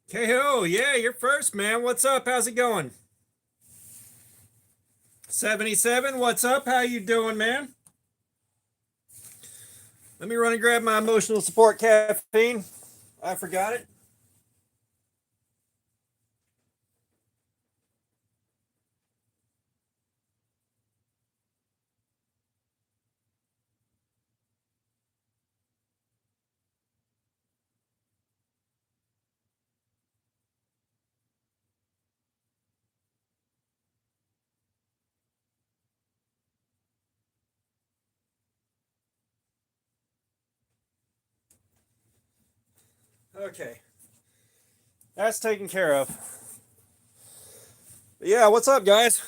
KO, yeah, you're first, man. What's up? How's it going? 77, what's up? How you doing, man? Let me run and grab my emotional support caffeine. I forgot it. Okay, that's taken care of. Yeah, what's up, guys?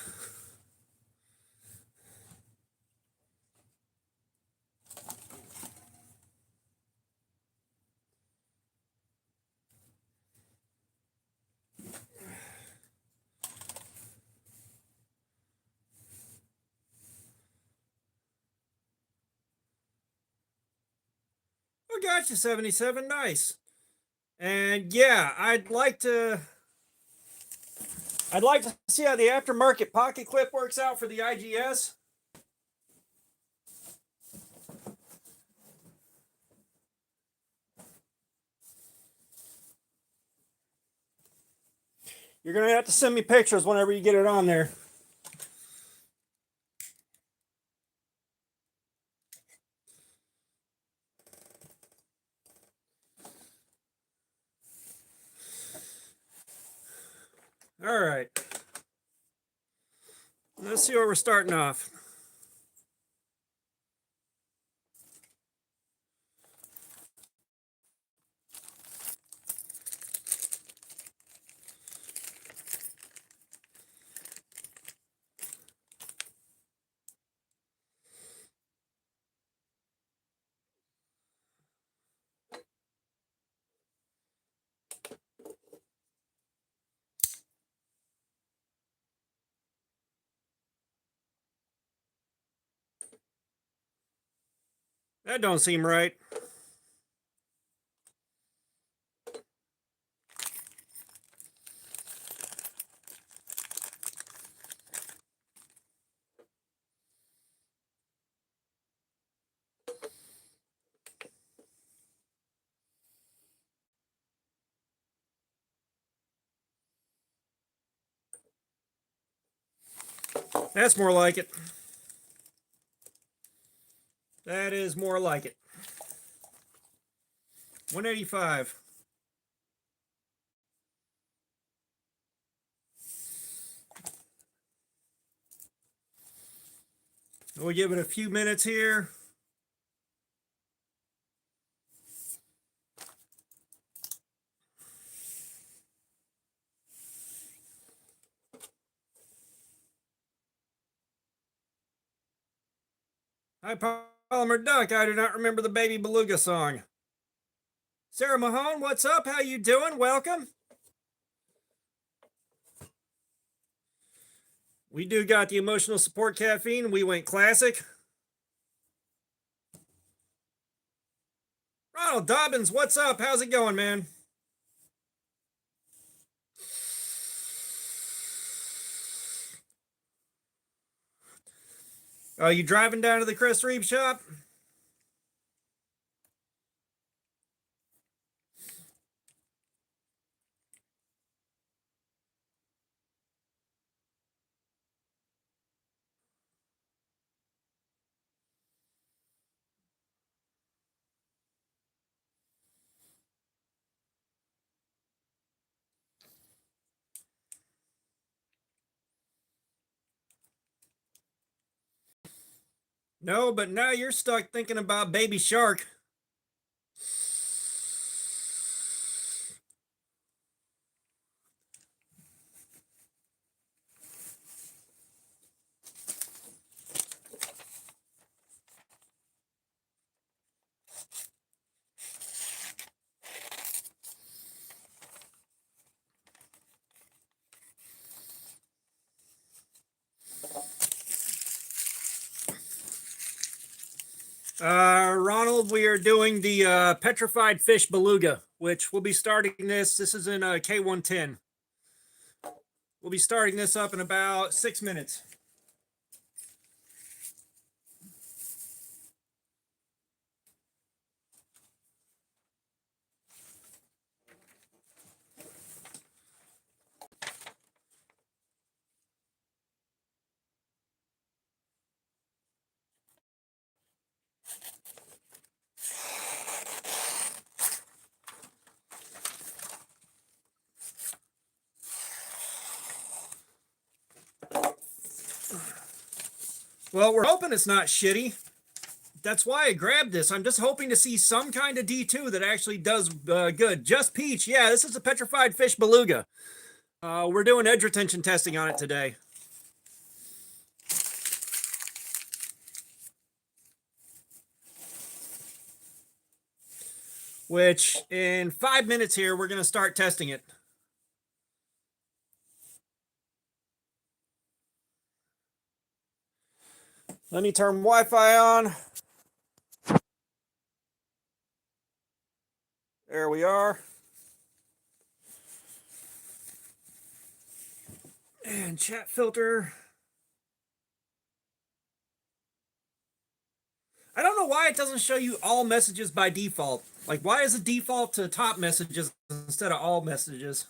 Oh, gotcha, 77, nice. And yeah, I'd like to see how the aftermarket pocket clip works out for the IGS. You're gonna have to send me pictures whenever you get it on there. All right. Let's see where we're starting off. That don't seem right. That's more like it. That is more like it. 185. We'll give it a few minutes here. Hi, Polymer Duck. I do not remember the Baby Beluga song. Sarah Mahone, what's up? How you doing? Welcome. We do got the emotional support caffeine. We went classic. Ronald Dobbins, what's up? How's it going, man? Are you driving down to the Chris Reeve shop? No, but now you're stuck thinking about Baby Shark. Ronald, we are doing the petrified fish beluga. which we'll be starting this. This is in K110. We'll be starting this up in about 6 minutes. Well, we're hoping it's not shitty. That's why I grabbed this. I'm just hoping to see some kind of D2 that actually does good. Just Peach. Yeah, this is a petrified fish beluga. We're doing edge retention testing on it today. Which, in 5 minutes here, we're going to start testing it. Let me turn Wi-Fi on. There we are. And chat filter. I don't know why it doesn't show you all messages by default. Like, why is it default to top messages instead of all messages?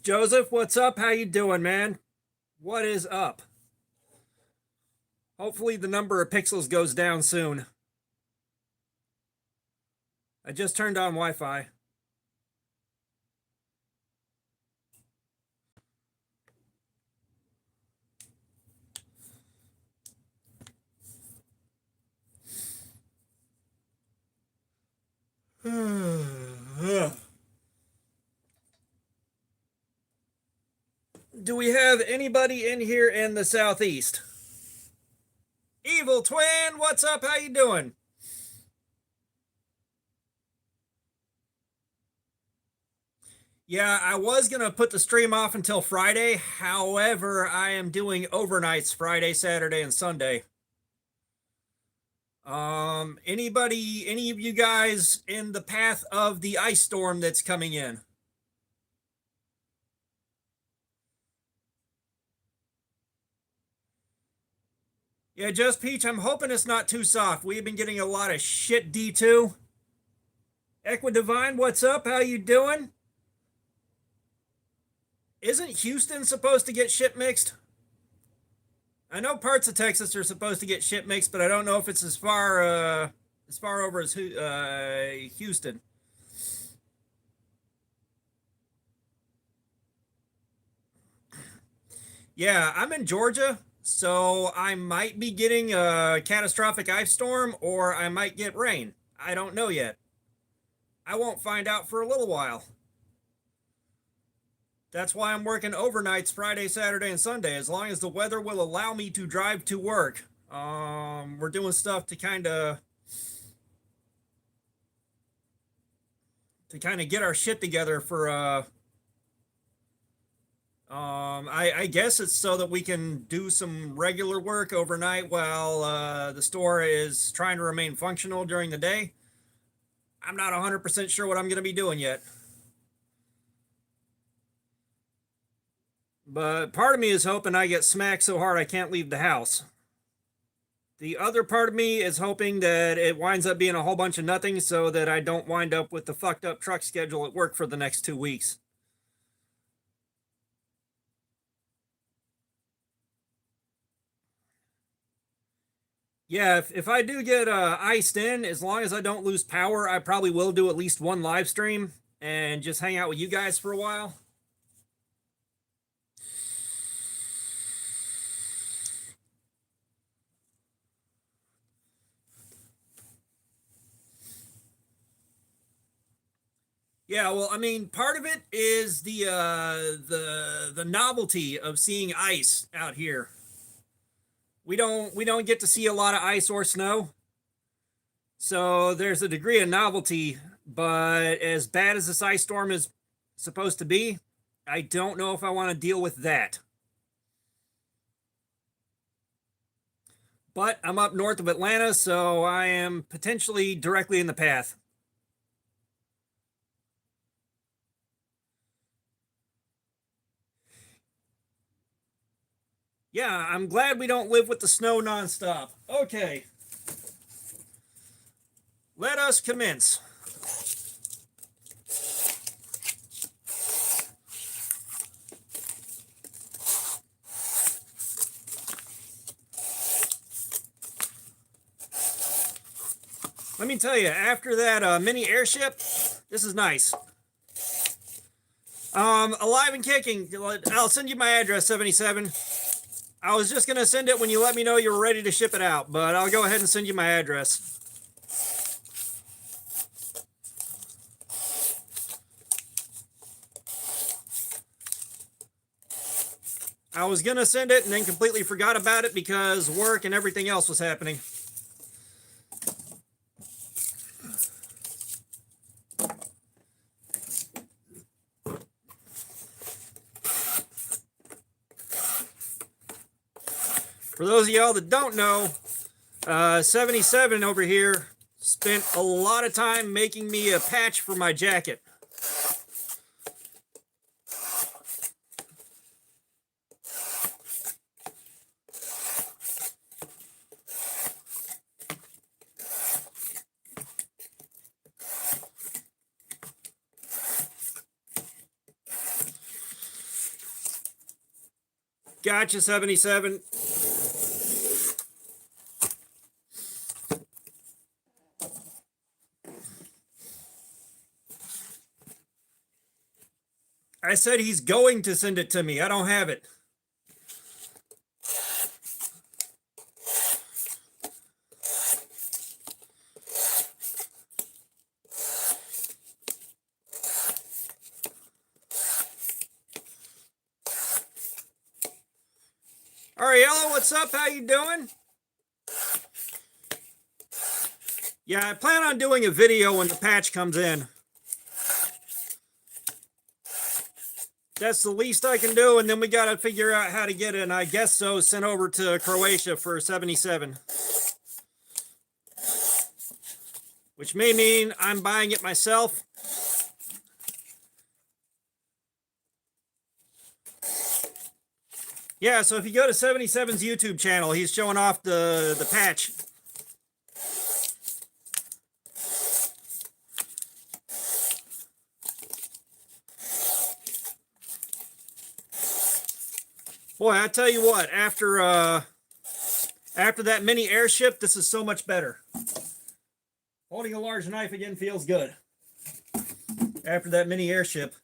Joseph, what's up? How you doing, man? What is up? Hopefully the number of pixels goes down soon. I just turned on Wi-Fi. Do we have anybody in here in the southeast? Evil Twin, what's up? How you doing? Yeah, I was going to put the stream off until Friday. However, I am doing overnights Friday, Saturday, and Sunday. Any of you guys in the path of the ice storm that's coming in? Yeah, Just Peach, I'm hoping it's not too soft. We've been getting a lot of shit D2. Equa Divine, what's up? How you doing? Isn't Houston supposed to get shit mixed? I know parts of Texas are supposed to get shit mixed, but I don't know if it's as far over as Houston. Yeah, I'm in Georgia, so I might be getting a catastrophic ice storm, or I might get rain. I don't know yet. I won't find out for a little while. That's why I'm working overnights Friday, Saturday, and Sunday, as long as the weather will allow me to drive to work. We're doing stuff to kind of get our shit together for I guess it's so that we can do some regular work overnight while the store is trying to remain functional during the day. I'm not 100% sure what I'm going to be doing yet. But part of me is hoping I get smacked so hard I can't leave the house. The other part of me is hoping that it winds up being a whole bunch of nothing so that I don't wind up with the fucked up truck schedule at work for the next 2 weeks. Yeah, if I do get iced in, as long as I don't lose power, I probably will do at least one live stream and just hang out with you guys for a while. Yeah, well, I mean, part of it is the novelty of seeing ice out here. We don't get to see a lot of ice or snow. So there's a degree of novelty, but as bad as this ice storm is supposed to be, I don't know if I want to deal with that. But I'm up north of Atlanta, so I am potentially directly in the path. Yeah, I'm glad we don't live with the snow nonstop. Okay. Let us commence. Let me tell you, after that mini airship, this is nice. Alive and kicking. I'll send you my address, 77. I was just going to send it when you let me know you were ready to ship it out, but I'll go ahead and send you my address. I was going to send it and then completely forgot about it because work and everything else was happening. For those of y'all that don't know, 77 over here spent a lot of time making me a patch for my jacket. Gotcha, 77. I said he's going to send it to me. I don't have it. Ariella, what's up? How you doing? Yeah, I plan on doing a video when the patch comes in. That's the least I can do, and then we got to figure out how to get it, and I guess so, sent over to Croatia for 77. Which may mean I'm buying it myself. Yeah, so if you go to 77's YouTube channel, he's showing off the patch. Boy, I tell you what, after that mini airship, this is so much better. Holding a large knife again feels good. After that mini airship.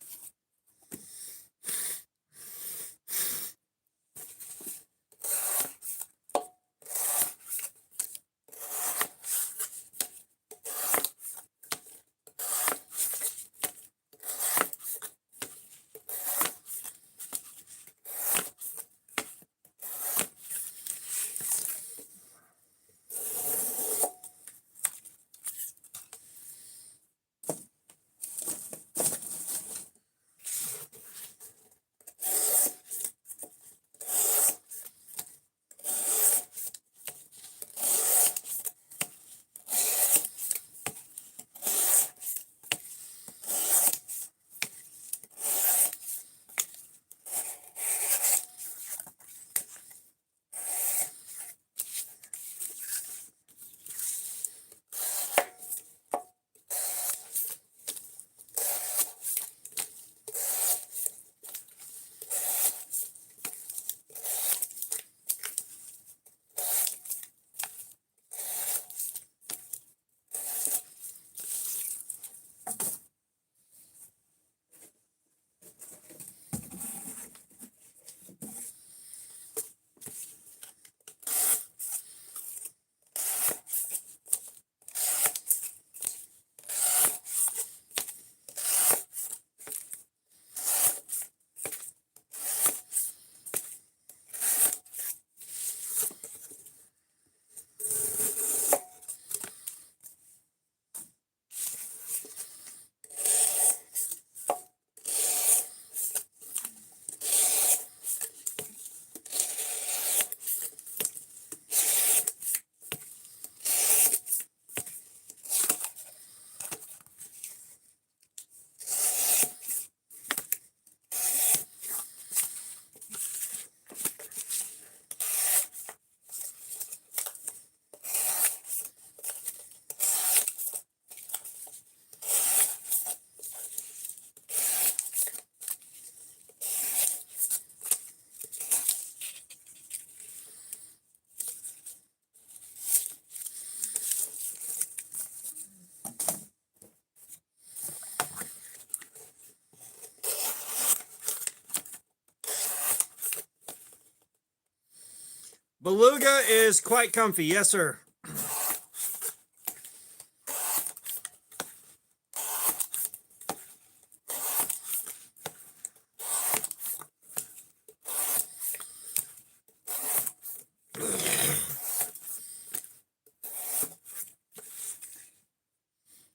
Beluga is quite comfy. Yes, sir.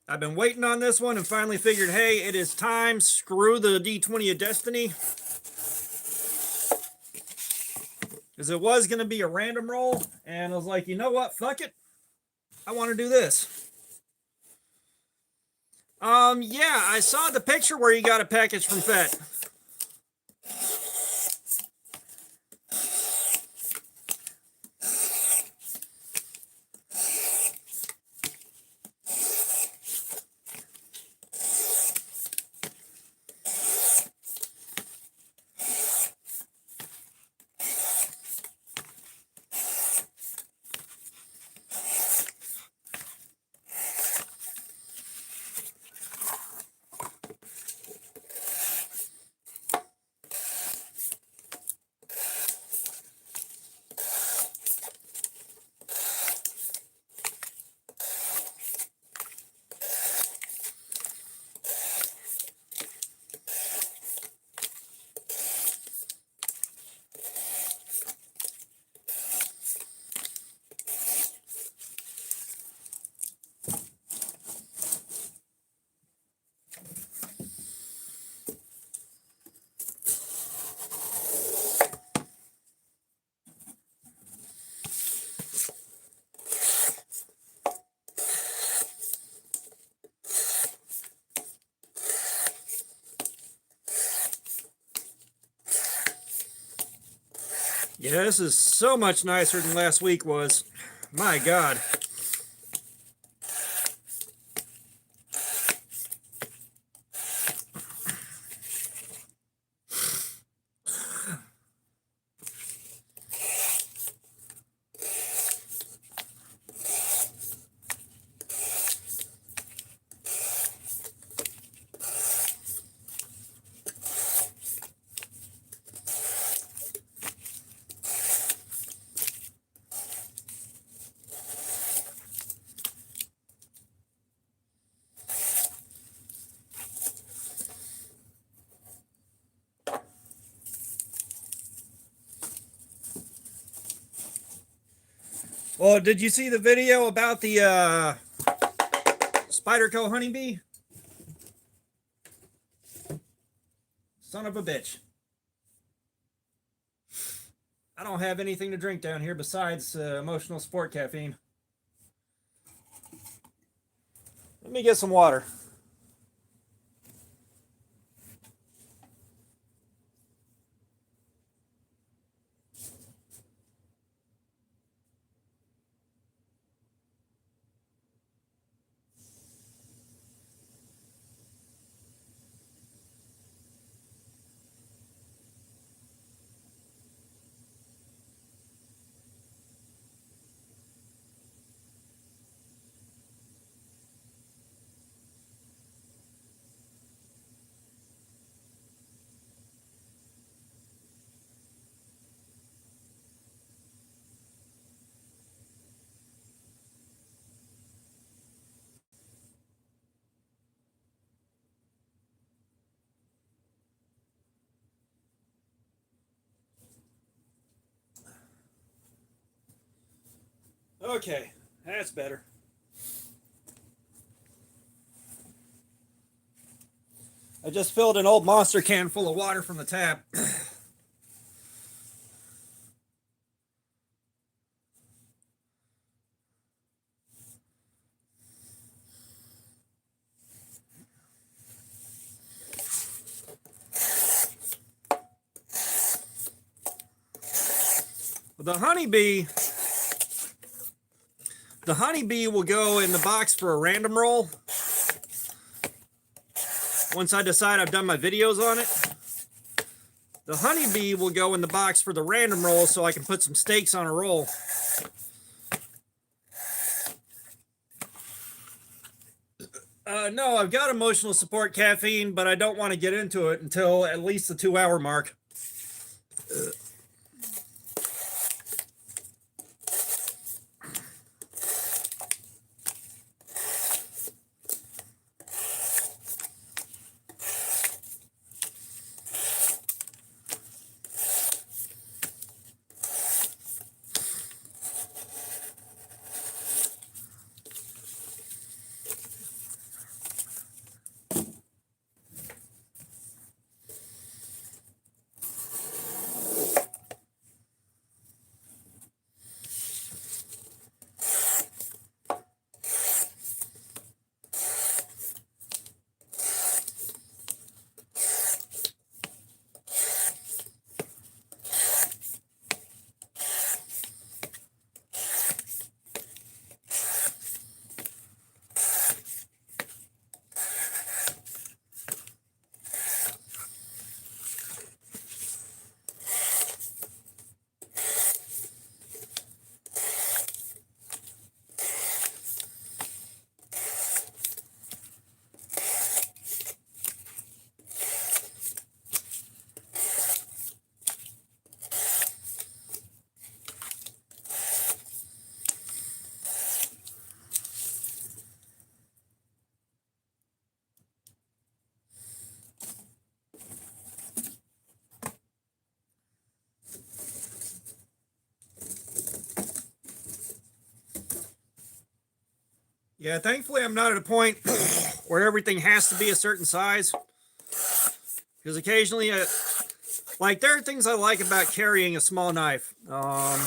I've been waiting on this one and finally figured, hey, it is time. Screw the D20 of Destiny. Because it was going to be a random roll. And I was like, you know what? Fuck it. I want to do this. Yeah, I saw the picture where you got a package from FET. Yeah, this is so much nicer than last week was. My God. Well, did you see the video about the Spyderco honeybee? Son of a bitch. I don't have anything to drink down here besides emotional support caffeine. Let me get some water. Okay, that's better. I just filled an old Monster can full of water from the tap. The honeybee will go in the box for a random roll. Once I decide I've done my videos on it, the honeybee will go in the box for the random roll so I can put some stakes on a roll. No, I've got emotional support caffeine, but I don't want to get into it until at least the 2-hour mark. Yeah, thankfully I'm not at a point where everything has to be a certain size. Because occasionally, like there are things I like about carrying a small knife. One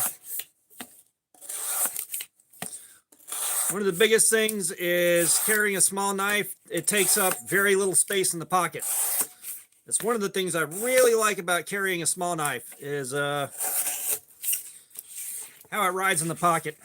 of the biggest things is carrying a small knife. It takes up very little space in the pocket. It's one of the things I really like about carrying a small knife is how it rides in the pocket.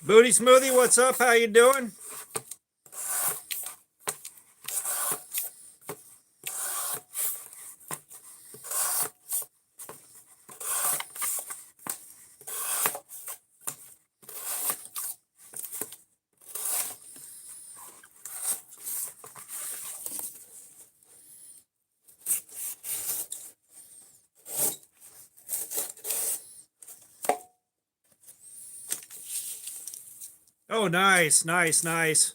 Booty Smoothie, what's up? How you doing? Oh, nice, nice, nice.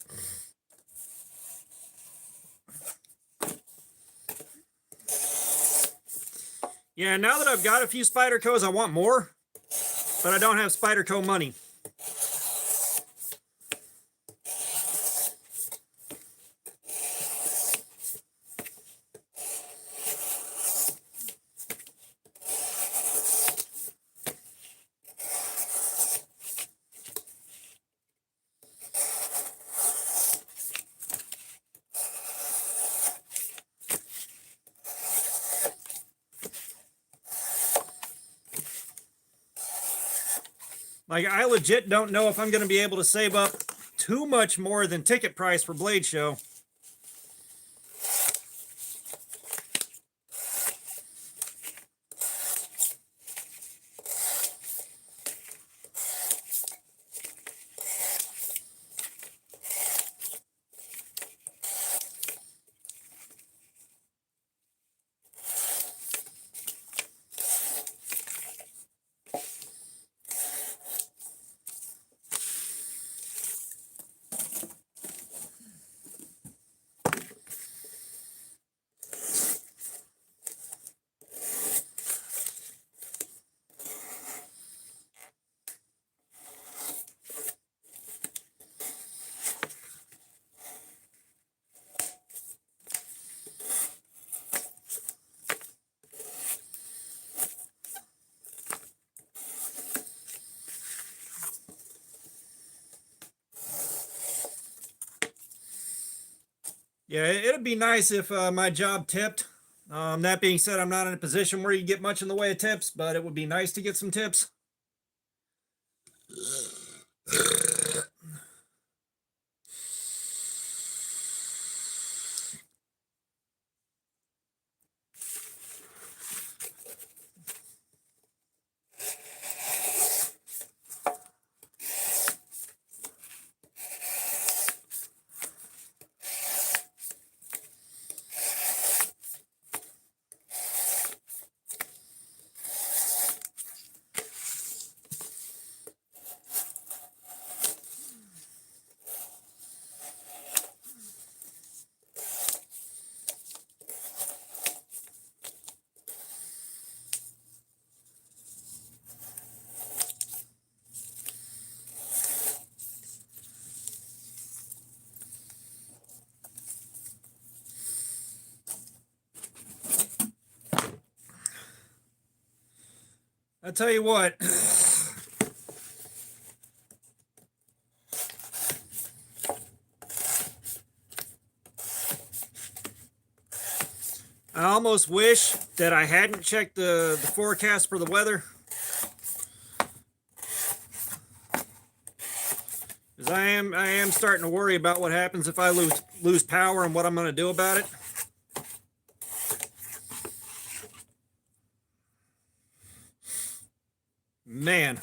Yeah, now that I've got a few Spyderco's, I want more, but I don't have Spyderco money. Like, I legit don't know if I'm going to be able to save up too much more than ticket price for Blade Show. Yeah, it'd be nice if my job tipped. That being said, I'm not in a position where you get much in the way of tips, but it would be nice to get some tips. I tell you what. I almost wish that I hadn't checked the forecast for the weather. Because I am starting to worry about what happens if I lose power and what I'm going to do about it. Man.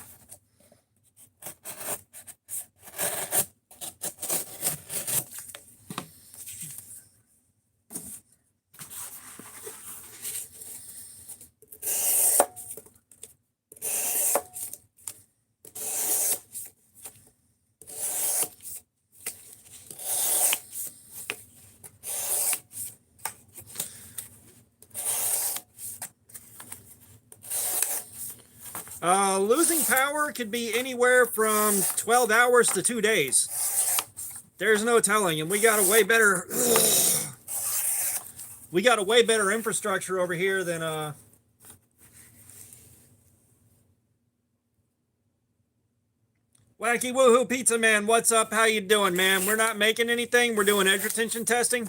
Losing power could be anywhere from 12 hours to 2 days. There's no telling, and we got a way better infrastructure over here than Wacky Woohoo Pizza Man, what's up? How you doing, man? We're not making anything. We're doing edge retention testing.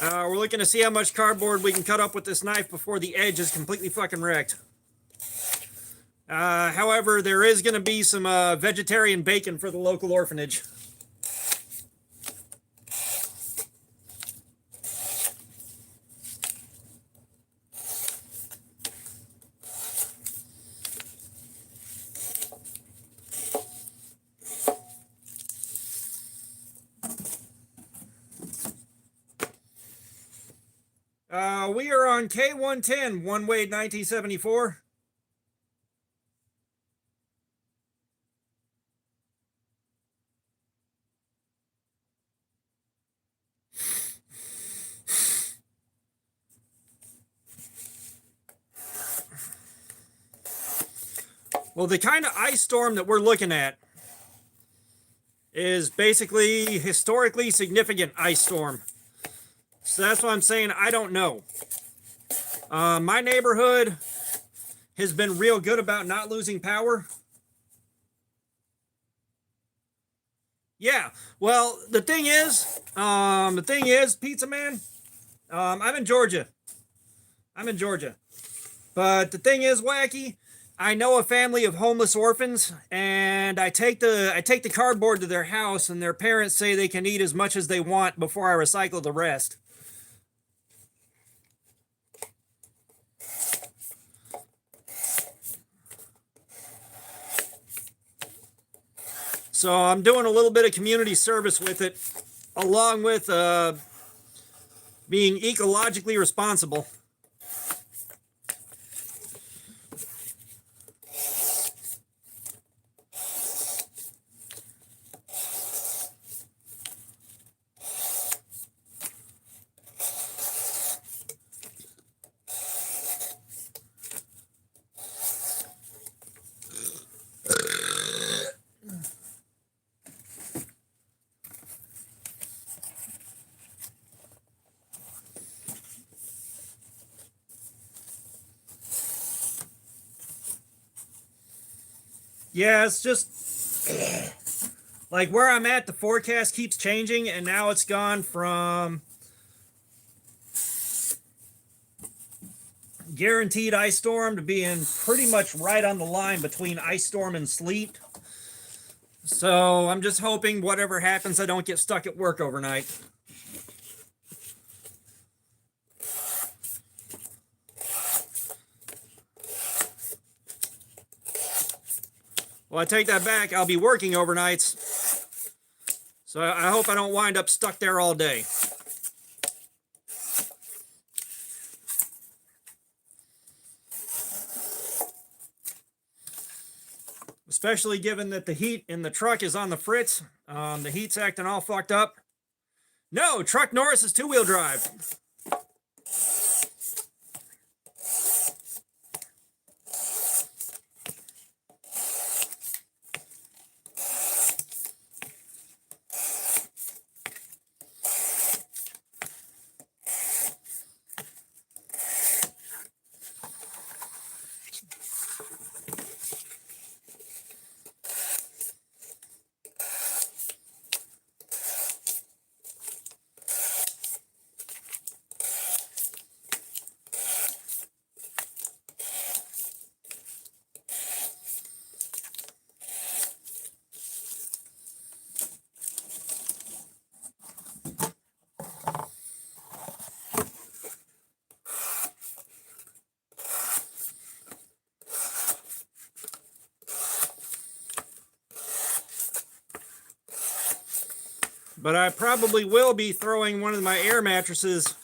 We're looking to see how much cardboard we can cut up with this knife before the edge is completely fucking wrecked. However, there is going to be some vegetarian bacon for the local orphanage. We are on K110, One Wade 1974. Well, the kind of ice storm that we're looking at is basically historically significant ice storm. So that's what I'm saying. I don't know. My neighborhood has been real good about not losing power. Yeah. Well, the thing is, Pizza Man, I'm in Georgia. But the thing is, Wacky, I know a family of homeless orphans, and I take the cardboard to their house, and their parents say they can eat as much as they want before I recycle the rest. So I'm doing a little bit of community service with it, along with being ecologically responsible. Yeah, it's just like where I'm at, the forecast keeps changing, and now it's gone from guaranteed ice storm to being pretty much right on the line between ice storm and sleet. So I'm just hoping whatever happens, I don't get stuck at work overnight. Well, I take that back. I'll be working overnights. So I hope I don't wind up stuck there all day. Especially given that the heat in the truck is on the fritz. The heat's acting all fucked up. No, Truck Norris is two-wheel drive. but I probably will be throwing one of my air mattresses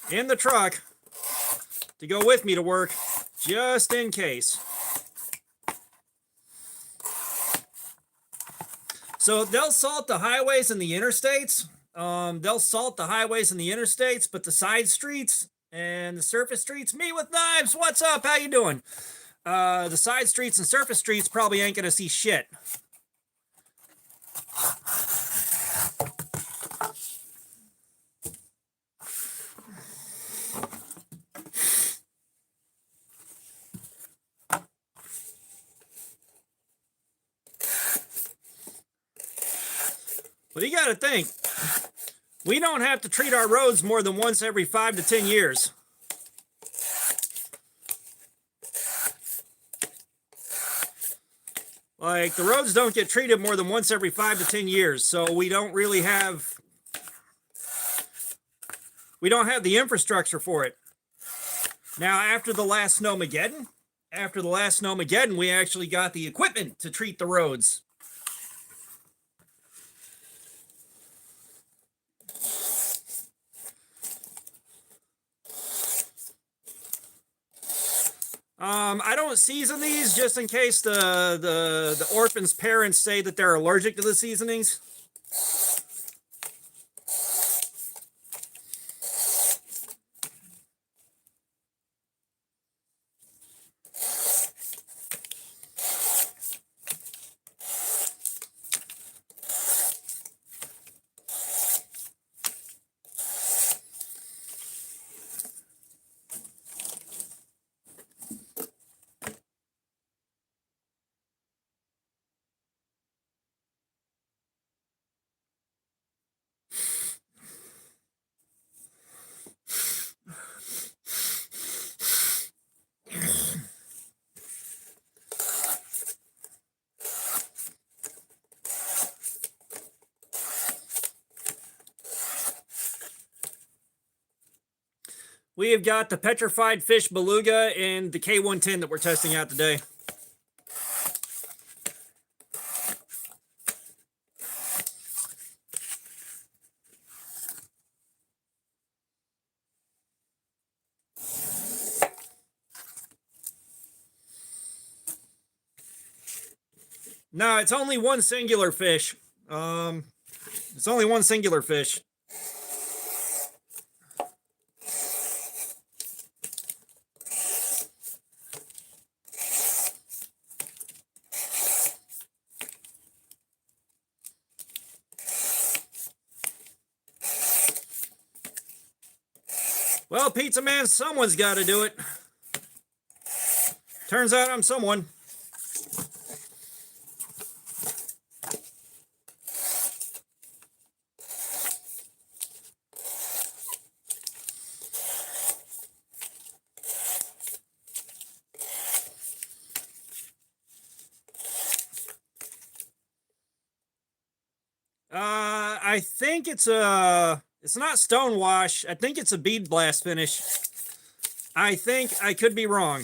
in the truck to go with me to work, just in case. So they'll salt the highways and the interstates. They'll salt the highways and the interstates, but the side streets and the surface streets, me with knives, what's up? How you doing? The side streets and surface streets probably ain't gonna see shit. Well, you gotta think, we don't have to treat our roads more than once every 5 to 10 years. Like, the roads don't get treated more than once every 5 to 10 years, so we don't really have, we don't have the infrastructure for it. Now, after the last Snowmageddon, we actually got the equipment to treat the roads. I don't season these just in case the orphan's parents say that they're allergic to the seasonings. We have got the petrified fish beluga and the K110 that we're testing out today. No, it's only one singular fish. It's only one singular fish. Well, Pizza Man, someone's got to do it. Turns out I'm someone. I think it's not Stonewash. I think it's a bead blast finish. I think I could be wrong.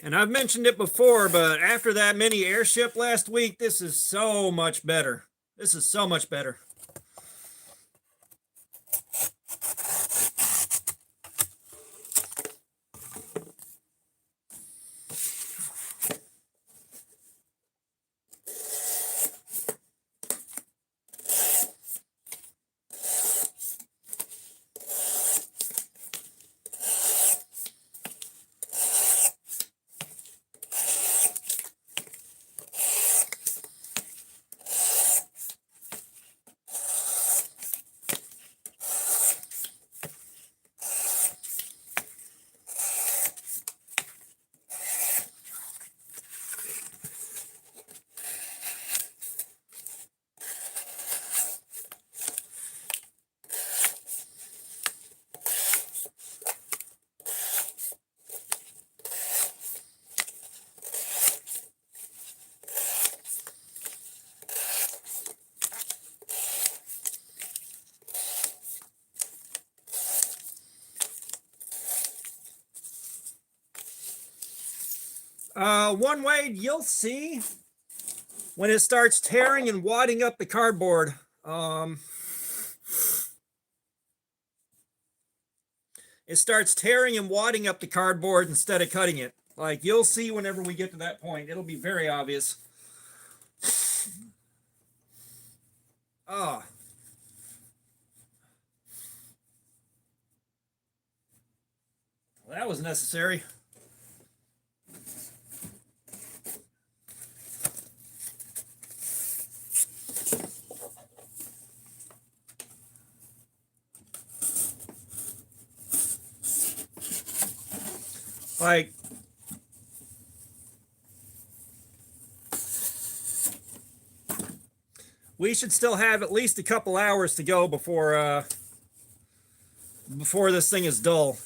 And I've mentioned it before, but after that mini airship last week, this is so much better. This is so much better. One way you'll see when it starts tearing and wadding up the cardboard. It starts tearing and wadding up the cardboard instead of cutting it. Like, you'll see whenever we get to that point. It'll be very obvious. Oh. Well, that was necessary. Like, we should still have at least a couple hours to go before this thing is dull.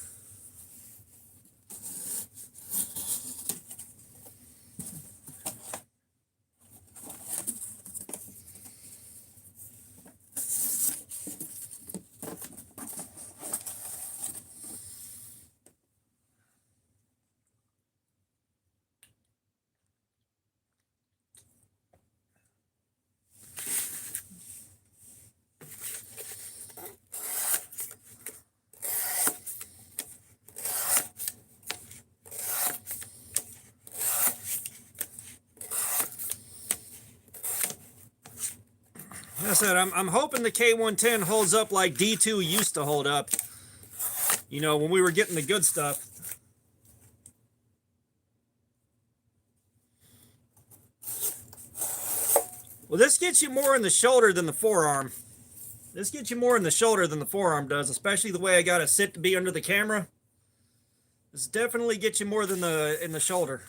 Like I said, I'm hoping the K110 holds up like D2 used to hold up. You know, when we were getting the good stuff. Well, this gets you more in the shoulder than the forearm. This gets you more in the shoulder than the forearm does, especially the way I got it sit to be under the camera. This definitely gets you more than in the shoulder.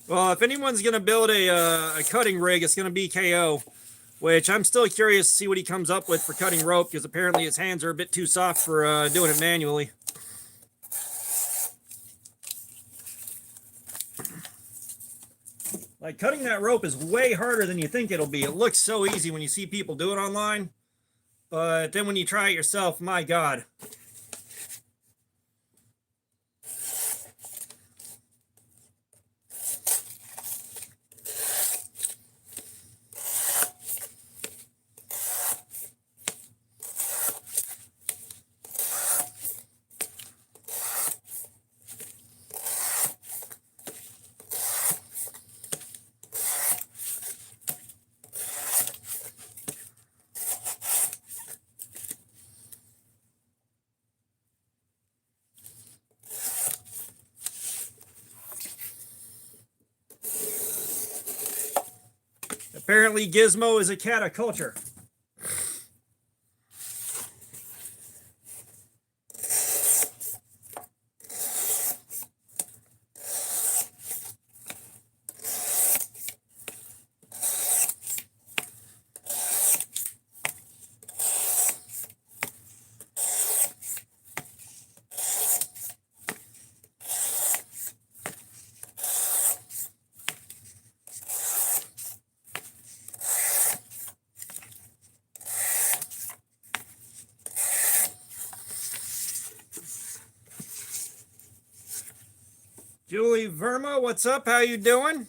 Well, if anyone's going to build a cutting rig, it's going to be KO, which I'm still curious to see what he comes up with for cutting rope, because apparently his hands are a bit too soft for doing it manually. Like, cutting that rope is way harder than you think it'll be. It looks so easy when you see people do it online, but then when you try it yourself, my God. Apparently, Gizmo is a cat of culture. Julie Verma, what's up? How you doing?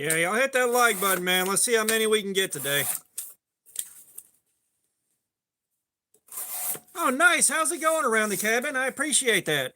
Yeah, y'all hit that like button, man. Let's see how many we can get today. Oh, nice. How's it going around the cabin? I appreciate that.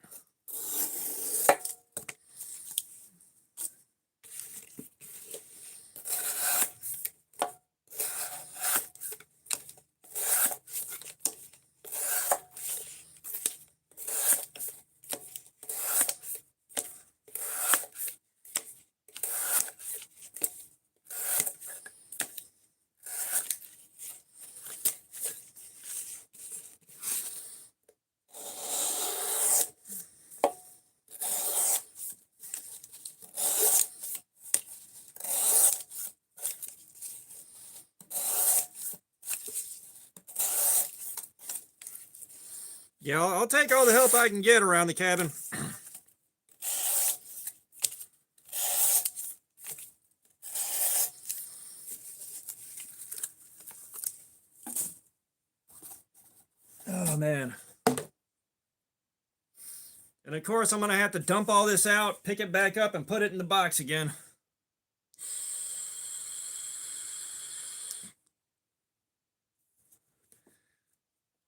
Yeah, I'll take all the help I can get around the cabin. Oh, man. And of course, I'm going to have to dump all this out, pick it back up, and put it in the box again.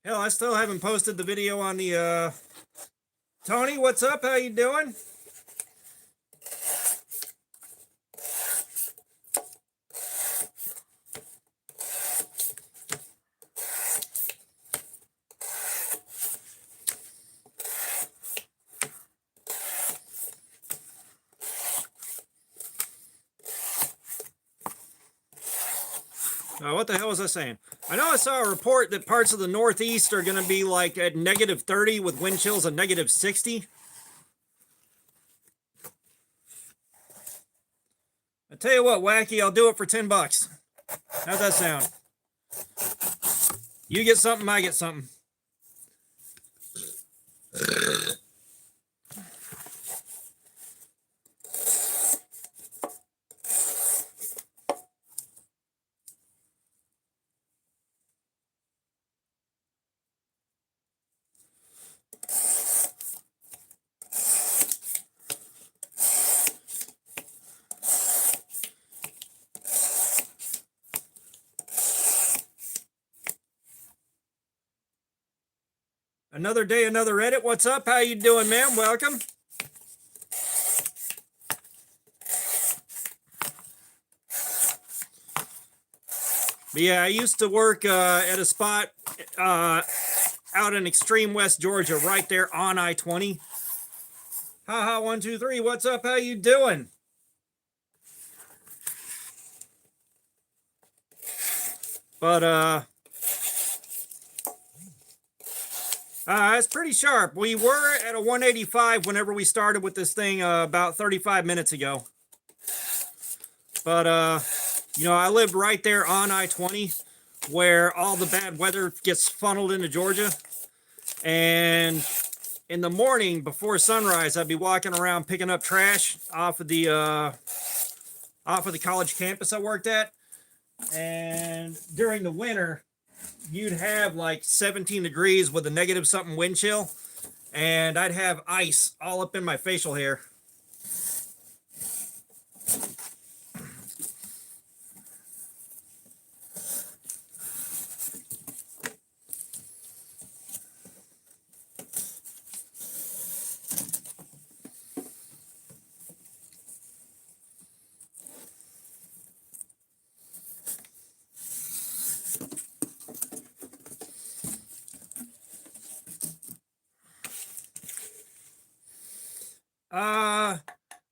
Hell, I still haven't posted the video on the, Tony, what's up? How you doing? What the hell was I saying? I know I saw a report that parts of the Northeast are going to be like at -30 with wind chills of -60. I tell you what, Wacky, I'll do it for $10. How's that sound? You get something, I get something. Another day, another edit. What's up? How you doing, man? Welcome. But yeah, I used to work at a spot out in extreme West Georgia, right there on I-20. Haha, 123. What's up? How you doing? But it's pretty sharp. We were at a 185 whenever we started with this thing about 35 minutes ago. But you know, I lived right there on I-20 where all the bad weather gets funneled into Georgia. And in the morning before sunrise, I'd be walking around picking up trash off of the college campus I worked at. And during the winter, you'd have like 17 degrees with a negative something wind chill, and I'd have ice all up in my facial hair.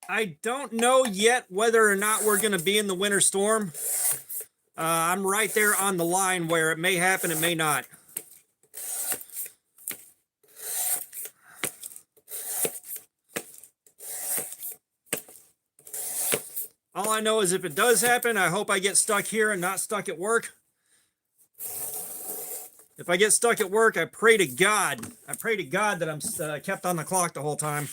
I don't know yet whether or not we're going to be in the winter storm. I'm right there on the line where it may happen, it may not. All I know is if it does happen, I hope I get stuck here and not stuck at work. If I get stuck at work, I pray to God. I pray to God that I'm kept on the clock the whole time.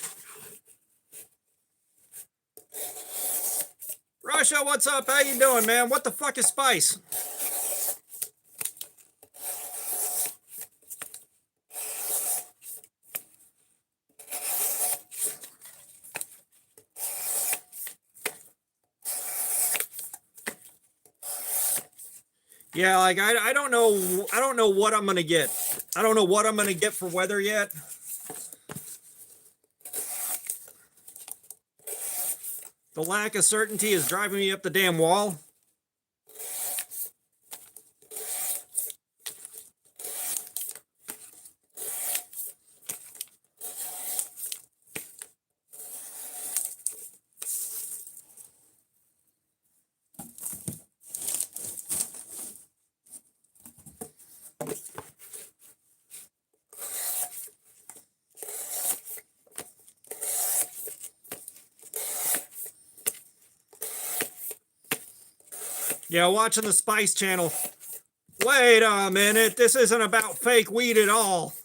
Russia, what's up? How you doing, man? What the fuck is spice? Yeah, like I don't know what I'm gonna get. I don't know what I'm gonna get for weather yet. The lack of certainty is driving me up the damn wall. Yeah, watching the Spice Channel. Wait a minute, this isn't about fake weed at all.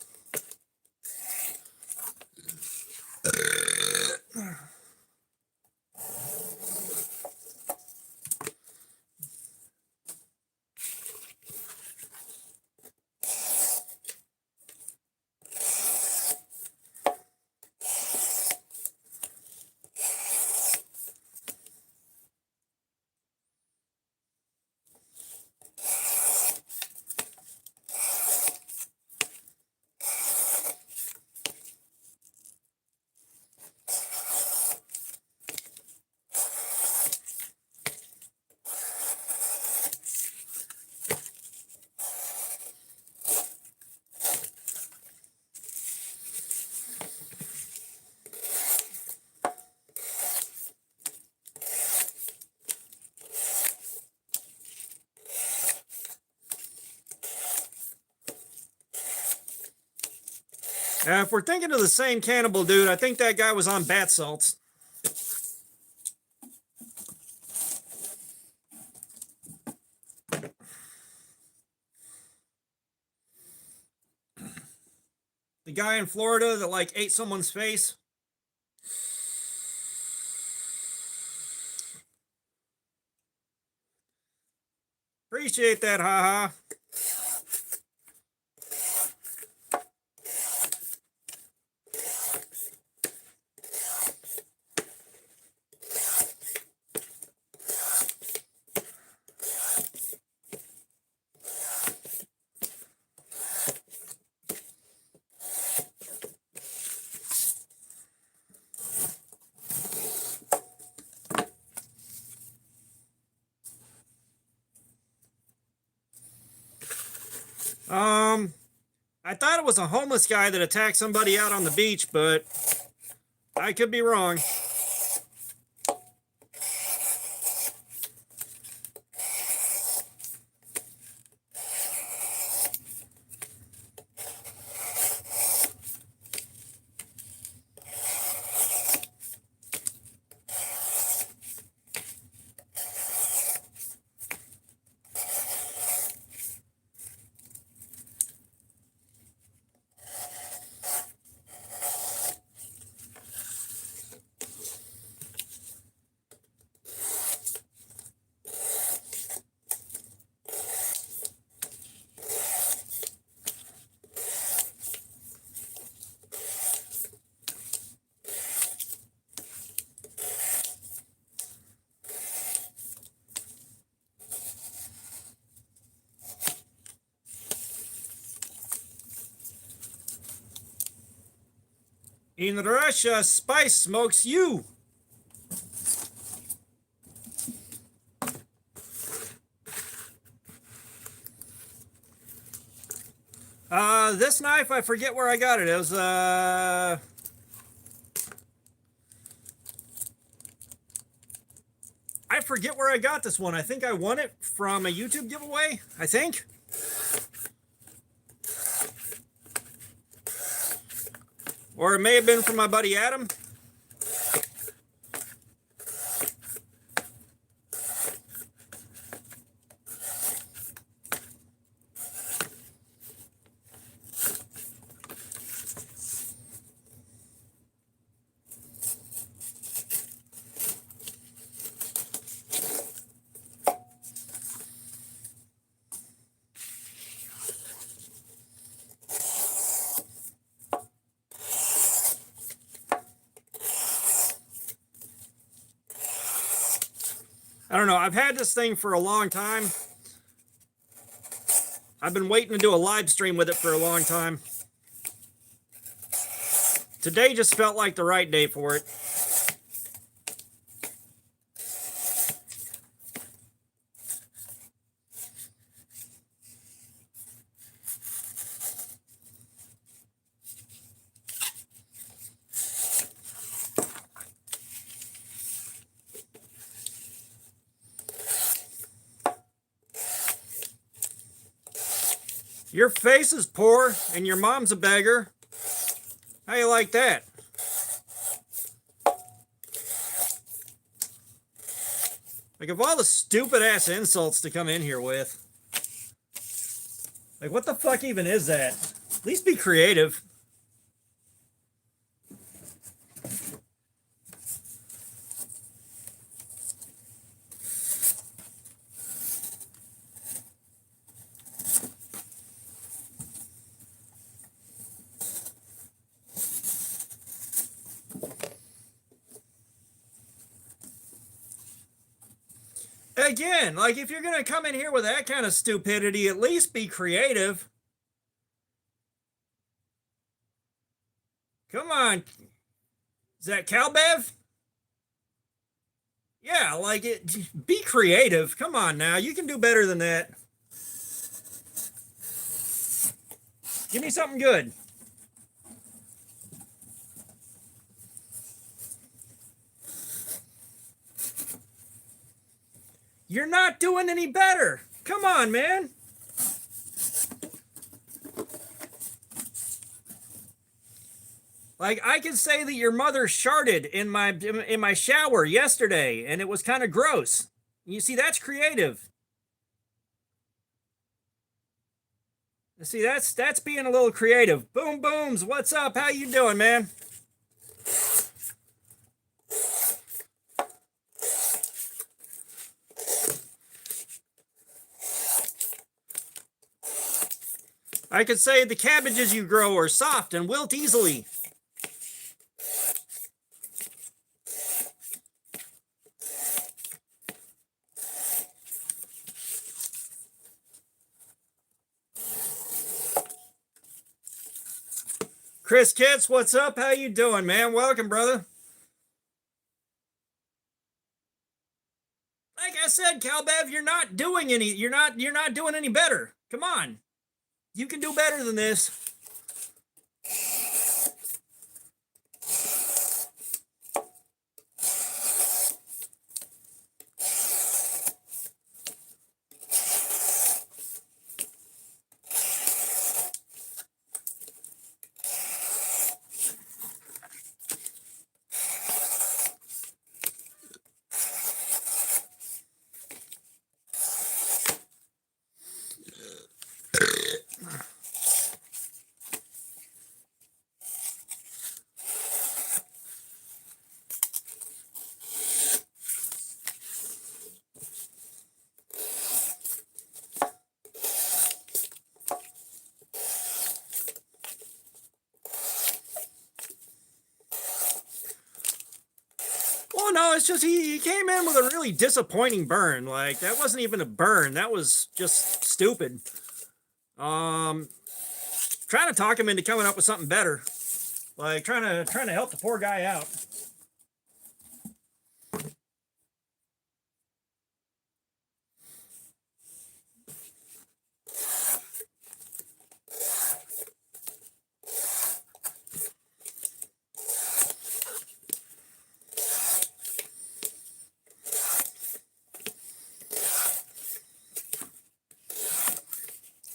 If we're thinking of the same cannibal dude, I think that guy was on bath salts. The guy in Florida that like ate someone's face. Appreciate that, haha. I thought it was a homeless guy that attacked somebody out on the beach, but I could be wrong. In Russia, spice smokes you. This knife, I forget where I got it. It was, I forget where I got this one. I think I won it from a YouTube giveaway, I think. Or it may have been from my buddy Adam. I don't know. I've had this thing for a long time. I've been waiting to do a live stream with it for a long time. Today just felt like the right day for it. Your face is poor and your mom's a beggar. How you like that? Like, of all the stupid ass insults to come in here with, like, what the fuck even is that? At least be creative. Again, like, if you're gonna come in here with that kind of stupidity, at least be creative. Come on. Is that Calbev? Yeah, like it. Be creative. Come on now. You can do better than that. Give me something good. You're not doing any better. Come on, man. Like, I can say that your mother sharted in my shower yesterday, and it was kind of gross. You see, that's creative. See, that's being a little creative. Boom Booms, what's up? How you doing, man? I could say the cabbages you grow are soft and wilt easily. Chris Kitts, what's up? How you doing, man? Welcome, brother. Like I said, Calbev, you're not doing any better. Come on. You can do better than this. Well, no, it's just he came in with a really disappointing burn. Like, that wasn't even a burn. That was just stupid. Trying to talk him into coming up with something better. Like, trying to help the poor guy out.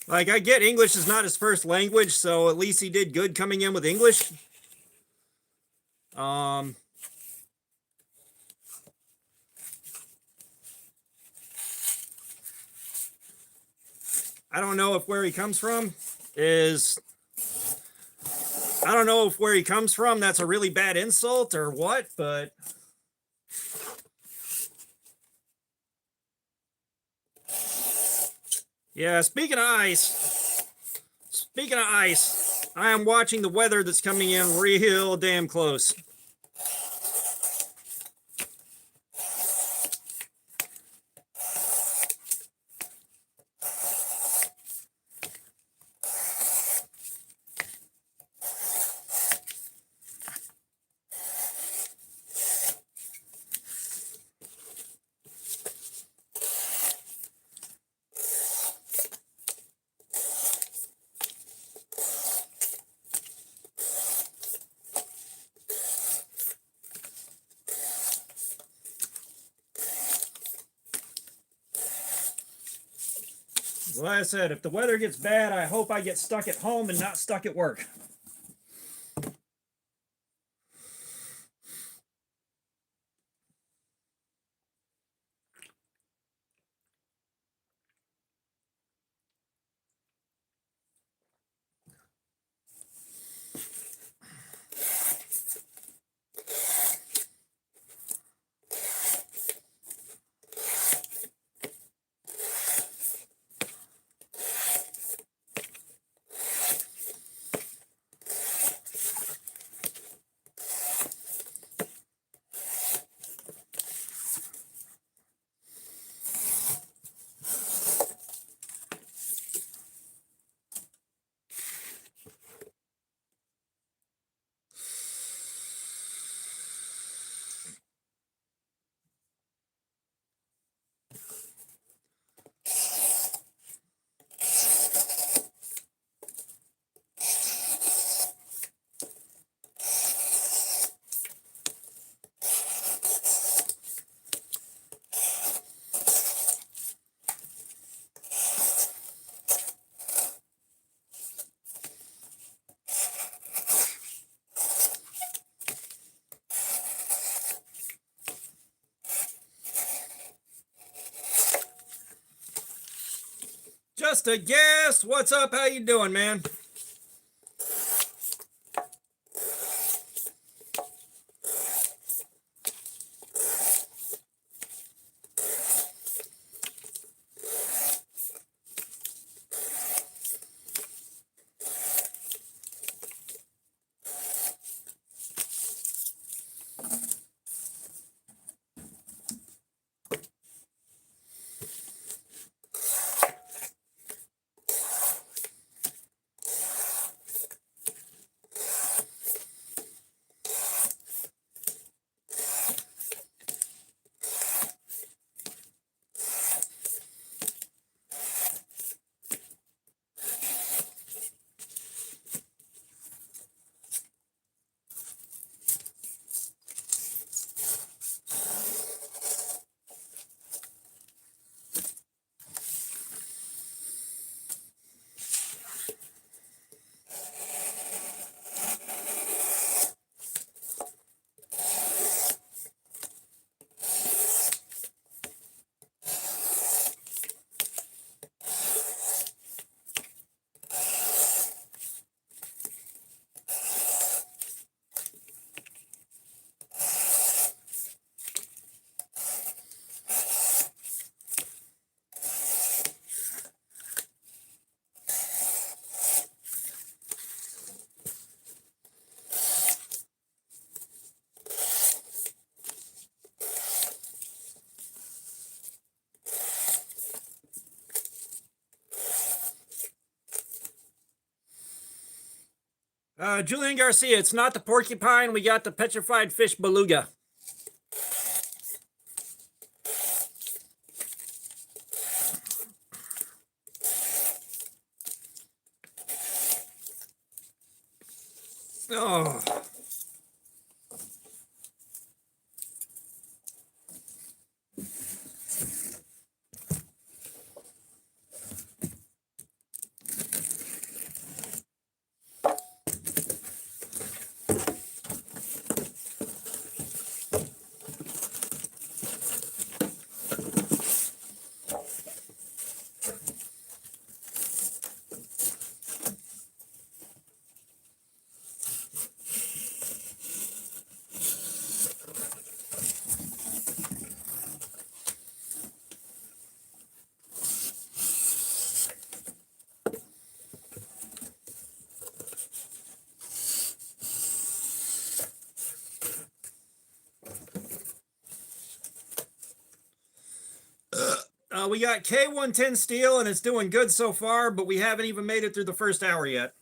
Like, I get English is not his first language, so at least he did good coming in with English. I don't know if where he comes from is, I don't know if where he comes from that's a really bad insult or what, but yeah, speaking of ice, I am watching the weather that's coming in real damn close. Like I said, if the weather gets bad, I hope I get stuck at home and not stuck at work. Just a guess. What's up? How you doing, man? Julian Garcia, it's not the porcupine. We got the petrified fish beluga. Oh. We got K110 steel and it's doing good so far, but we haven't even made it through the first hour yet.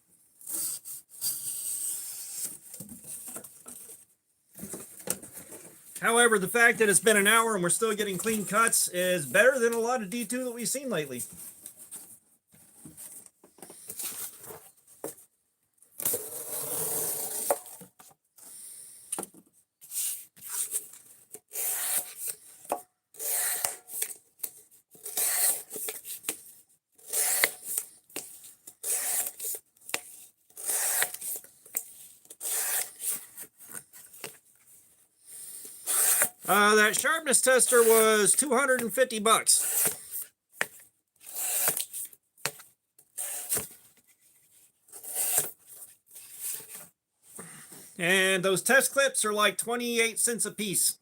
However, the fact that it's been an hour and we're still getting clean cuts is better than a lot of D2 that we've seen lately. That sharpness tester was $250. And those test clips are like 28 cents a piece.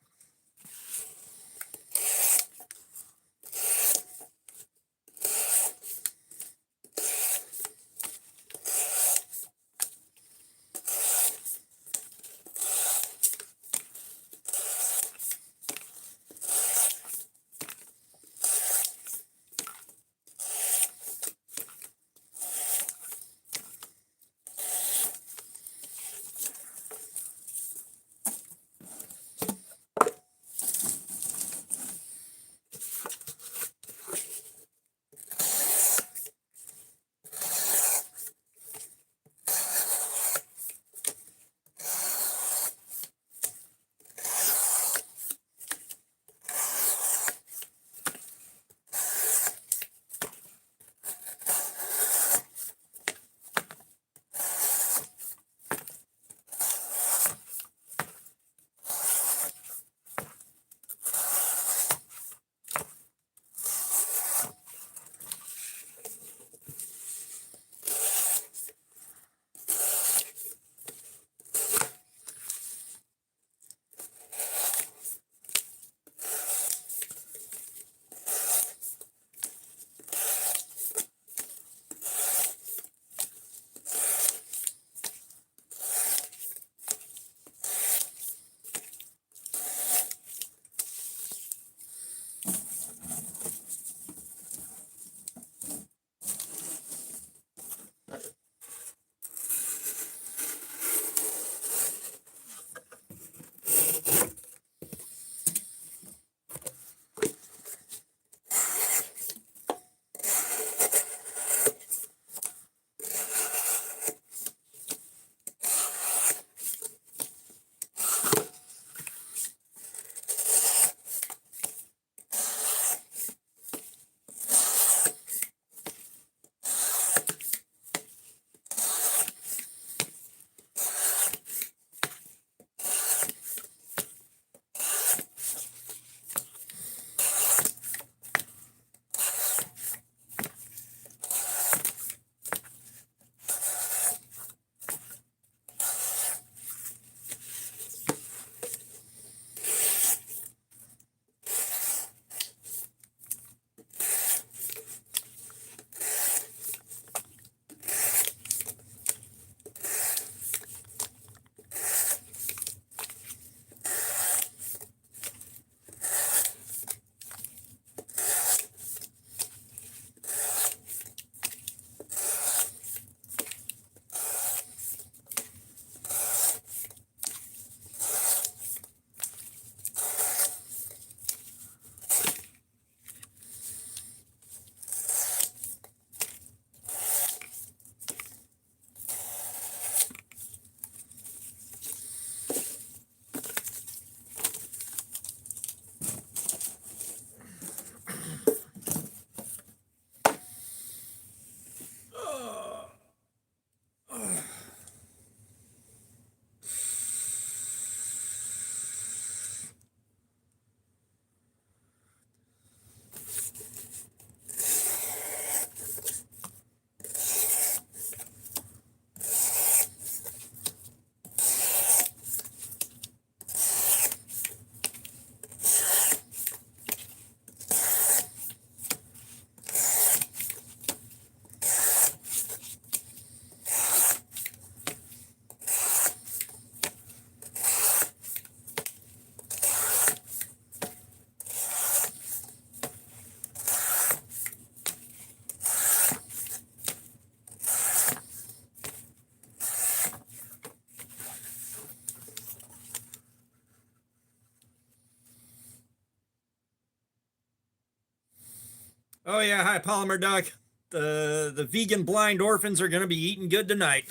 Oh yeah, hi Polymer Duck. The vegan blind orphans are gonna be eating good tonight.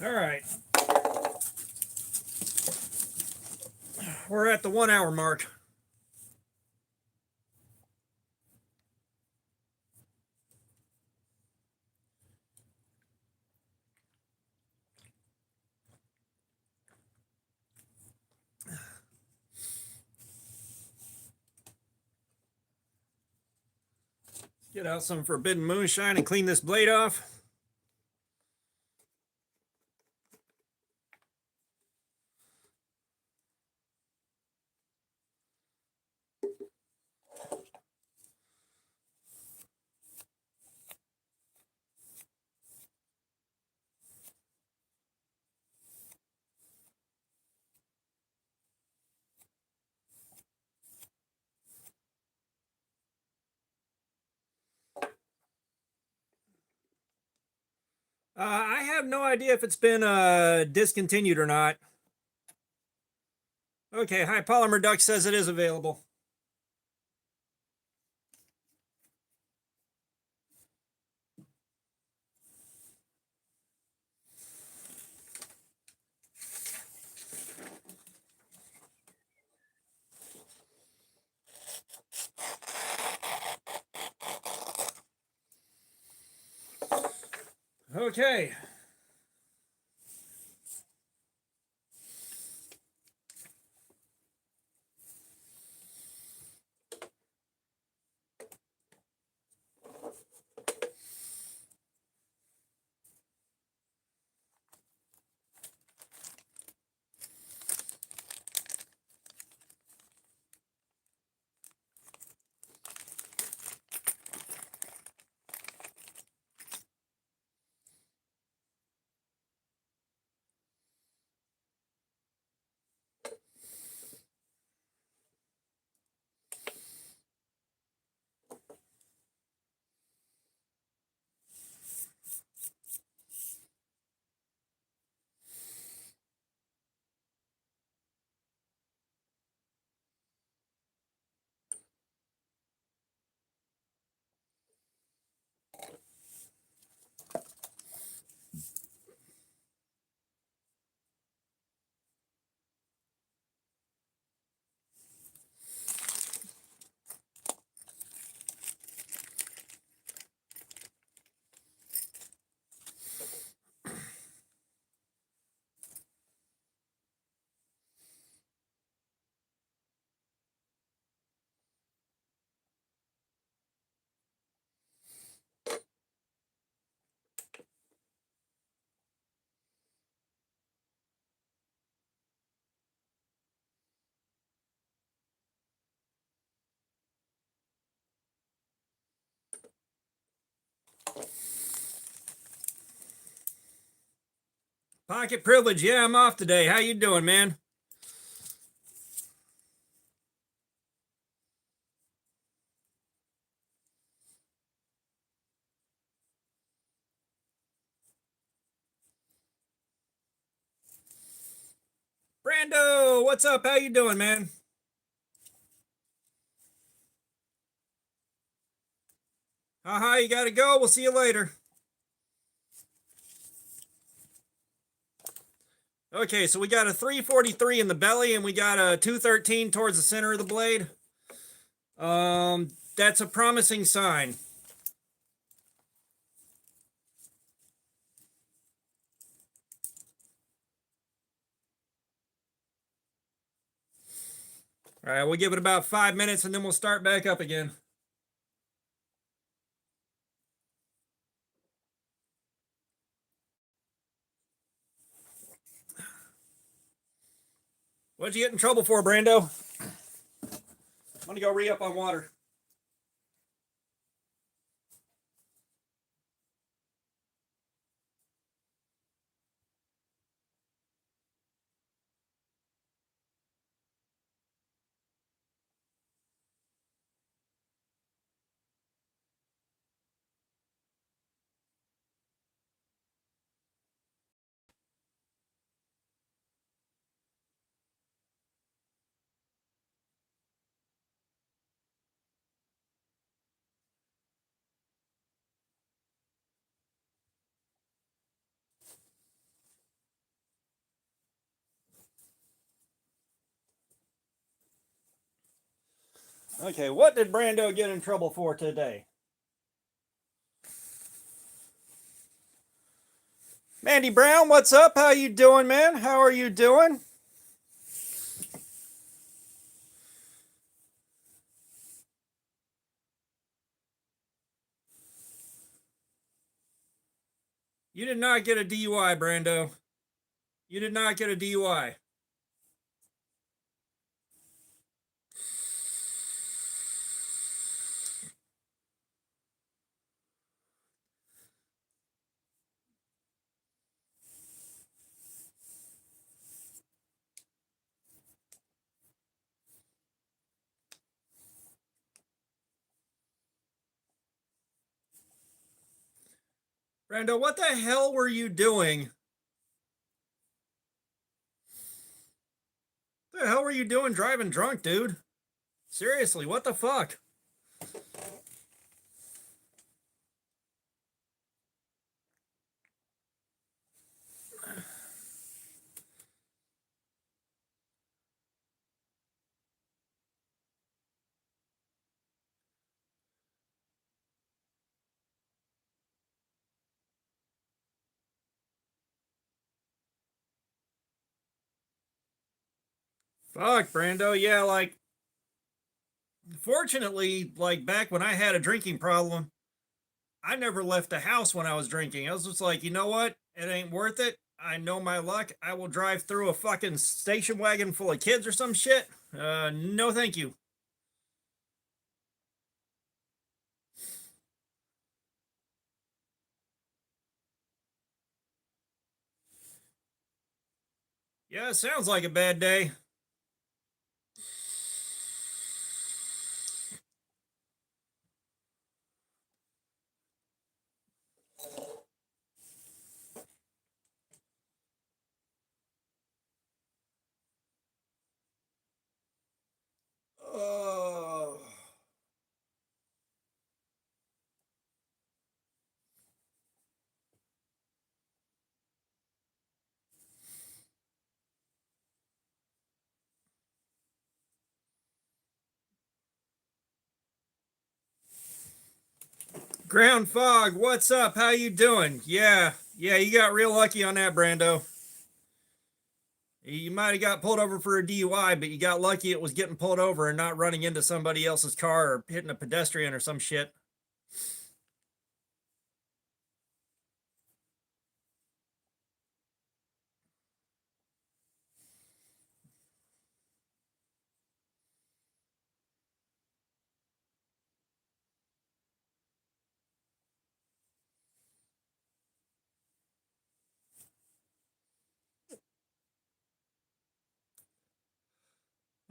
All right. We're at the 1 hour mark. Get out some Forbidden Moonshine and clean this blade off. I have no idea if it's been discontinued or not. Okay, High Polymer Duck says it is available. Okay. Pocket Privilege. Yeah, I'm off today. How you doing, man? Brando, what's up? How you doing, man? You gotta go. We'll see you later. Okay, so we got a 343 in the belly and we got a 213 towards the center of the blade. That's a promising sign. All right, we'll give it about 5 minutes and then we'll start back up again. What'd you get in trouble for, Brando? I'm gonna go re-up on water. Okay, what did Brando get in trouble for today? Mandy Brown, what's up? How you doing, man? How are you doing? You did not get a DUI, Brando. You did not get a DUI. Brando, what the hell were you doing? What the hell were you doing driving drunk, dude? Seriously, what the fuck? Fuck, Brando. Yeah, like, fortunately, like back when I had a drinking problem, I never left the house when I was drinking. I was just like, you know what? It ain't worth it. I know my luck. I will drive through a fucking station wagon full of kids or some shit. No, thank you. Yeah, it sounds like a bad day. Oh. Ground Fog, what's up? How you doing? Yeah, you got real lucky on that, Brando. You might have got pulled over for a DUI, but you got lucky it was getting pulled over and not running into somebody else's car or hitting a pedestrian or some shit.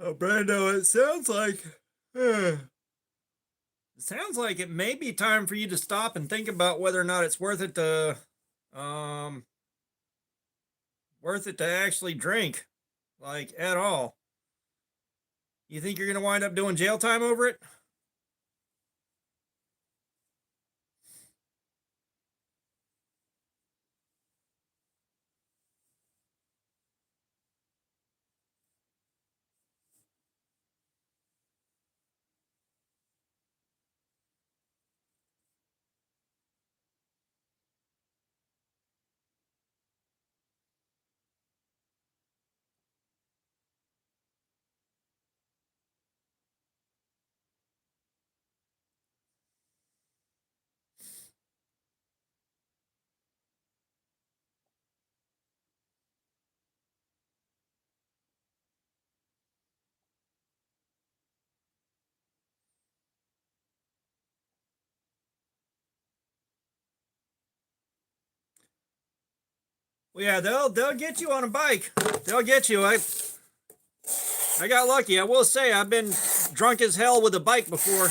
Oh, Brando, it sounds like it sounds like it may be time for you to stop and think about whether or not it's um worth it to actually drink, like at all. You think you're gonna wind up doing jail time over it? Well, yeah, they'll get you on a bike. They'll get you. I got lucky. I will say I've been drunk as hell with a bike before.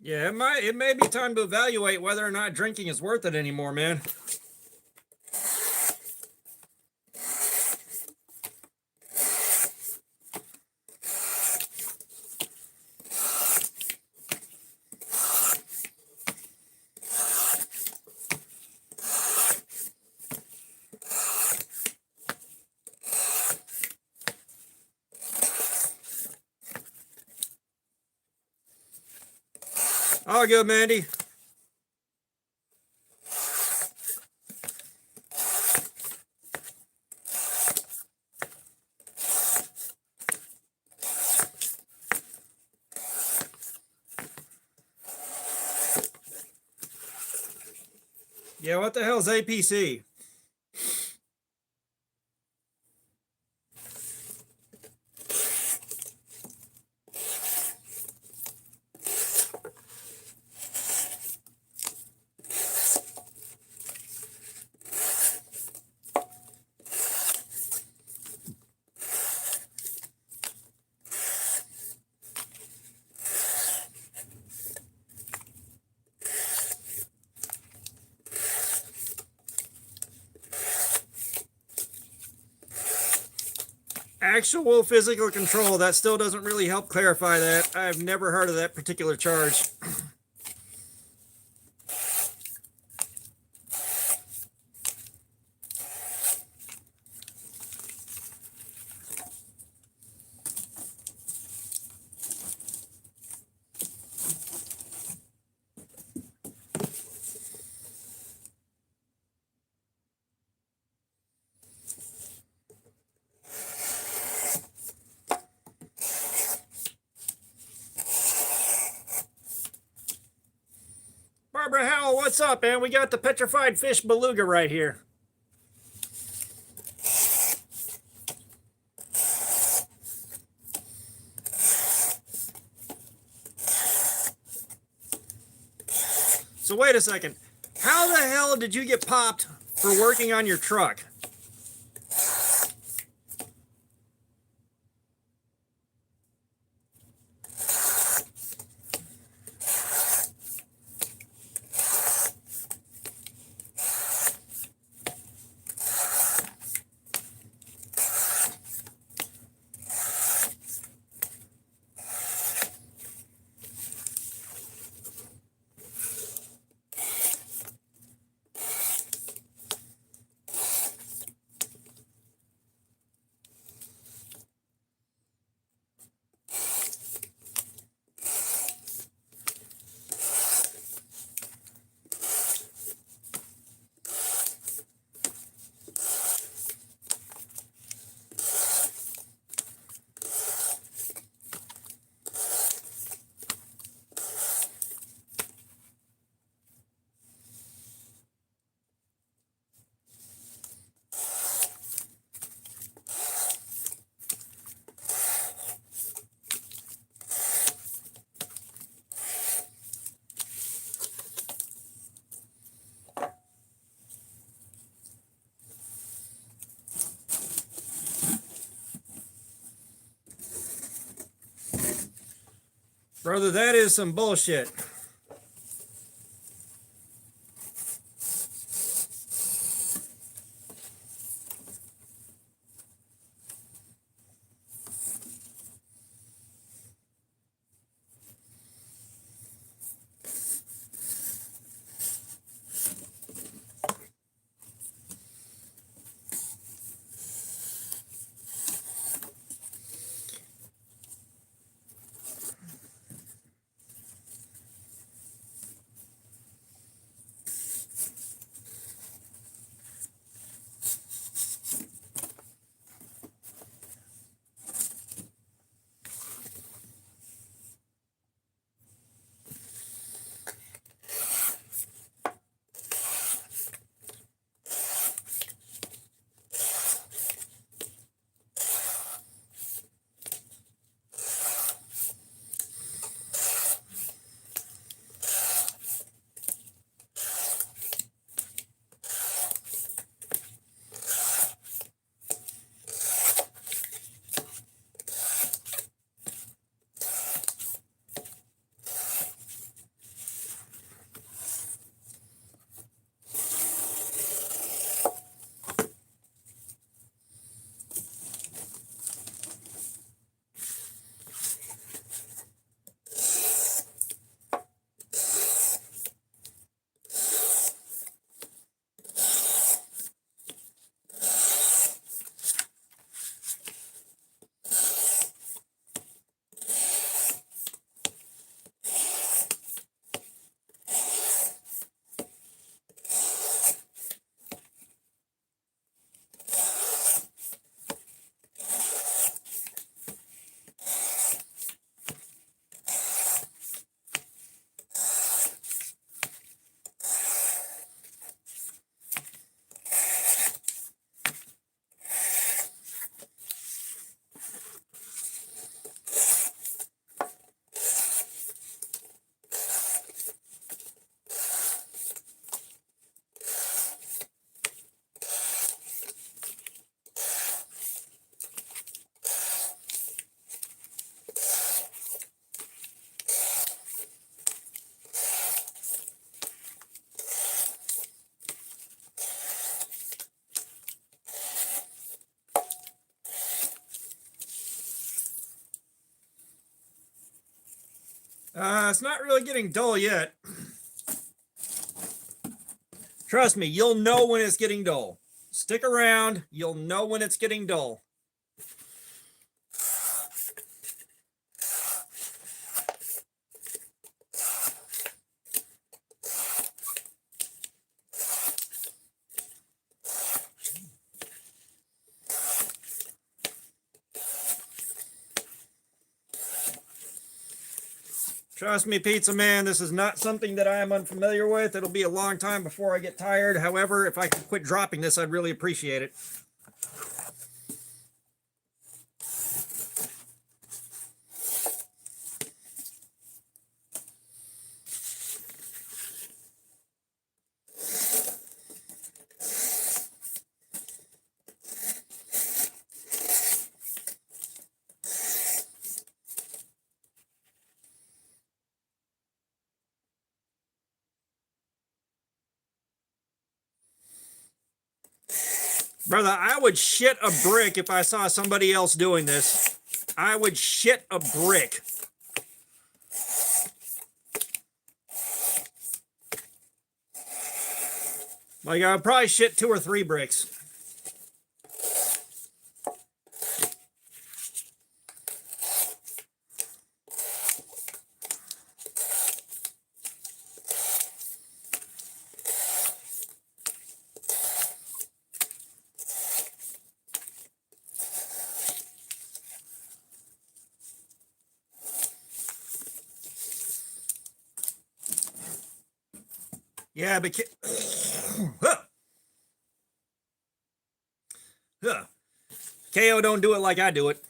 Yeah, it may be time to evaluate whether or not drinking is worth it anymore, man. All good, Mandy. Yeah, what the hell is APC? Actual physical control. That still doesn't really help clarify that. I've never heard of that particular charge. Barbara Howell, what's up, man? We got the petrified fish beluga right here. So wait a second. How the hell did you get popped for working on your truck? Brother, that is some bullshit. It's not really getting dull yet. Trust me, you'll know when it's getting dull. Stick around, you'll know when it's getting dull. Trust me, Pizza Man, this is not something that I am unfamiliar with. It'll be a long time before I get tired. However, if I could quit dropping this, I'd really appreciate it. Brother, I would shit a brick if I saw somebody else doing this. I would shit a brick. Like, I would probably shit 2 or 3 bricks. Yeah, but KO don't do it like I do it.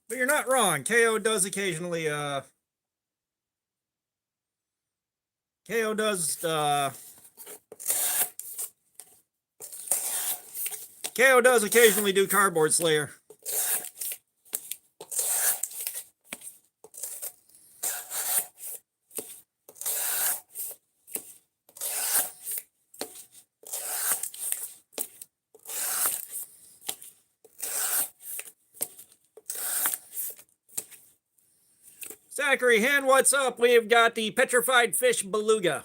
But you're not wrong. KO does occasionally KO does KO does occasionally do Cardboard Slayer. Zachary Hen, what's up? We've got the Petrified Fish Beluga.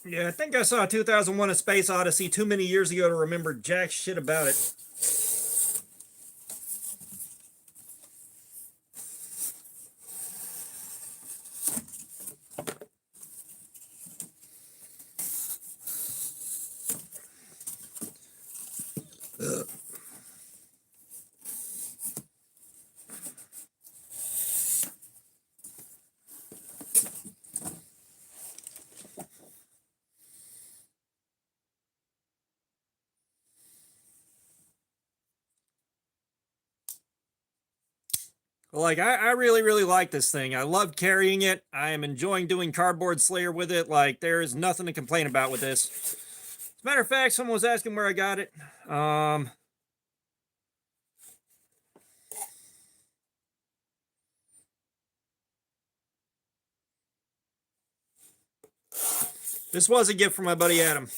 Yeah, I think I saw 2001: A Space Odyssey too many years ago to remember jack shit about it. Like, I really, really like this thing. I love carrying it. I am enjoying doing Cardboard Slayer with it. Like, there is nothing to complain about with this. As a matter of fact, someone was asking where I got it. This was a gift from my buddy Adam.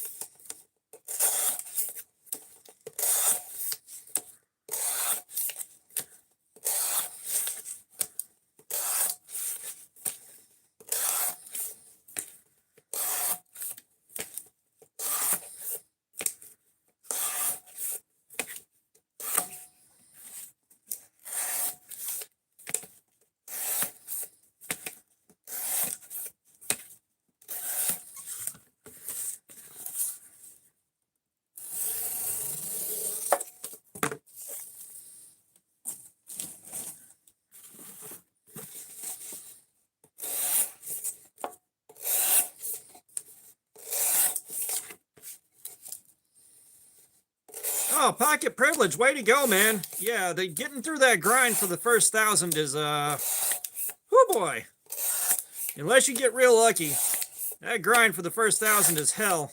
Oh, Pocket Privilege, way to go, man. Yeah, getting through that grind for the first 1,000 is, whoo boy. Unless you get real lucky, that grind for the first 1,000 is hell.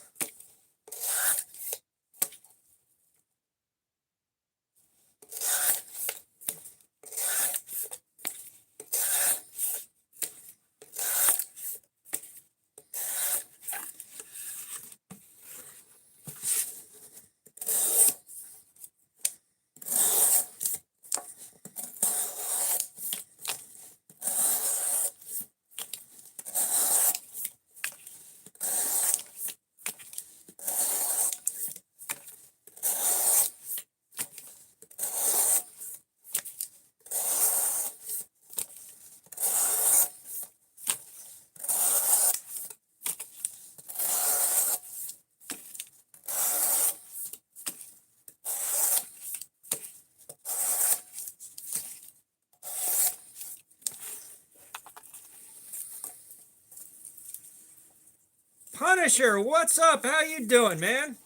Punisher, what's up? How you doing, man?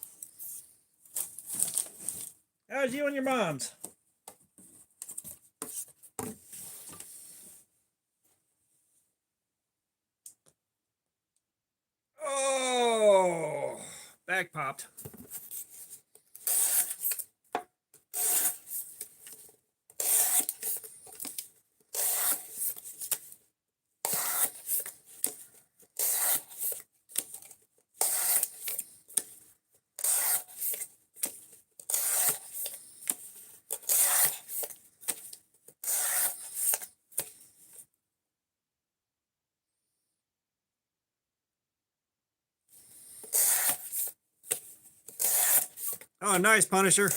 How's you and your mom's? Oh, back popped. Oh, nice, Punisher.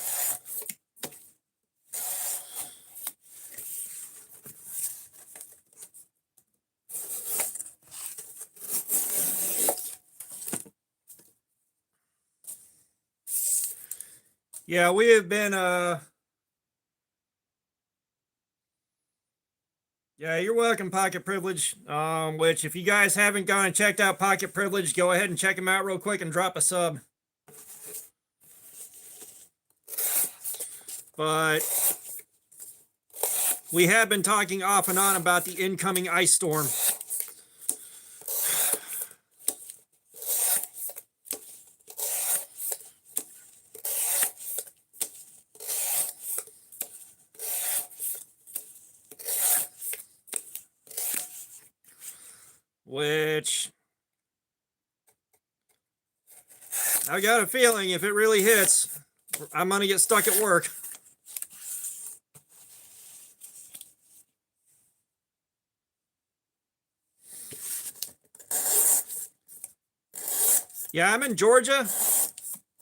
Yeah, we have been, yeah, you're welcome, Pocket Privilege. Which, if you guys haven't gone and checked out Pocket Privilege, go ahead and check him out real quick and drop a sub. But we have been talking off and on about the incoming ice storm. Which I got a feeling if it really hits, I'm going to get stuck at work. Yeah, I'm in Georgia,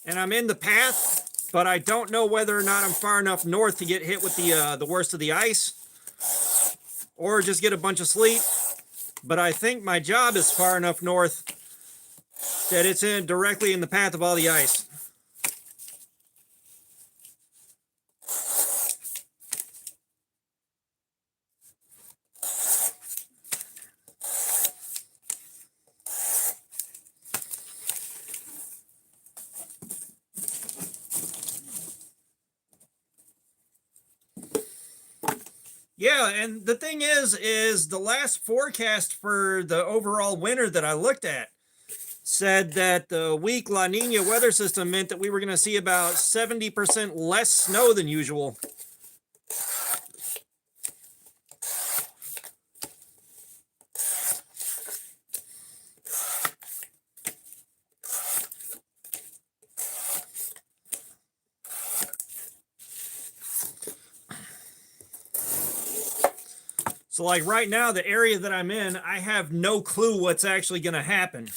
and I'm in the path, but I don't know whether or not I'm far enough north to get hit with the worst of the ice, or just get a bunch of sleet. But I think my job is far enough north that it's directly in the path of all the ice. Yeah, and the thing is the last forecast for the overall winter that I looked at said that the weak La Nina weather system meant that we were going to see about 70% less snow than usual. So like right now, the area that I'm in, I have no clue what's actually going to happen.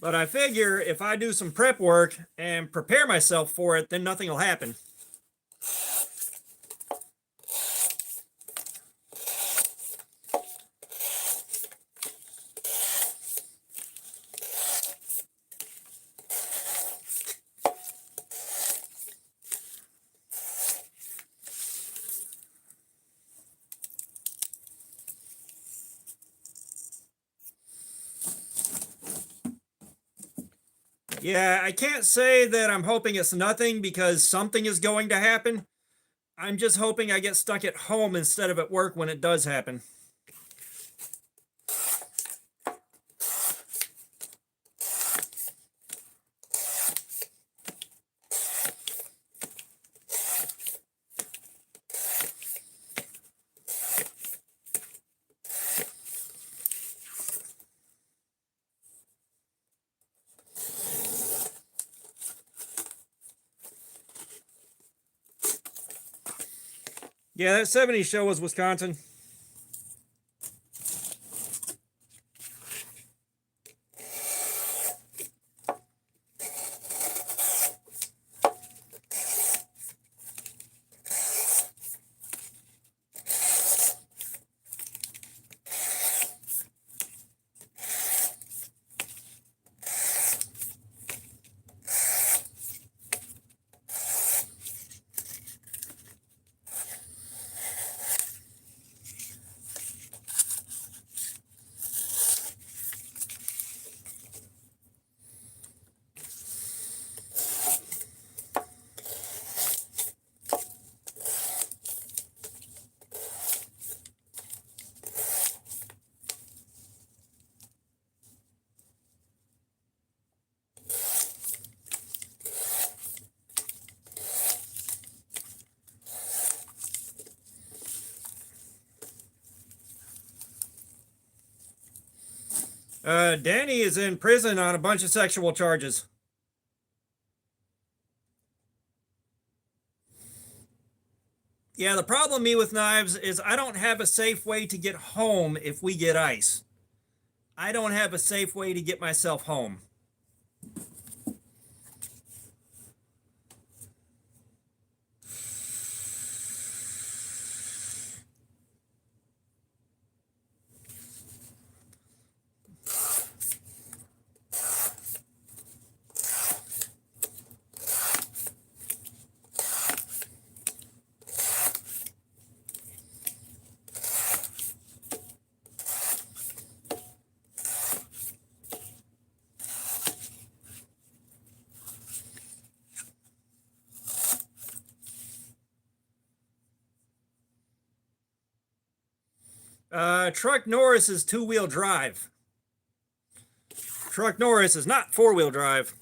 But I figure if I do some prep work and prepare myself for it, then nothing will happen. Yeah, I can't say that I'm hoping it's nothing because something is going to happen. I'm just hoping I get stuck at home instead of at work when it does happen. Yeah, that 70s show was Wisconsin. Danny is in prison on a bunch of sexual charges. Yeah, the problem me with knives is I don't have a safe way to get home if we get ice. I don't have a safe way to get myself home. Truck Norris is two-wheel drive. Truck Norris is not four-wheel drive.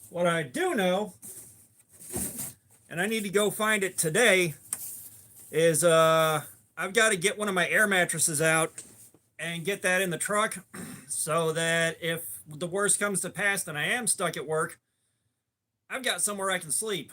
What I do know, and I need to go find it today, is I've got to get one of my air mattresses out and get that in the truck so that if the worst comes to pass and I am stuck at work, I've got somewhere I can sleep.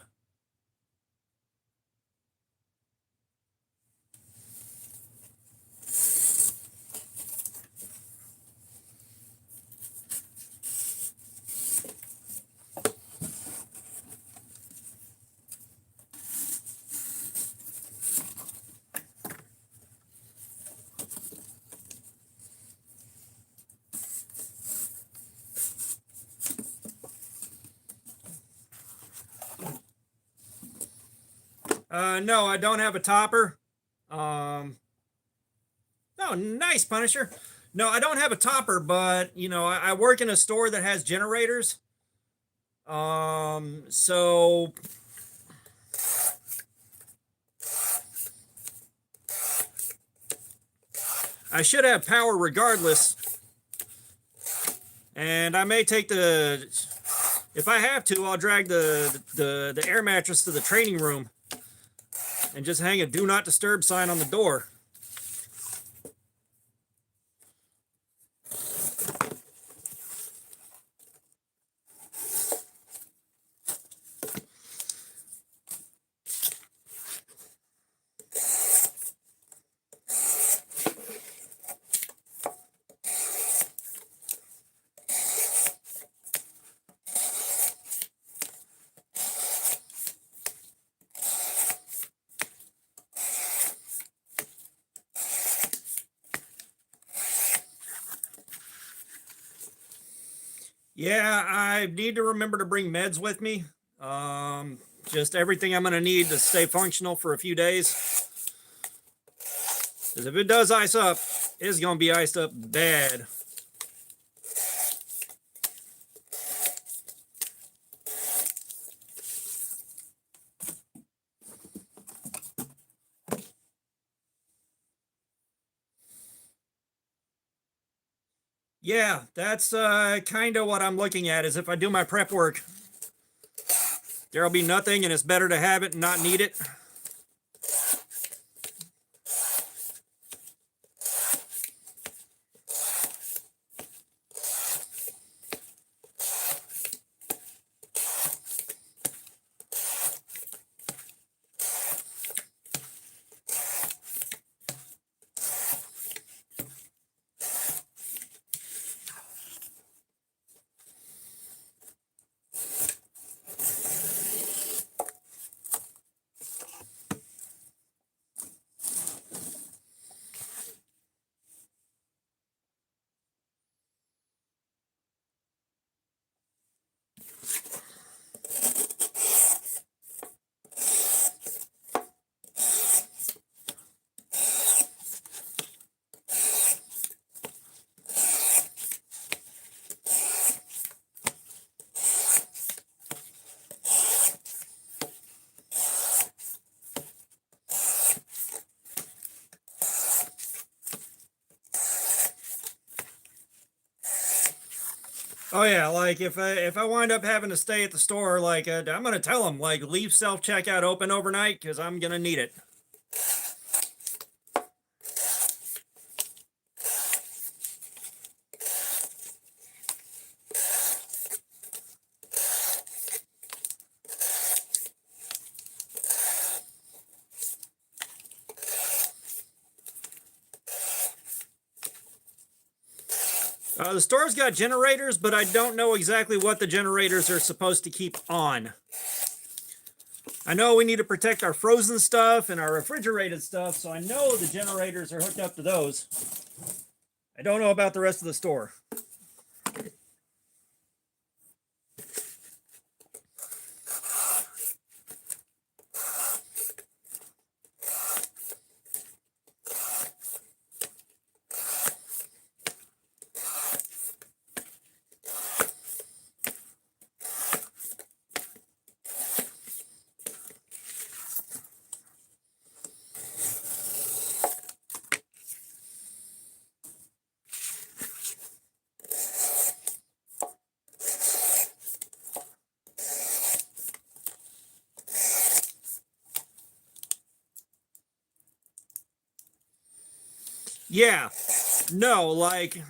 No, I don't have a topper. No, nice, Punisher. No, I don't have a topper, but you know, I work in a store that has generators. So I should have power regardless. And I may take the, if I have to, I'll drag the air mattress to the training room and just hang a do not disturb sign on the door. Yeah, I need to remember to bring meds with me. Just everything I'm going to need to stay functional for a few days. Because if it does ice up, it's going to be iced up bad. Yeah, that's kind of what I'm looking at, is if I do my prep work, there'll be nothing, and it's better to have it and not need it. Oh yeah, like if I wind up having to stay at the store, like I'm gonna tell them, like, leave self checkout open overnight because I'm gonna need it. The store's got generators, but I don't know exactly what the generators are supposed to keep on. I know we need to protect our frozen stuff and our refrigerated stuff, so I know the generators are hooked up to those. I don't know about the rest of the store. Yeah, no, like,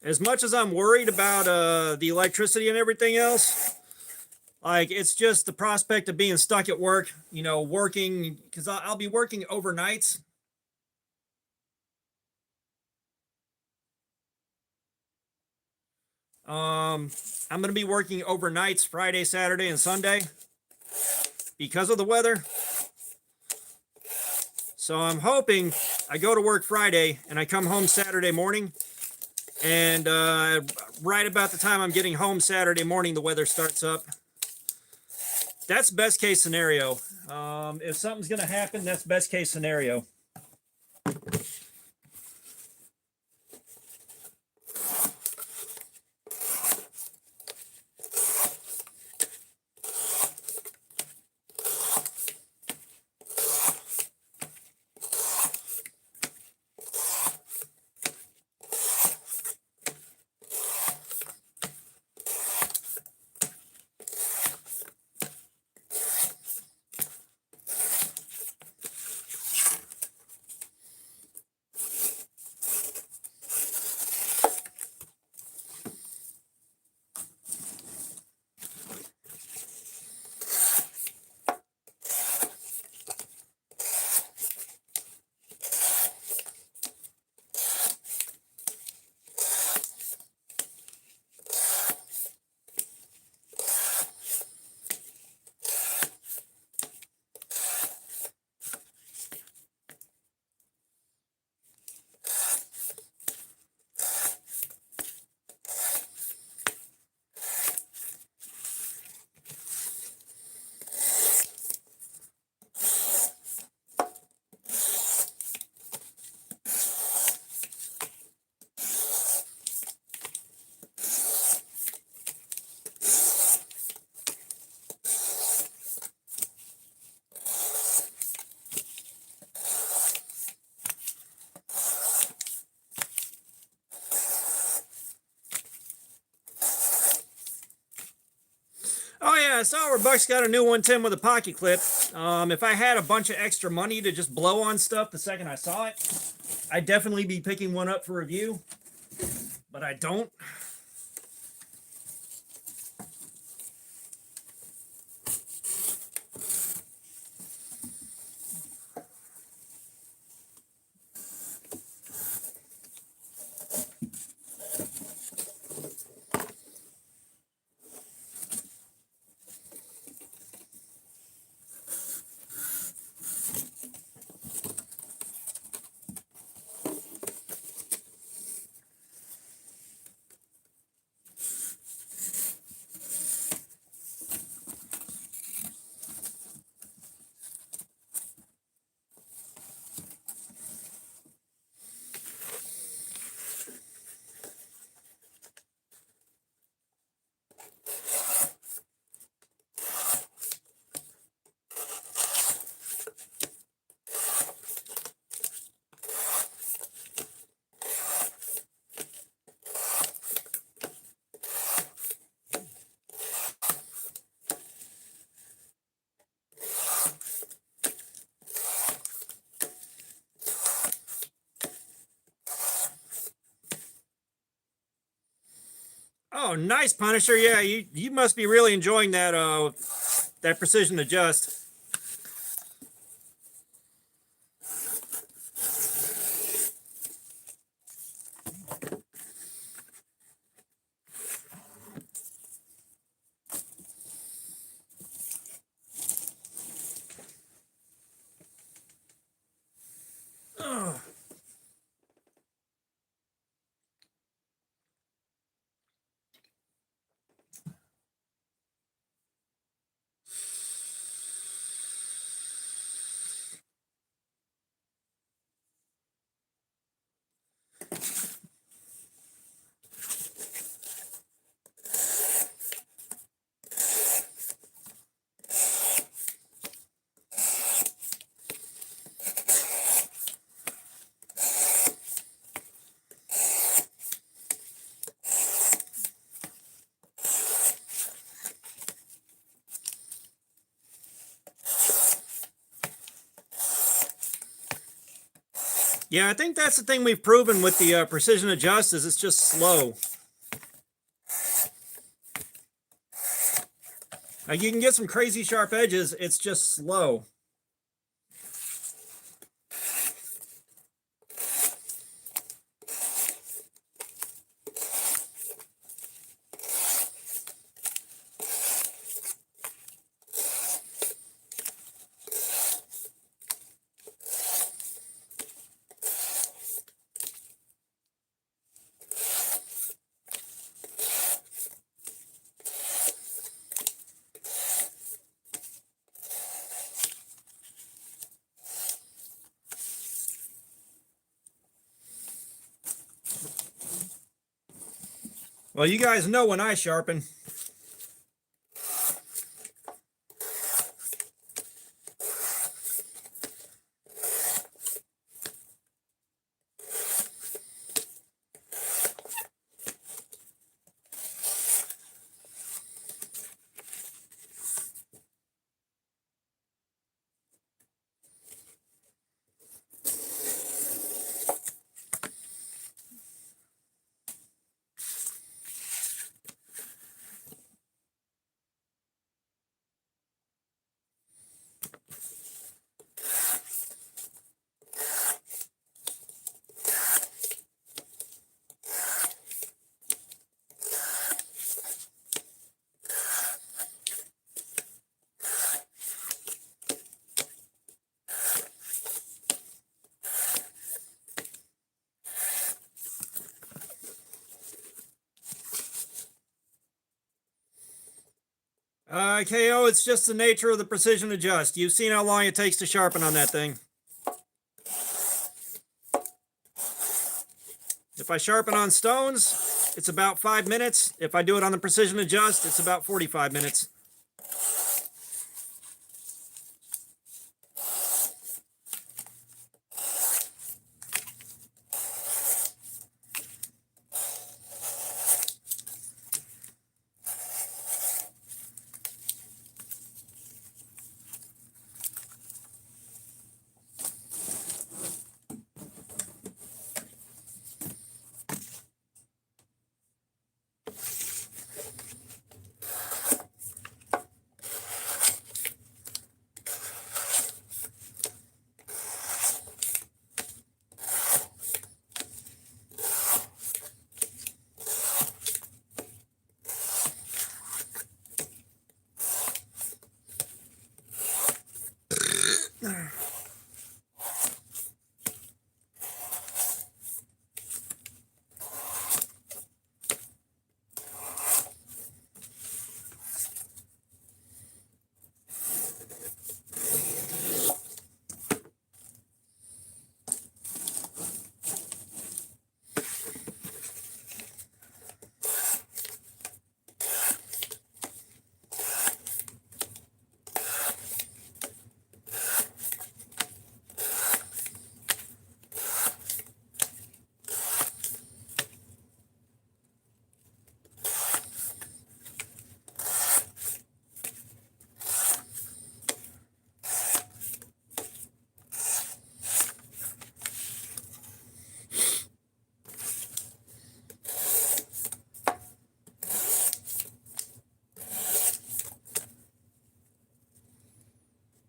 as much as I'm worried about the electricity and everything else, like, it's just the prospect of being stuck at work, you know, working, because I'll be working overnights. I'm going to be working overnights Friday, Saturday, and Sunday because of the weather. So I'm hoping I go to work Friday and I come home Saturday morning and right about the time I'm getting home Saturday morning, the weather starts up. That's best case scenario. If something's going to happen, that's best case scenario. Oh yeah, I saw where Buck's got a new 110 with a pocket clip. If I had a bunch of extra money to just blow on stuff the second I saw it, I'd definitely be picking one up for review. But I don't. Oh, nice, Punisher. Yeah, you must be really enjoying that precision adjust. Oh. Yeah, I think that's the thing we've proven with the precision adjust is it's just slow. Like you can get some crazy sharp edges, it's just slow. Well, you guys know when I sharpen. KO, it's just the nature of the precision adjust. You've seen how long it takes to sharpen on that thing. If I sharpen on stones, it's about 5 minutes. If I do it on the precision adjust, it's about 45 minutes.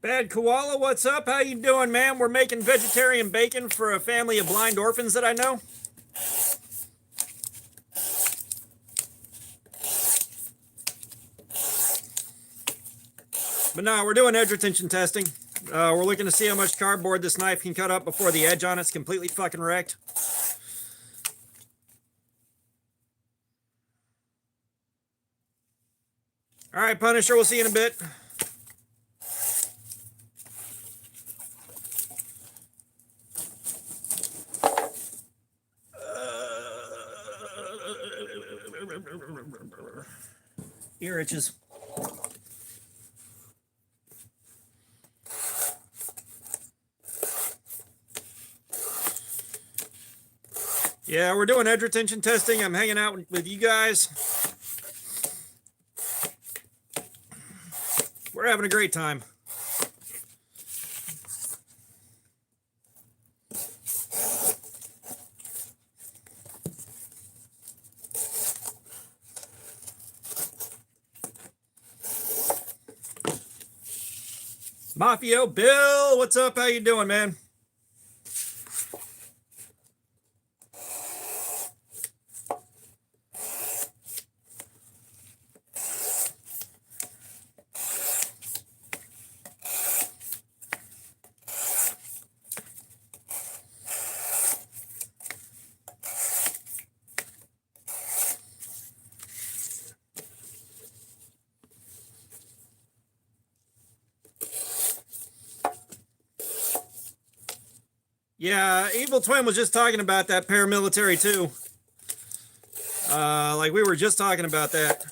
Bad Koala, what's up? How you doing, man? We're making vegetarian bacon for a family of blind orphans that I know. But no, we're doing edge retention testing. We're looking to see how much cardboard this knife can cut up before the edge on it's completely fucking wrecked. All right, Punisher, we'll see you in a bit. Ear itches. Yeah, we're doing edge retention testing. I'm hanging out with you guys. We're having a great time. Mafio Bill, what's up? How you doing, man? Yeah, Evil Twin was just talking about that paramilitary too. Like we were just talking about that.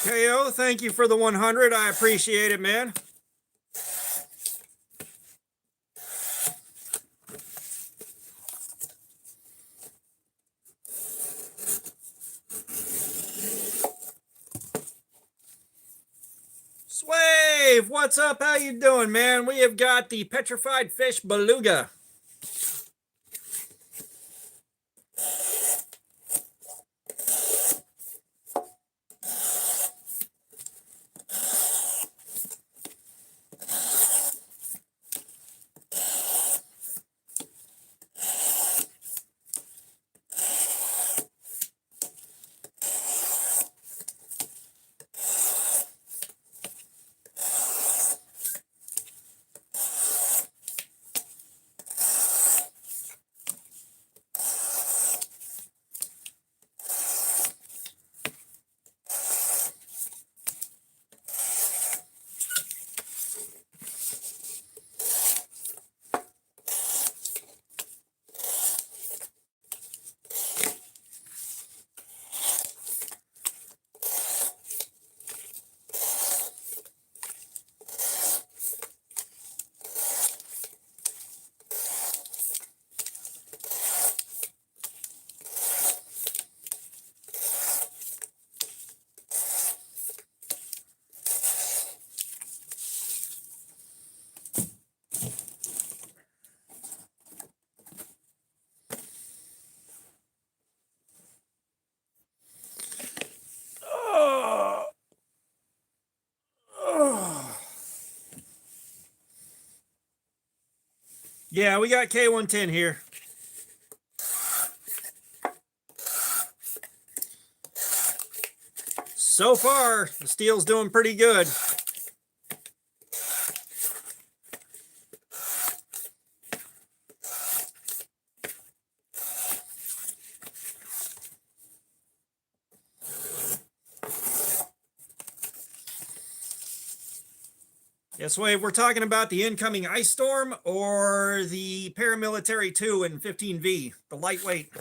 KO, thank you for the 100. I appreciate it, man. Swave, what's up? How you doing, man? We have got the Petrified Fish Beluga. Yeah, we got K110 here. So far, the steel's doing pretty good. Yes, Wade, we're talking about the incoming ice storm or the paramilitary 2 in 15V, the lightweight.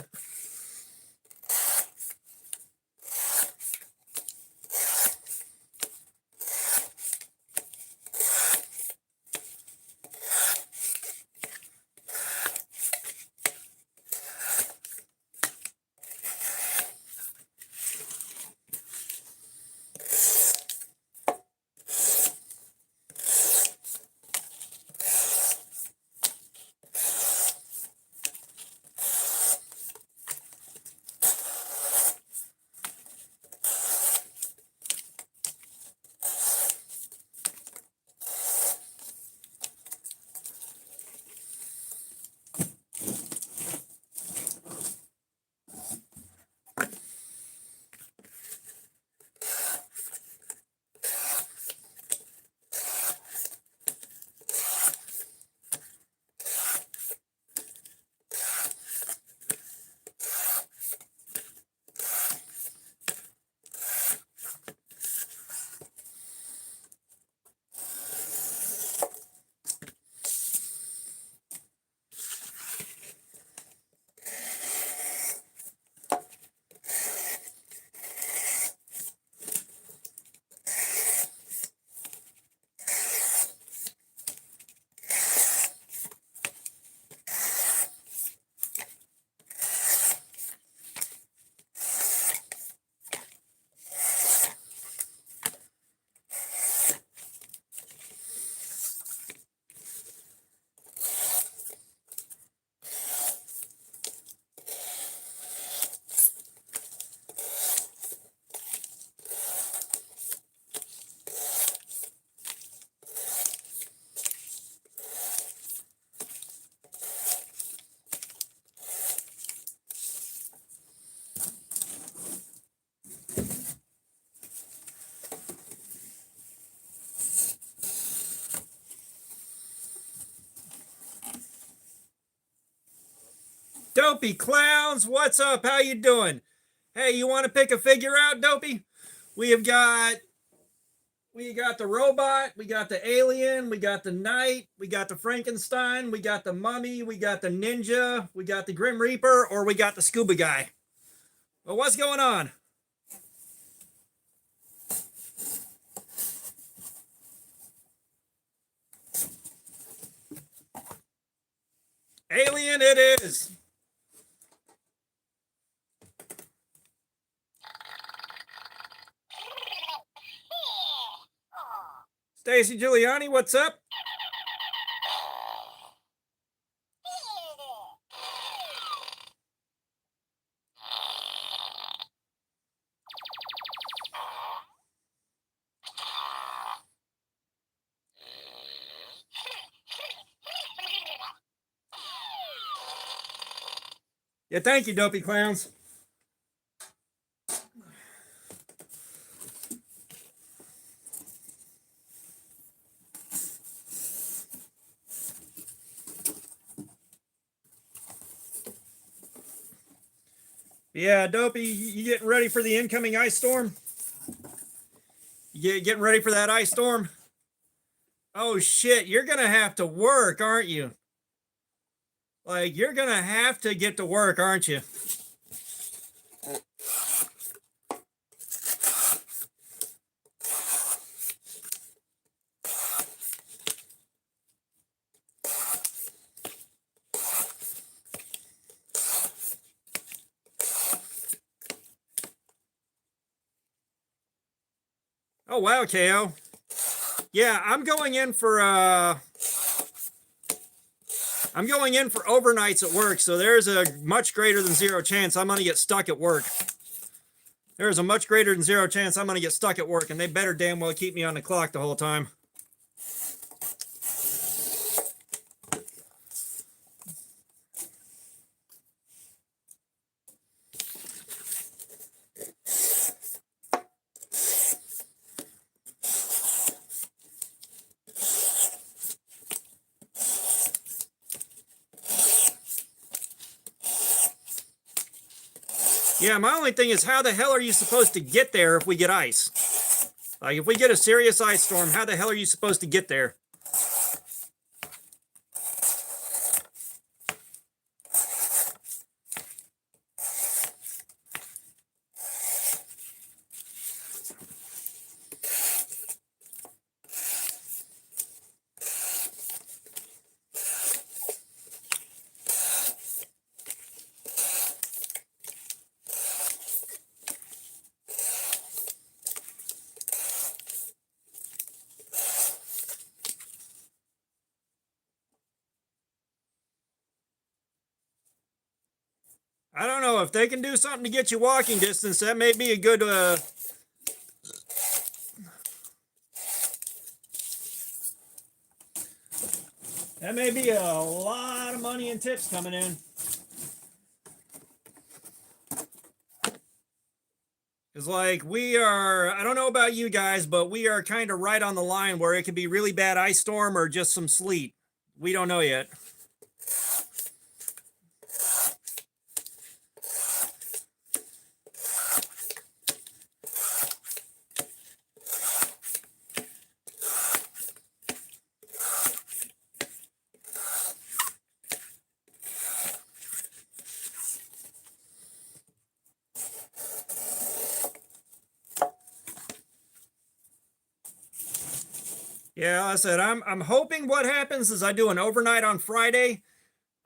Dopey Clowns, what's up? How you doing? Hey, you want to pick a figure out, Dopey? We got the robot, we got the alien, we got the knight, we got the Frankenstein, we got the mummy, we got the ninja, we got the Grim Reaper, or we got the scuba guy. Well, what's going on? Alien it is. Stacy Giuliani, what's up? Yeah, thank you, Dopey Clowns. Yeah, Dopey, you getting ready for the incoming ice storm? You getting ready for that ice storm? Oh shit, you're gonna have to work, aren't you? Like, you're gonna have to get to work, aren't you? Oh wow, KO. Yeah, I'm going in for overnights at work, so there's a much greater than zero chance I'm gonna get stuck at work. There's a much greater than zero chance I'm gonna get stuck at work, and they better damn well keep me on the clock the whole time. Yeah, my only thing is how the hell are you supposed to get there if we get ice? Like, if we get a serious ice storm, how the hell are you supposed to get there? I don't know if they can do something to get you walking distance. That may be a good. That may be a lot of money and tips coming in. Because, like, we are, I don't know about you guys, but we are kind of right on the line where it could be really bad ice storm or just some sleet. We don't know yet. Yeah, like I said, I'm hoping what happens is I do an overnight on Friday.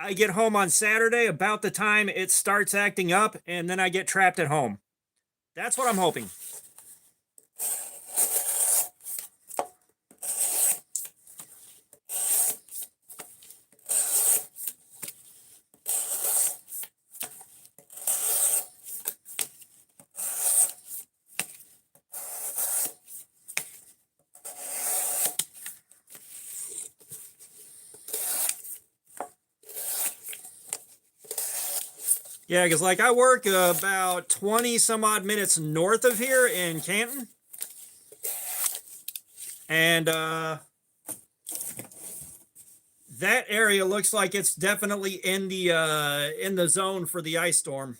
I get home on Saturday about the time it starts acting up, and then I get trapped at home. That's what I'm hoping. Yeah, because like I work about 20 some odd minutes north of here in Canton. And that area looks like it's definitely in the zone for the ice storm.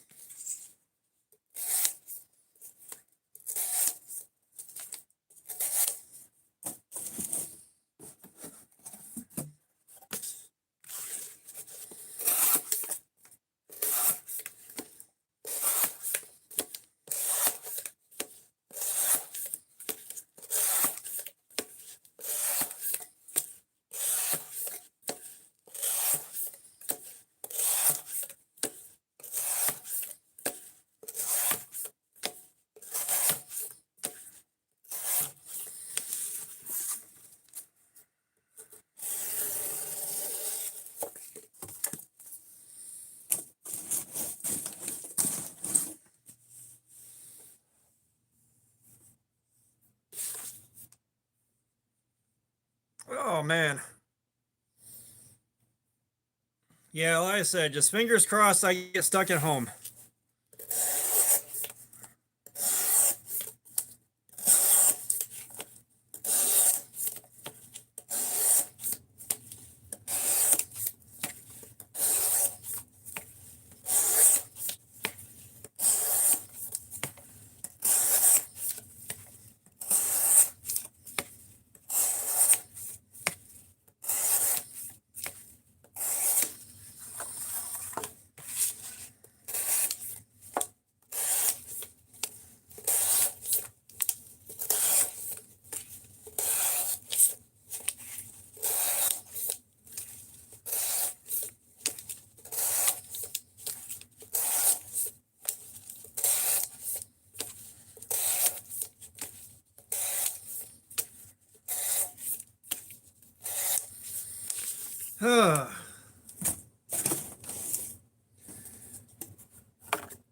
Oh man. Yeah, like I said, just fingers crossed I get stuck at home.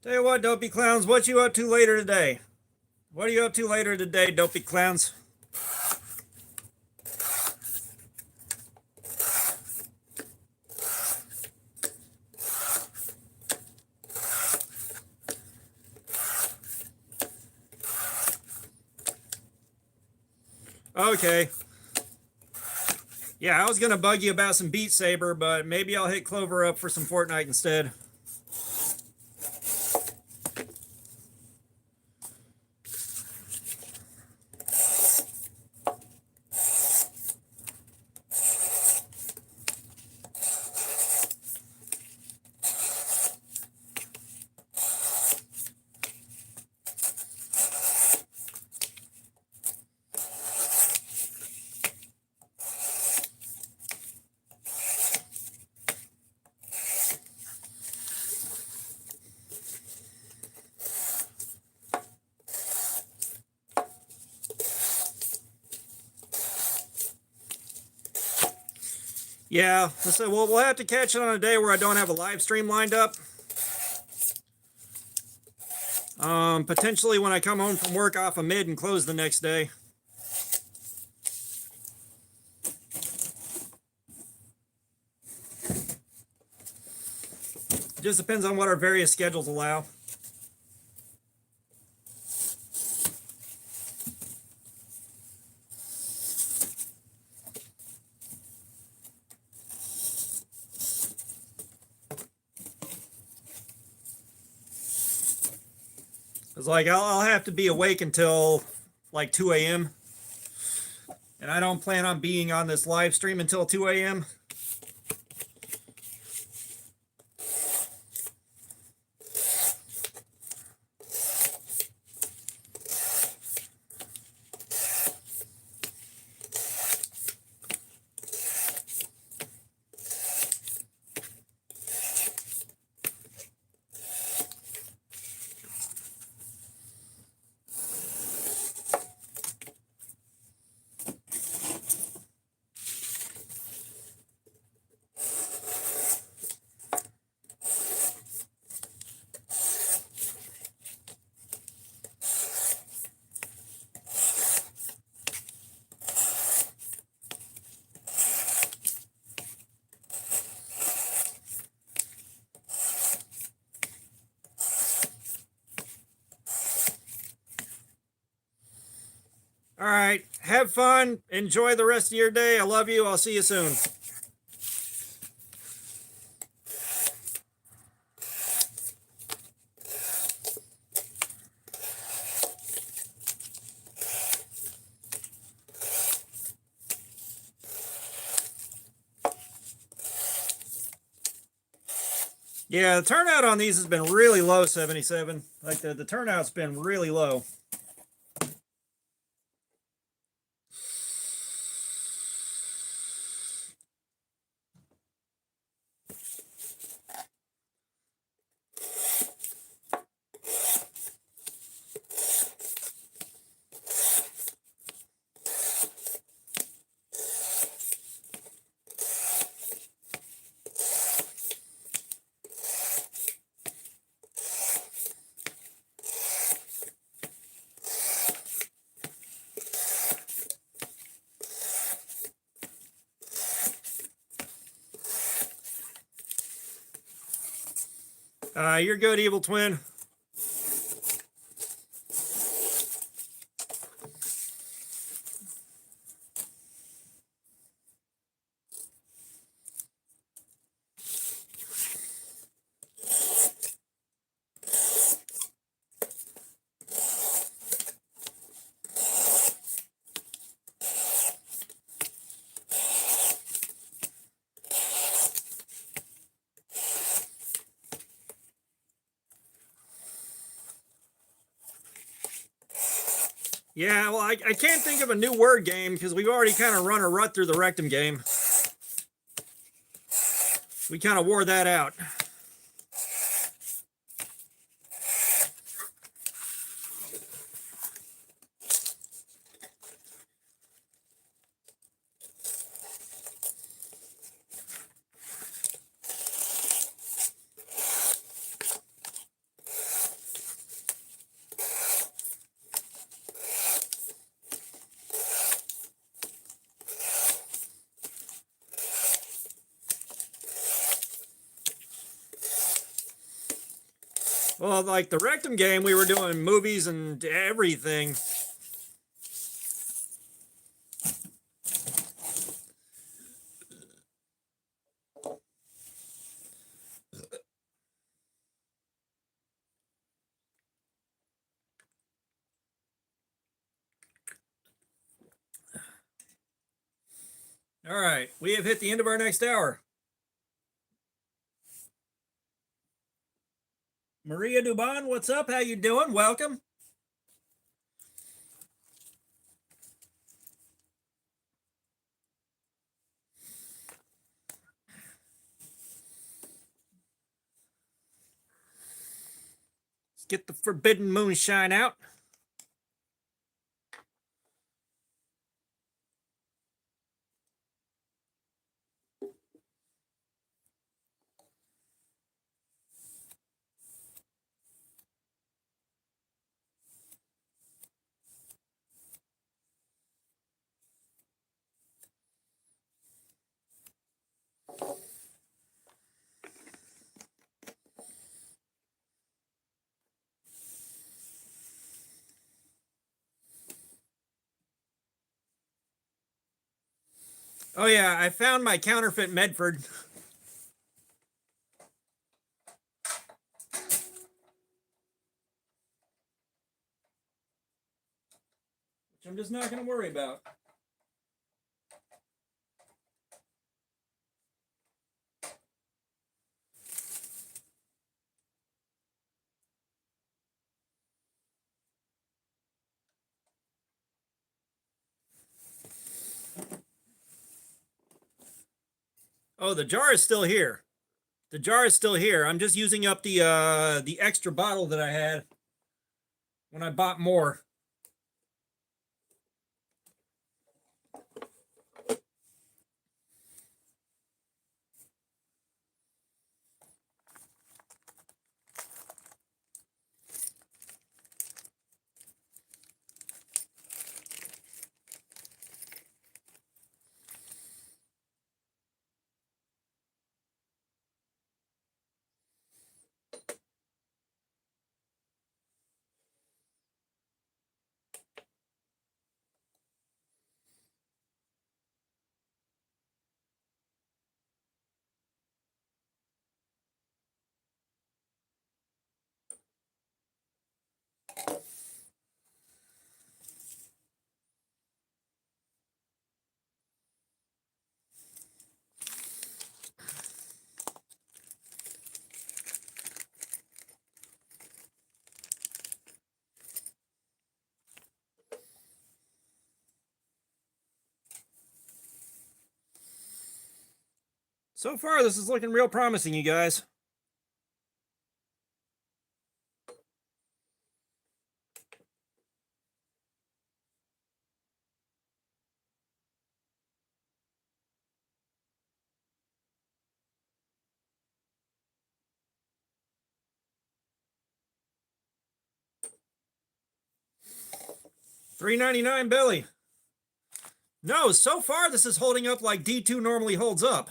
Tell you what, dopey clowns, what you up to later today? What are you up to later today, dopey clowns? Okay. Yeah, I was gonna bug you about some Beat Saber, but maybe I'll hit Clover up for some Fortnite instead. Yeah, so we'll have to catch it on a day where I don't have a live stream lined up. Potentially when I come home from work off of mid and close the next day. It just depends on what our various schedules allow. It's like I'll have to be awake until like 2 a.m. And I don't plan on being on this live stream until 2 a.m. All right. Have fun. Enjoy the rest of your day. I love you. I'll see you soon. Yeah, the turnout on these has been really low, 77. Like the turnout's been really low. You're good, Evil Twin. Yeah, well, I can't think of a new word game because we've already kind of run a rut through the rectum game. We kind of wore that out. Well, like the rectum game, we were doing movies and everything. All right, we have hit the end of our next hour. Maria Duban, what's up? How you doing? Welcome. Let's get the forbidden moonshine out. Oh yeah, I found my counterfeit Medford. Which I'm just not going to worry about. Oh, the jar is still here. The jar is still here. I'm just using up the extra bottle that I had when I bought more. So far, this is looking real promising, you guys. $3.99 Billy. No, so far this is holding up like D2 normally holds up.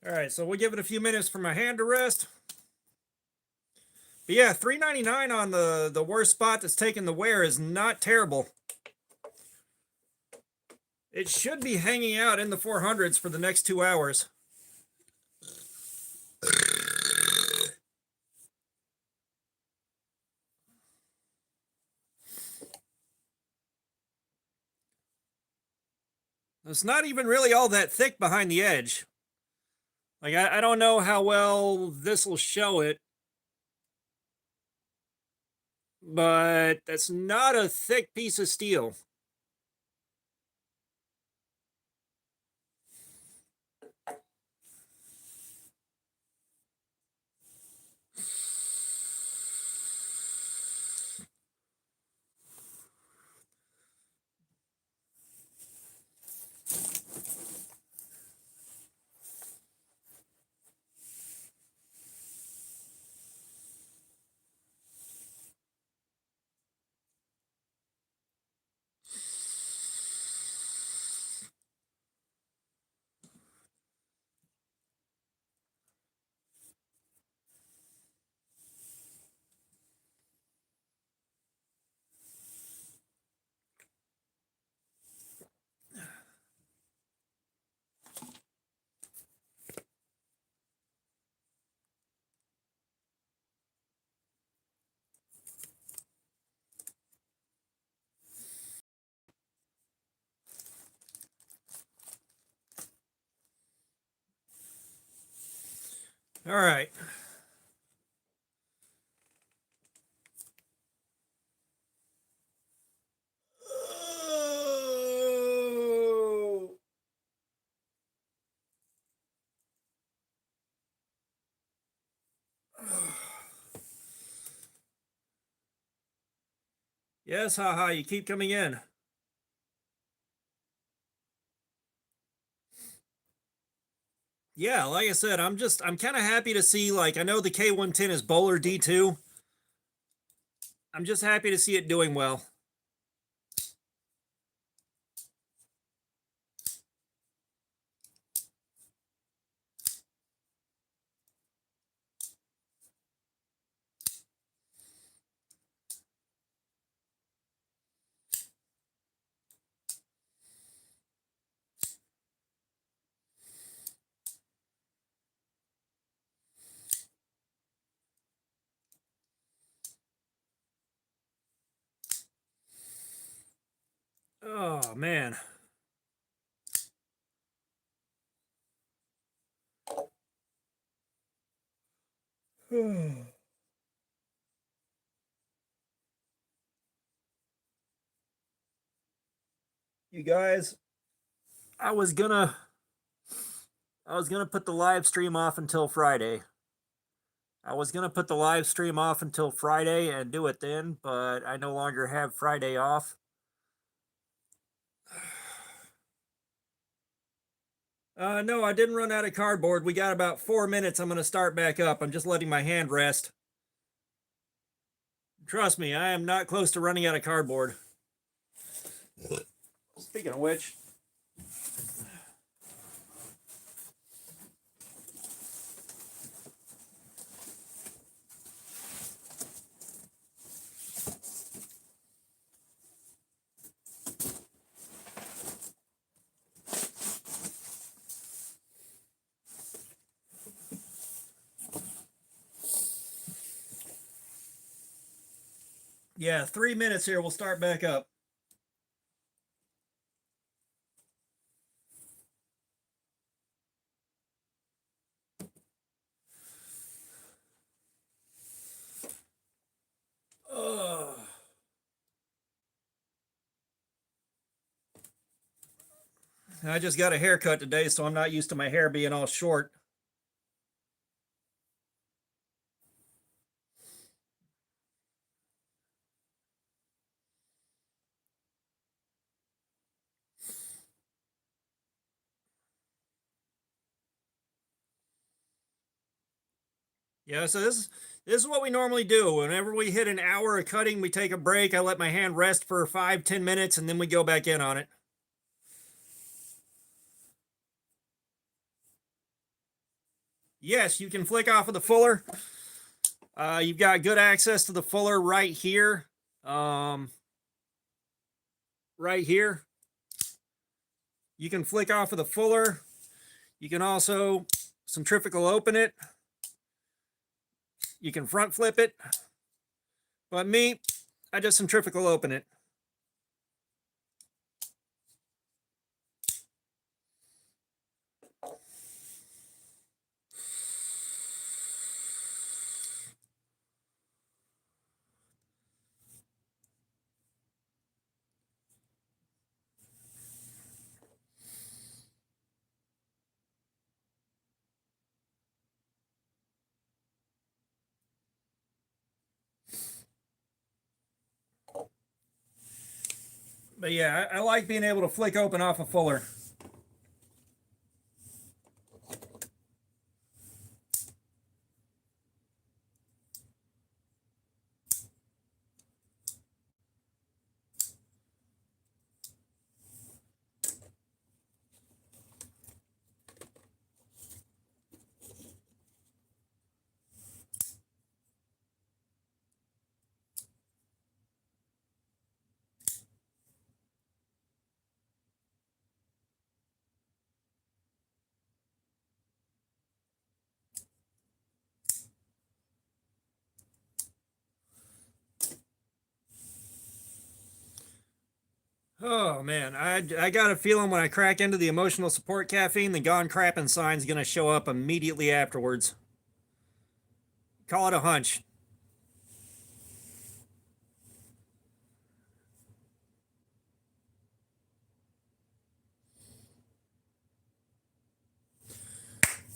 All right, so we'll give it a few minutes for my hand to rest. But yeah, $3.99 on the worst spot that's taking the wear is not terrible. It should be hanging out in the 400s for the next 2 hours. It's not even really all that thick behind the edge. Like, I don't know how well this will show it, but that's not a thick piece of steel. All right. Oh. Yes, haha, you keep coming in. Yeah, like I said, I'm kind of happy to see, like, I know the K110 is bowler D2. I'm just happy to see it doing well. man. You guys, I was gonna put the live stream off until Friday. And do it then, but I no longer have Friday off. No, I didn't run out of cardboard. We got about 4 minutes. I'm going to start back up. I'm just letting my hand rest. Trust me, I am not close to running out of cardboard. Speaking of which, yeah, 3 minutes here. We'll start back up. I just got a haircut today, so I'm not used to my hair being all short. Yeah, so this is what we normally do. Whenever we hit an hour of cutting, we take a break. I let my hand rest for 5-10 minutes, and then we go back in on it. Yes, you can flick off of the fuller. You've got good access to the fuller right here. Right here. You can flick off of the fuller. You can also centrifugal open it. You can front flip it. But me, I just centrifugal open it. But yeah, I like being able to flick open off a fuller. Oh man, I got a feeling when I crack into the emotional support caffeine, the gone crapping sign's gonna show up immediately afterwards. Call it a hunch.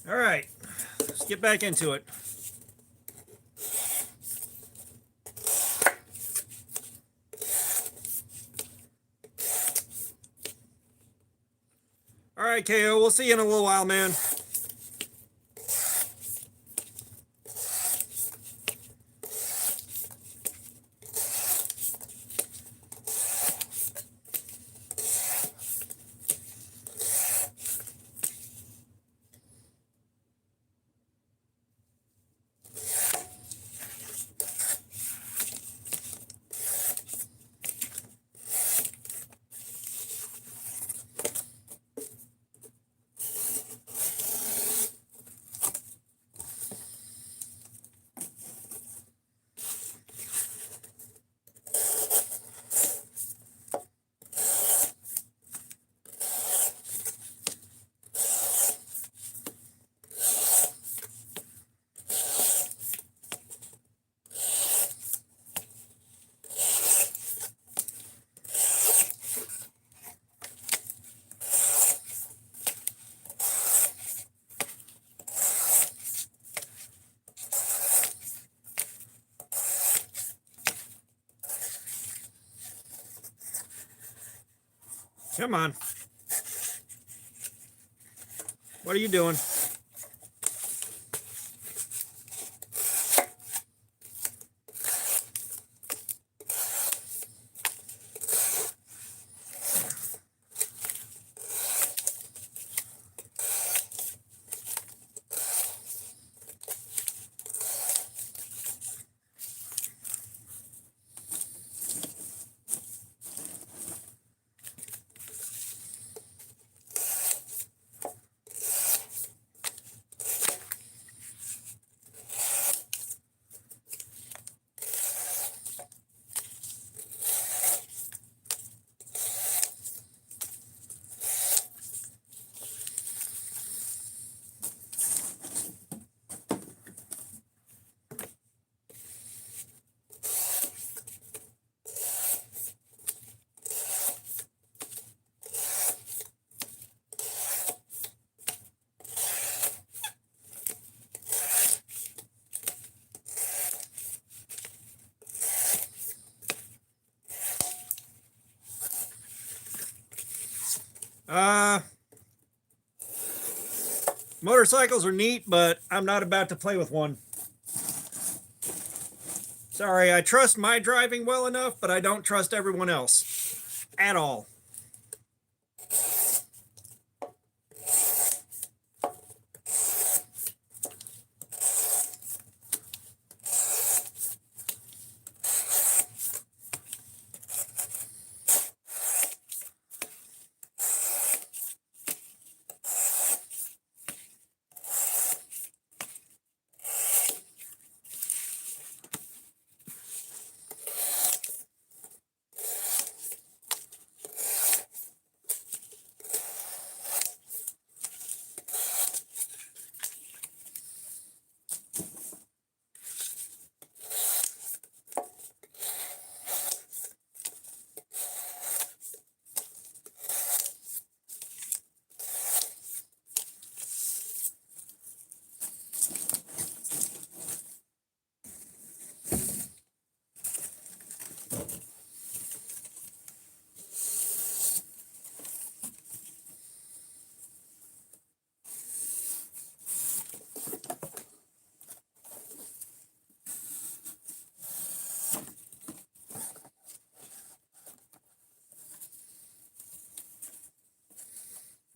All right, let's get back into it. All right, KO, we'll see you in a little while, man. Come on. What are you doing? Motorcycles are neat, but I'm not about to play with one. Sorry, I trust my driving well enough, but I don't trust everyone else at all.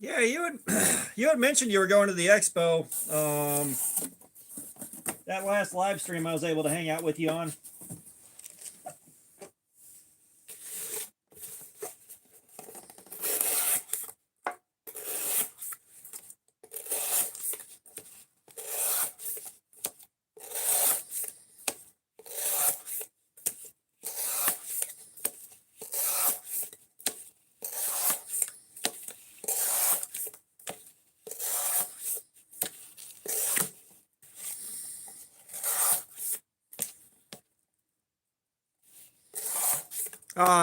Yeah, you had mentioned you were going to the expo. That last live stream I was able to hang out with you on.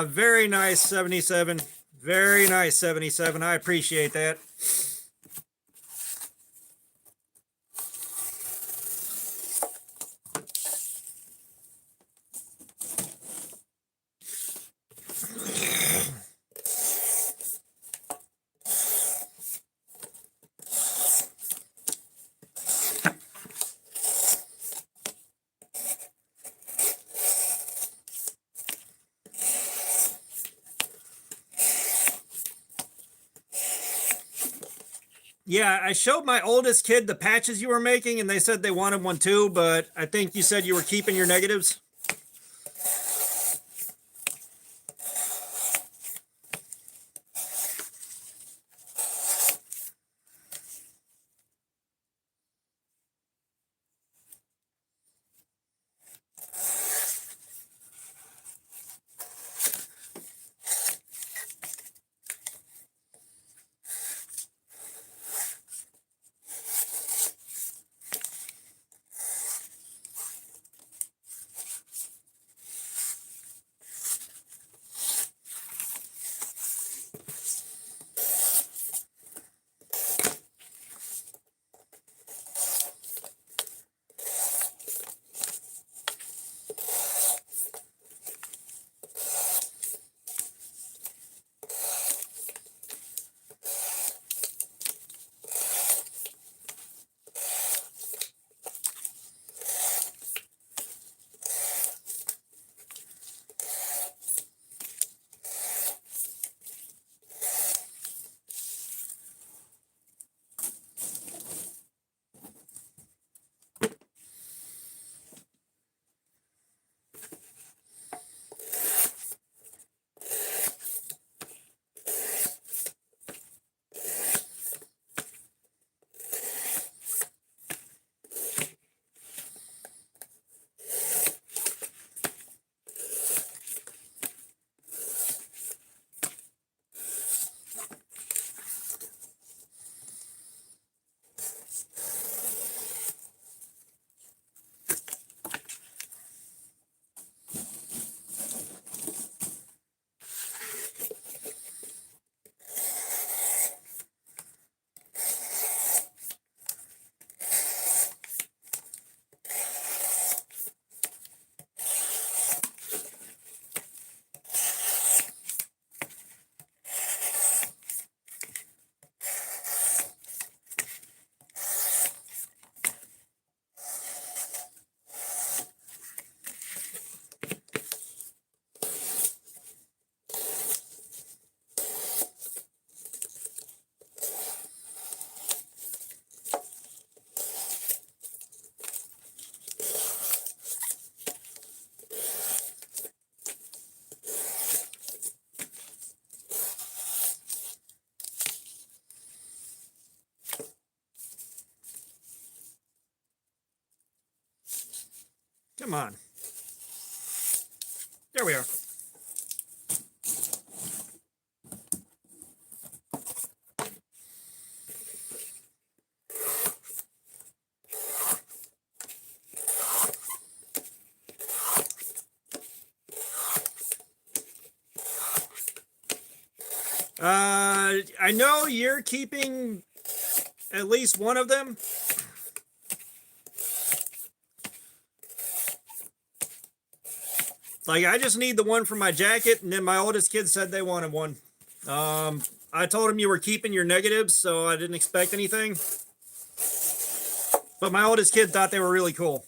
Very nice 77. Very nice 77. I appreciate that. Yeah, I showed my oldest kid the patches you were making, and they said they wanted one too, but I think you said you were keeping your negatives. Come on. There we are. I know you're keeping at least one of them. Like, I just need the one for my jacket, and then my oldest kid said they wanted one. I told him you were keeping your negatives, so I didn't expect anything. But my oldest kid thought they were really cool.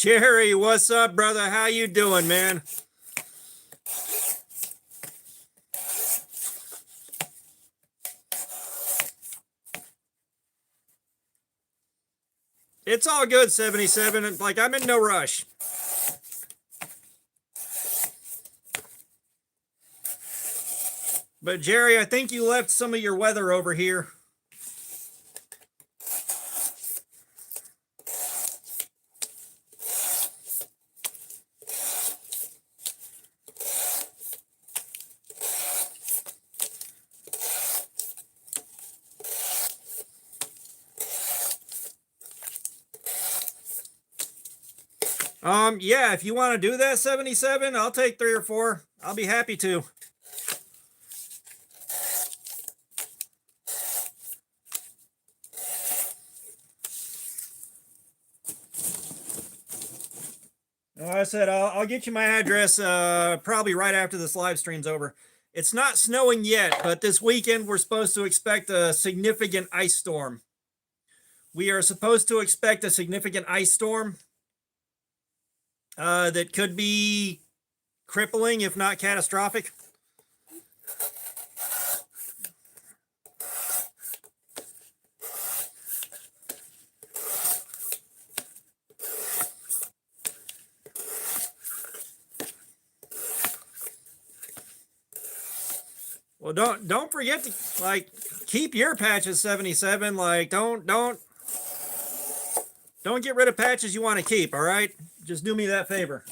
Jerry, what's up, brother? How you doing, man? It's all good, 77. Like, I'm in no rush. But Jerry, I think you left some of your weather over here. Yeah, if you want to do that, 77, I'll take 3 or 4. I'll be happy to. Like I said, I'll get you my address probably right after this live stream's over. It's not snowing yet, but this weekend we're supposed to expect a significant ice storm. We are supposed to expect a significant ice storm that could be crippling, if not catastrophic. Well, don't forget to, like, keep your patches, 77. Like, don't get rid of patches you want to keep. All right, just do me that favor.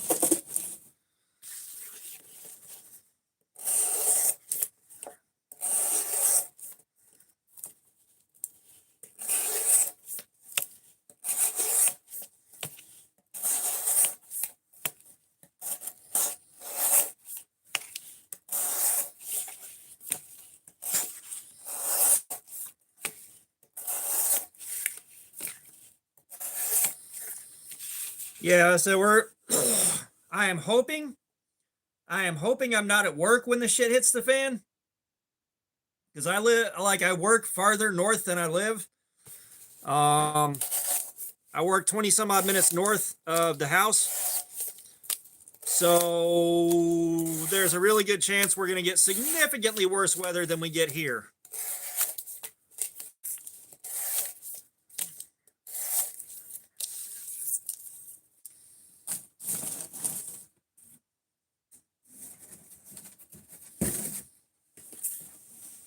Yeah, so I am hoping I'm not at work when the shit hits the fan. Because I work farther north than I live. I work 20 some odd minutes north of the house. So there's a really good chance we're going to get significantly worse weather than we get here.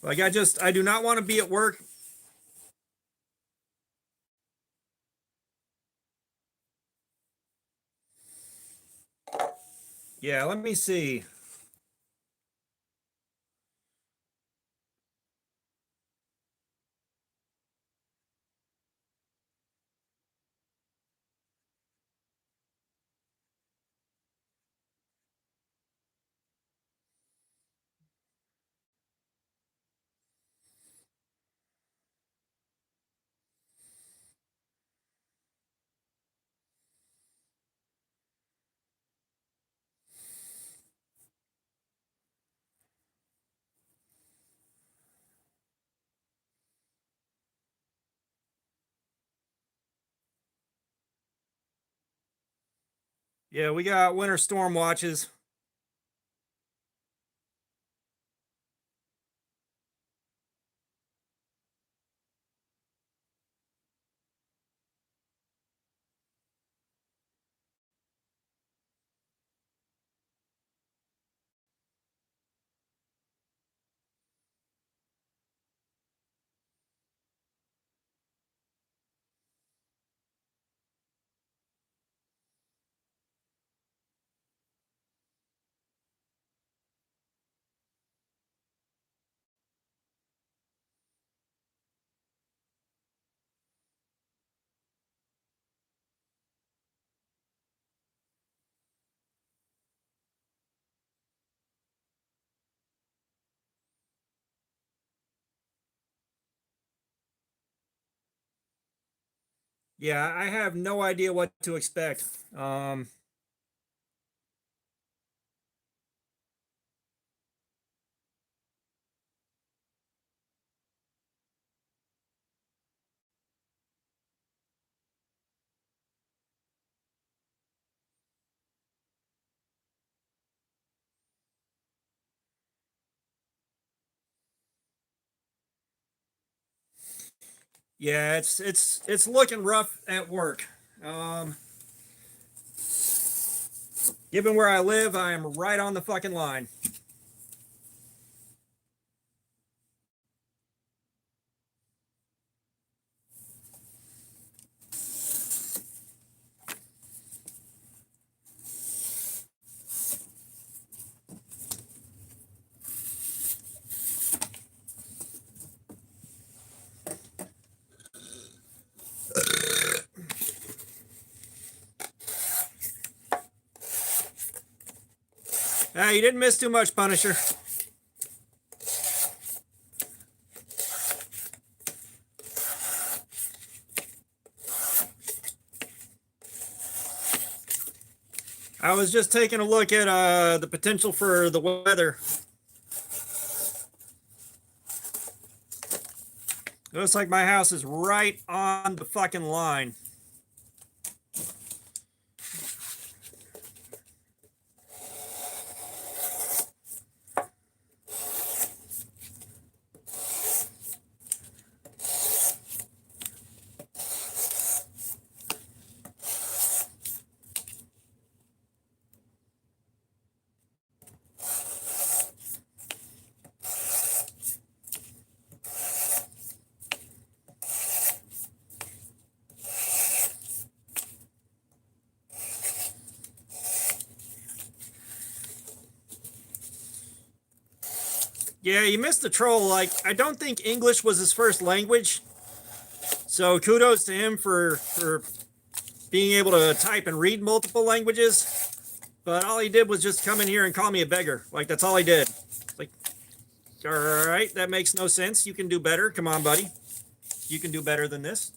Like, I do not want to be at work. Yeah, let me see. Yeah, we got winter storm watches. Yeah, I have no idea what to expect. Yeah, it's looking rough at work. Um, Given where I live, I am right on the fucking line. You didn't miss too much, Punisher. I was just taking a look at the potential for the weather. It looks like my house is right on the fucking line. Yeah, you missed the troll. Like, I don't think English was his first language. So kudos to him for being able to type and read multiple languages. But all he did was just come in here and call me a beggar. Like, that's all he did. Like, all right, that makes no sense. You can do better. Come on, buddy. You can do better than this.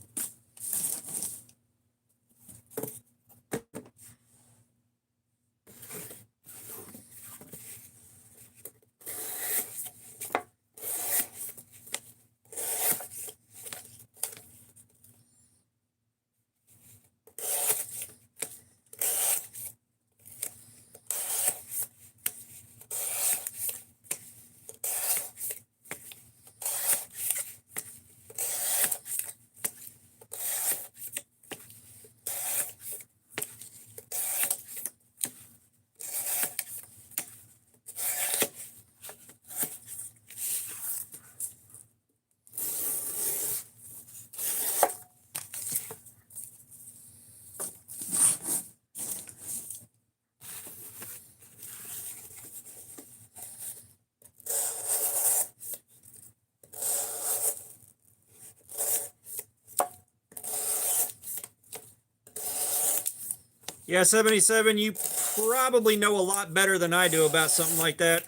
Yeah, 77, you probably know a lot better than I do about something like that.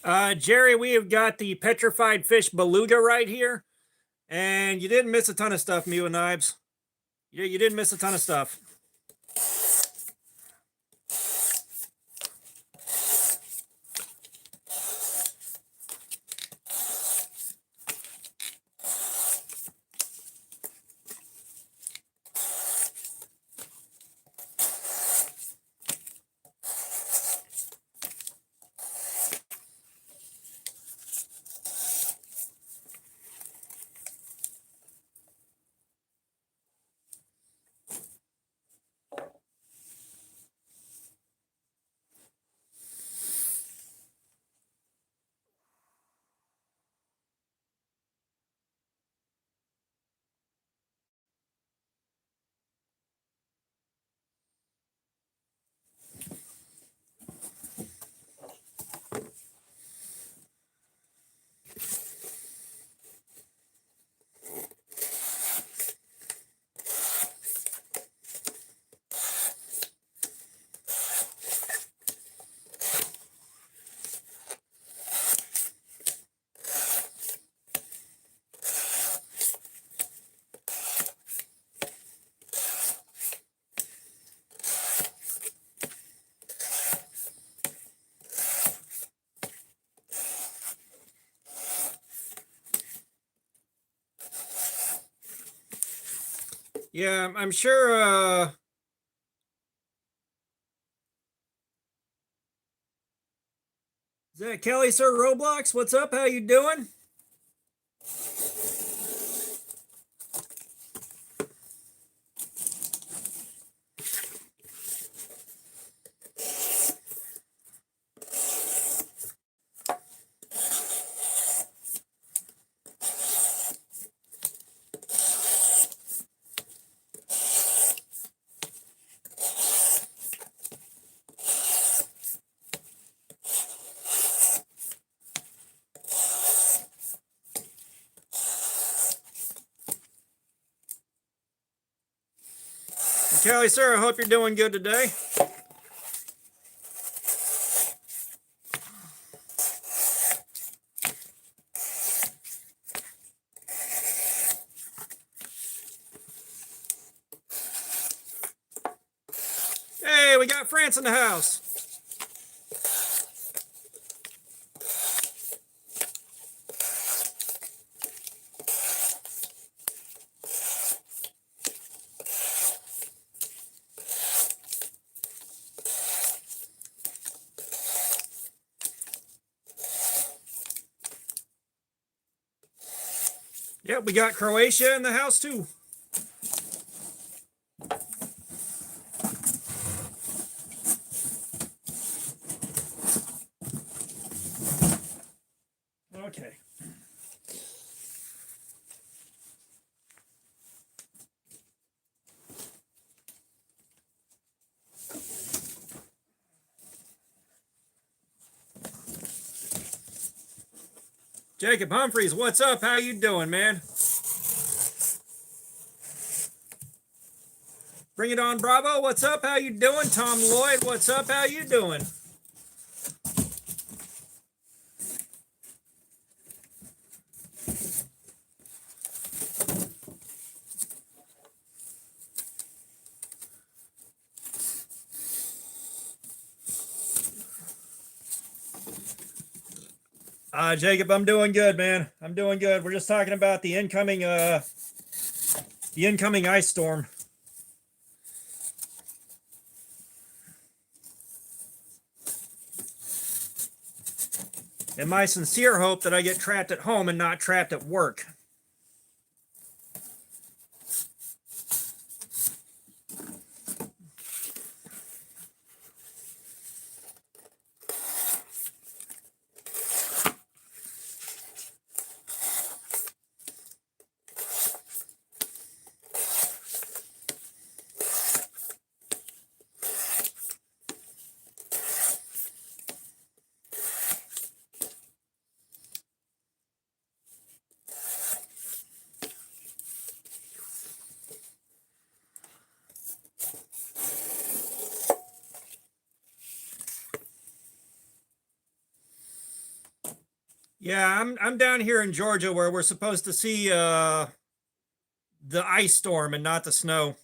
Jerry, we have got the petrified fish beluga right here. And you didn't miss a ton of stuff, Mew and Knives. You didn't miss a ton of stuff. Yeah, I'm sure. Is that Kelly, sir? Roblox, what's up? How you doing? Kelly, sir, I hope you're doing good today. Hey, we got France in the house. Yep, we got Croatia in the house too. Okay. Jacob Humphreys, what's up? How you doing, man? Bring it on, Bravo. What's up? How you doing? Tom Lloyd, what's up? How you doing? Jacob, I'm doing good, man. I'm doing good. We're just talking about the incoming ice storm. And my sincere hope that I get trapped at home and not trapped at work. Yeah, I'm down here in Georgia where we're supposed to see the ice storm and not the snow.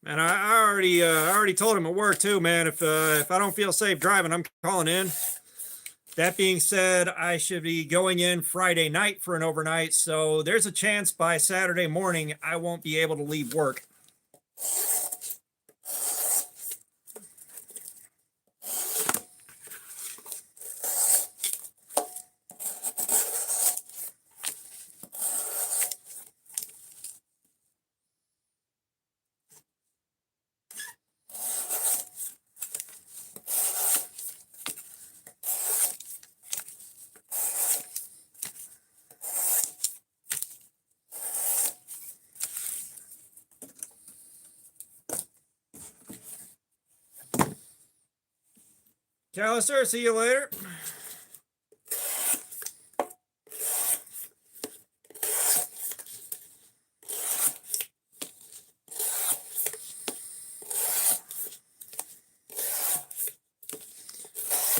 And I already told him at work too, man. If I don't feel safe driving, I'm calling in. That being said, I should be going in Friday night for an overnight, so there's a chance by Saturday morning I won't be able to leave work. Callister, see you later.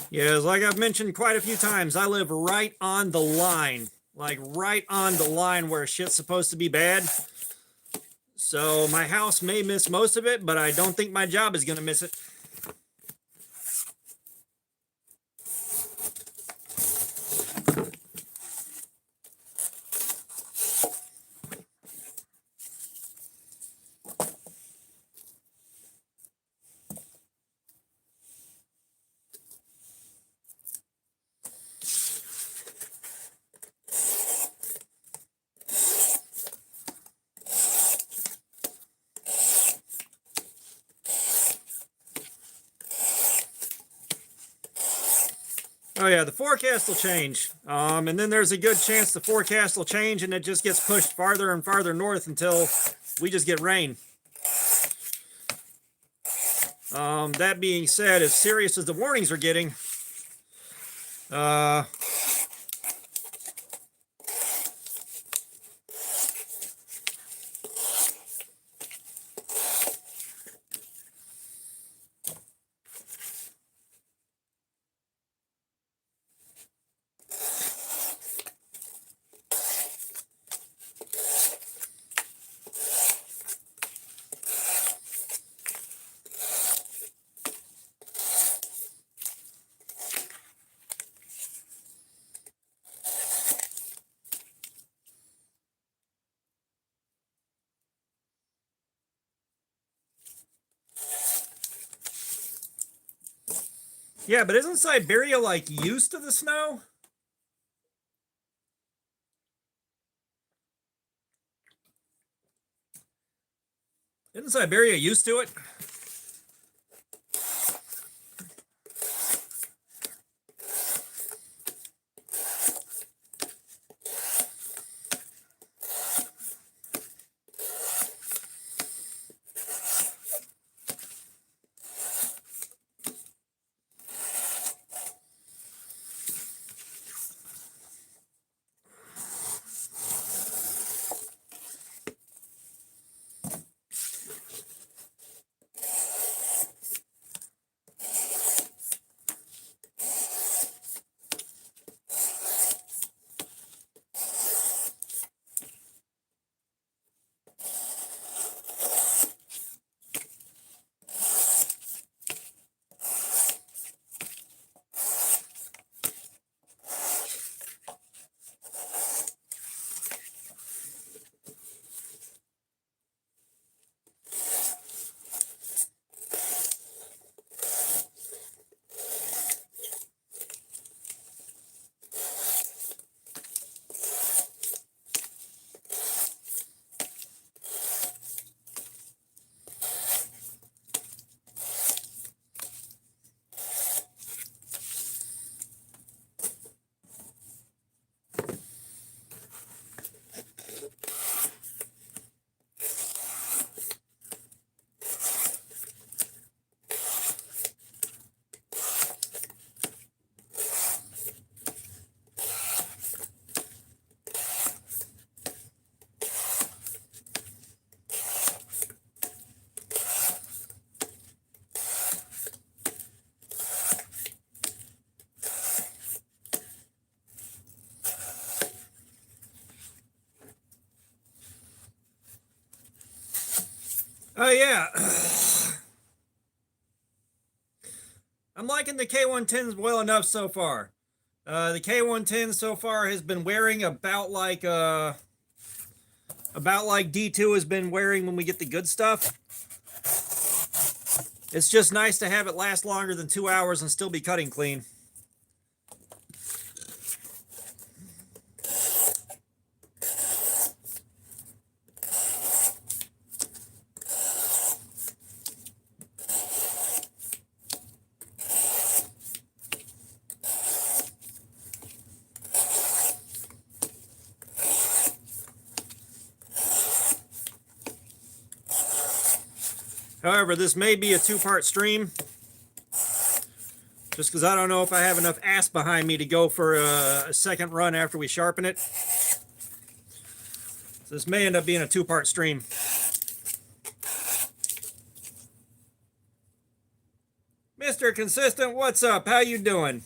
Yes, like I've mentioned quite a few times, I live right on the line. Like right on the line where shit's supposed to be bad. So my house may miss most of it, but I don't think my job is going to miss it. Oh yeah, the forecast will change. And then there's a good chance the forecast will change and it just gets pushed farther and farther north until we just get rain. That being said, as serious as the warnings are getting, yeah, but isn't Siberia like used to the snow? Isn't Siberia used to it? Oh yeah. I'm liking the K110s well enough so far. The K110 so far has been wearing about like D2 has been wearing when we get the good stuff. It's just nice to have it last longer than 2 hours and still be cutting clean. However, this may be a two-part stream, just because I don't know if I have enough ass behind me to go for a second run after we sharpen it. So this may end up being a two-part stream. Mr. Consistent, what's up? How you doing?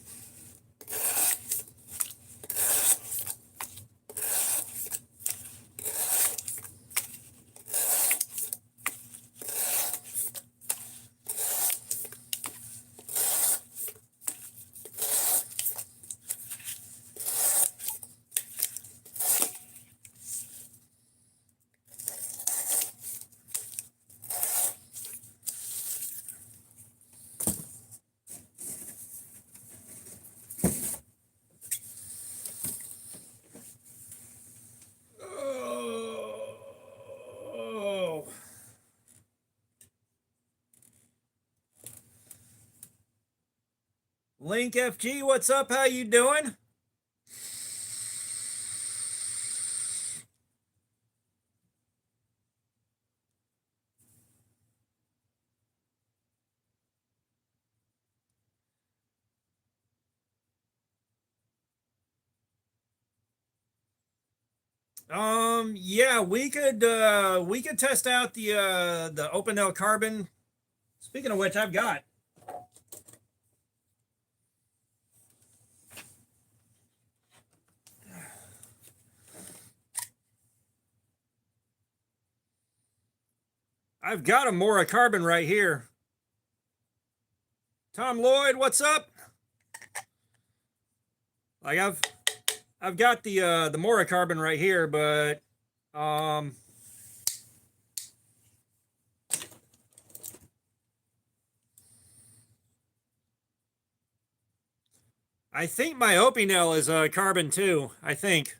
Link FG, what's up? How you doing? Yeah, we could test out the Opinel Carbon. Speaking of which, I've got a Mora Carbon right here. Tom Lloyd, what's up? Like I've got the Mora Carbon right here, but I think my Opinel is a Carbon too. I think.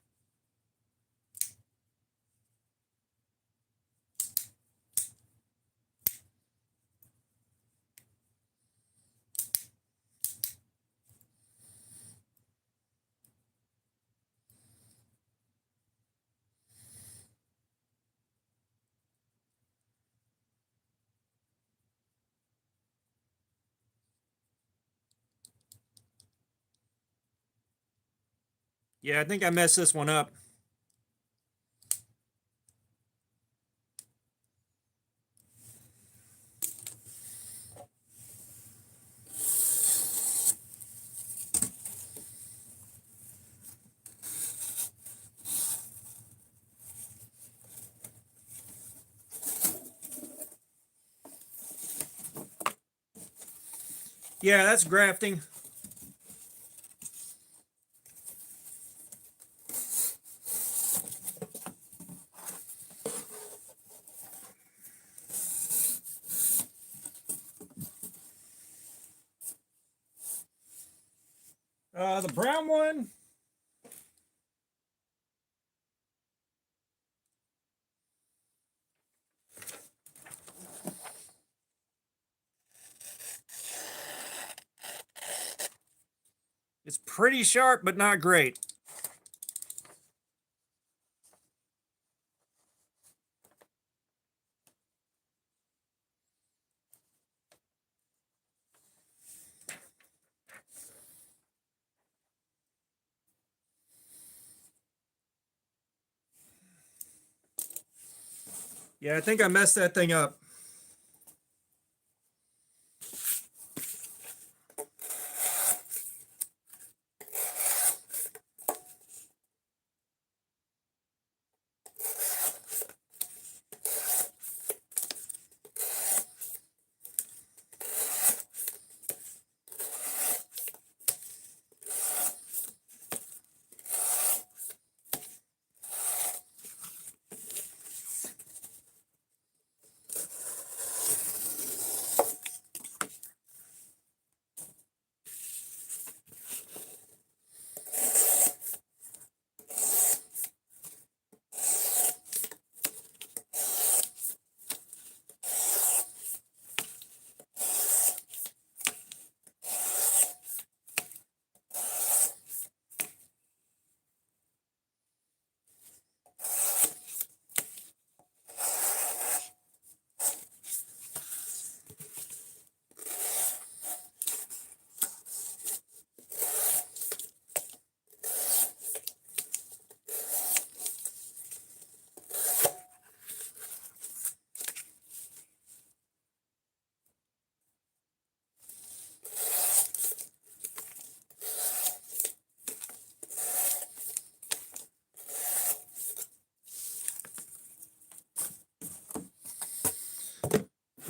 Yeah, I think I messed this one up. Yeah, that's grafting. The brown one. It's pretty sharp, but not great. Yeah, I think I messed that thing up.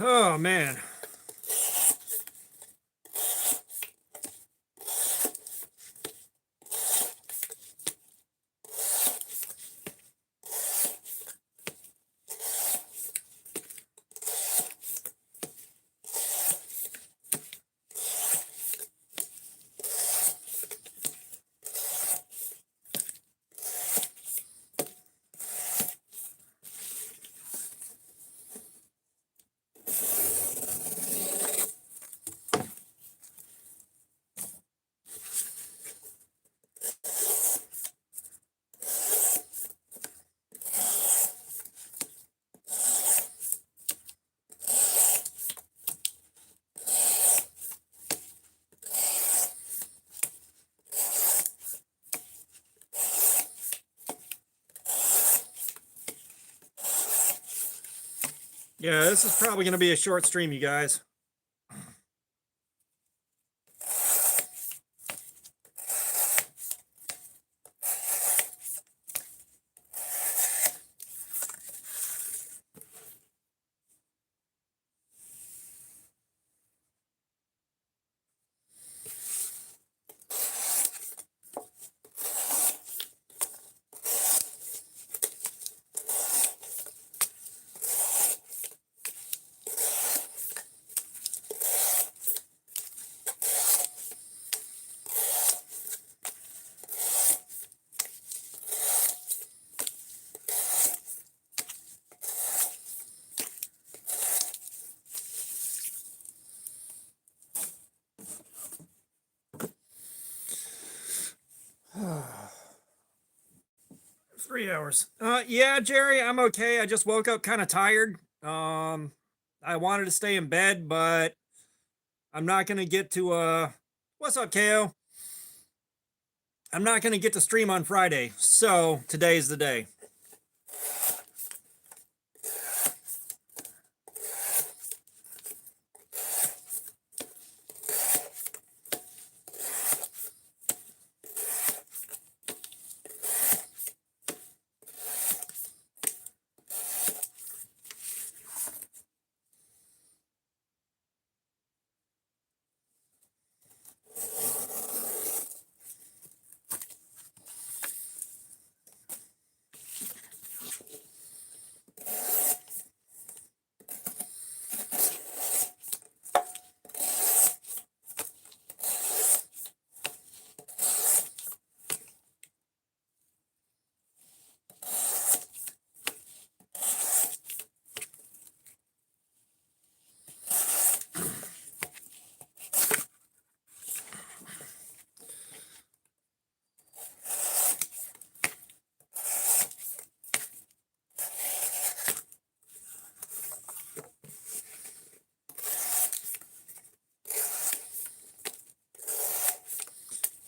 Oh man. Yeah, this is probably going to be a short stream, you guys. Three hours. Yeah, Jerry, I'm okay. I just woke up kind of tired. I wanted to stay in bed, but I'm not gonna get to what's up, KO? I'm not gonna get to stream on Friday, so today's the day.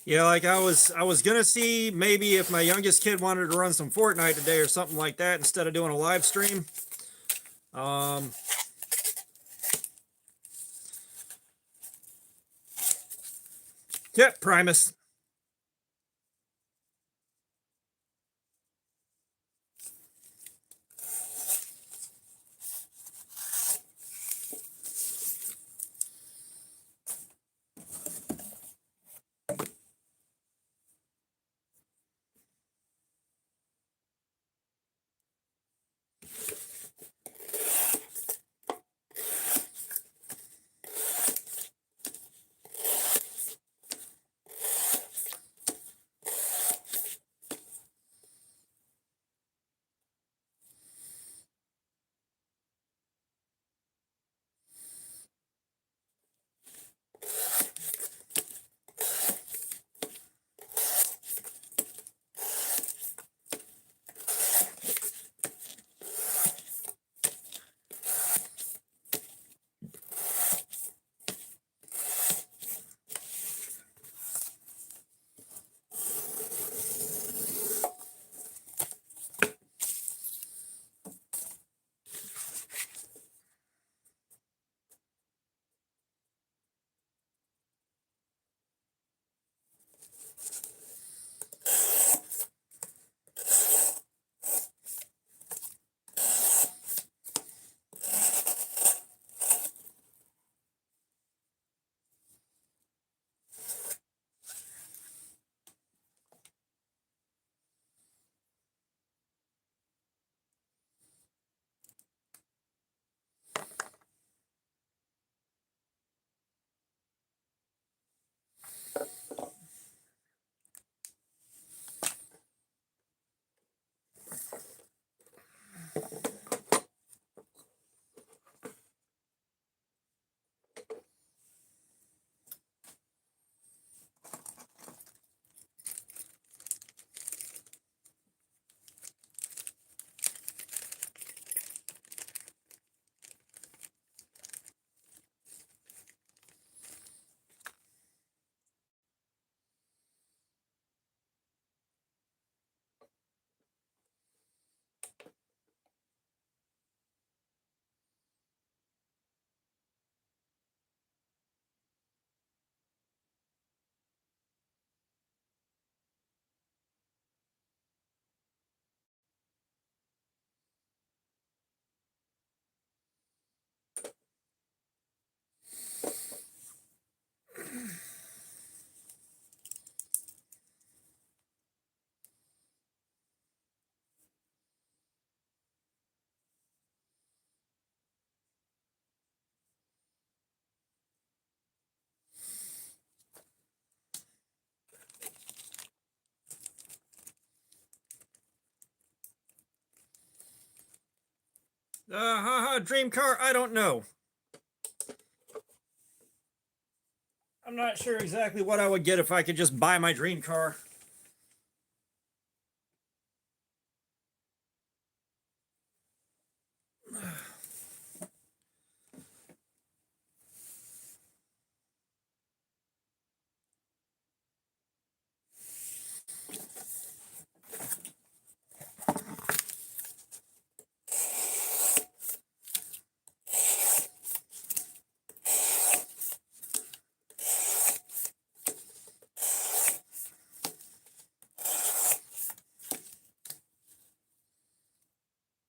Yeah, like I was gonna see maybe if my youngest kid wanted to run some Fortnite today or something like that instead of doing a live stream. Um, yep, Primus. Dream car. I don't know. I'm not sure exactly what I would get if I could just buy my dream car.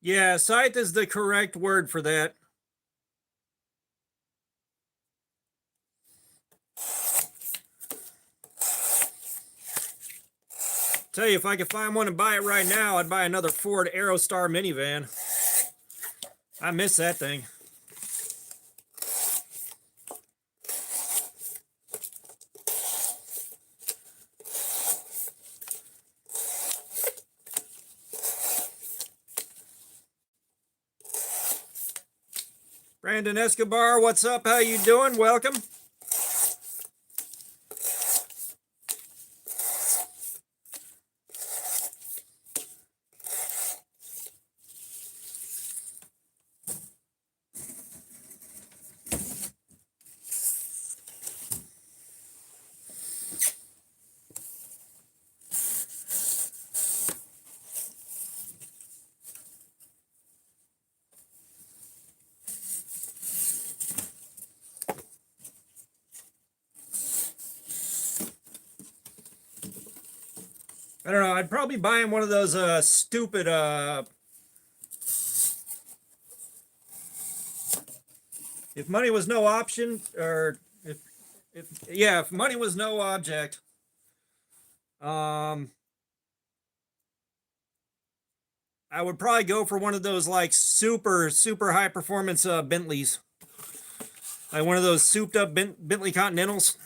Yeah, scythe is the correct word for that. Tell you, if I could find one and buy it right now, I'd buy another Ford Aerostar minivan. I miss that thing. Brandon Escobar, what's up? How you doing? Welcome. I don't know. I'd probably buy him one of those stupid if money was no option, or if money was no object, I would probably go for one of those like super high performance Bentleys, like one of those souped up Bentley Continentals.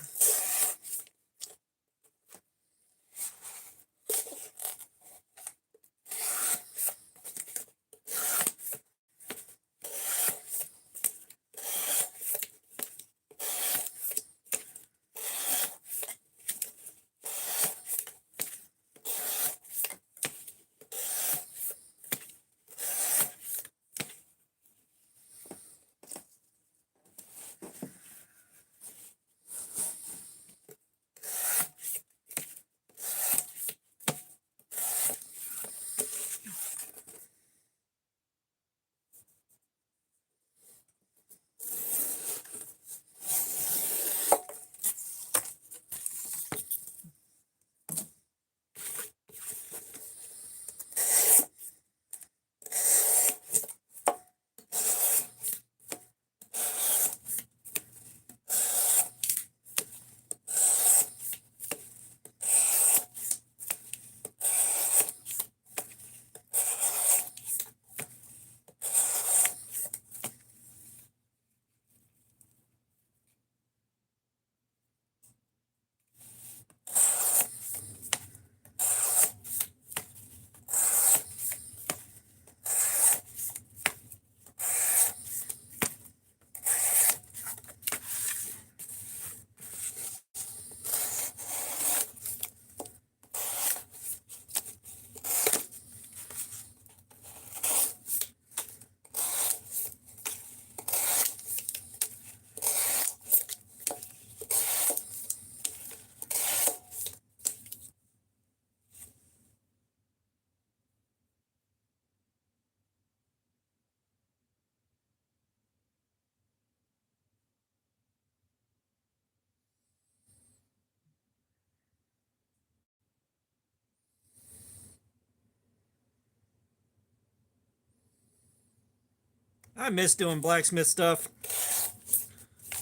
I miss doing blacksmith stuff.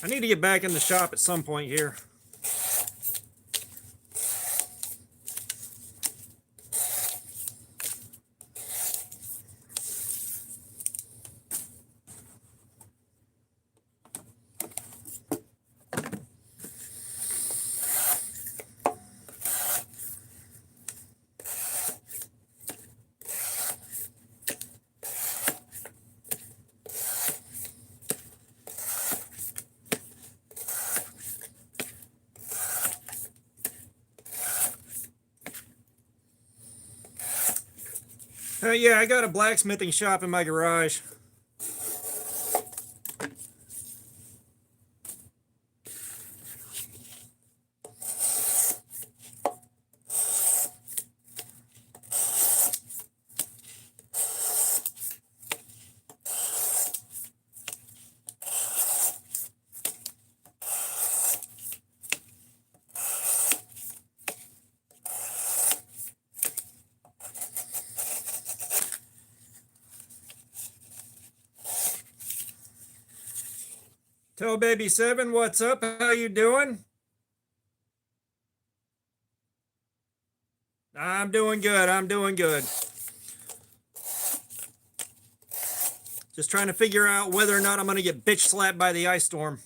I need to get back in the shop at some point here. Yeah, I got a blacksmithing shop in my garage. Tell Baby 7, what's up? How you doing? I'm doing good. I'm doing good. Just trying to figure out whether or not I'm going to get bitch slapped by the ice storm.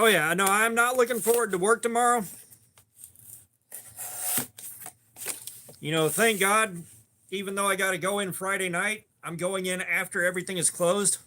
Oh yeah, no, I'm not looking forward to work tomorrow. You know, thank God, even though I got to go in Friday night, I'm going in after everything is closed.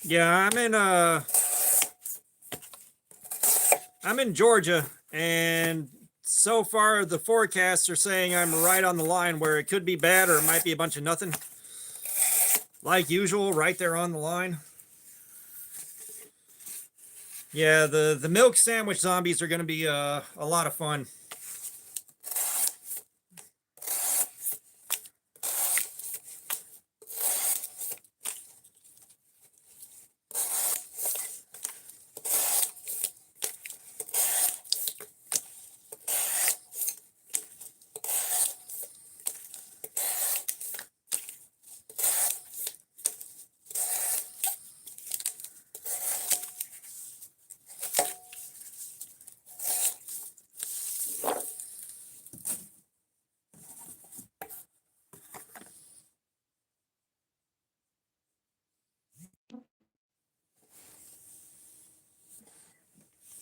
Yeah, I'm in Georgia, and so far the forecasts are saying I'm right on the line where it could be bad or it might be a bunch of nothing. Like usual, right there on the line. Yeah, the milk sandwich zombies are going to be a lot of fun.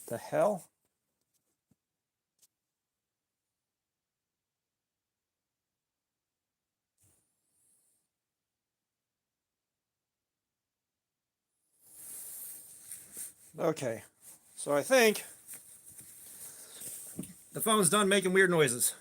The hell? Okay, so I think the phone's done making weird noises.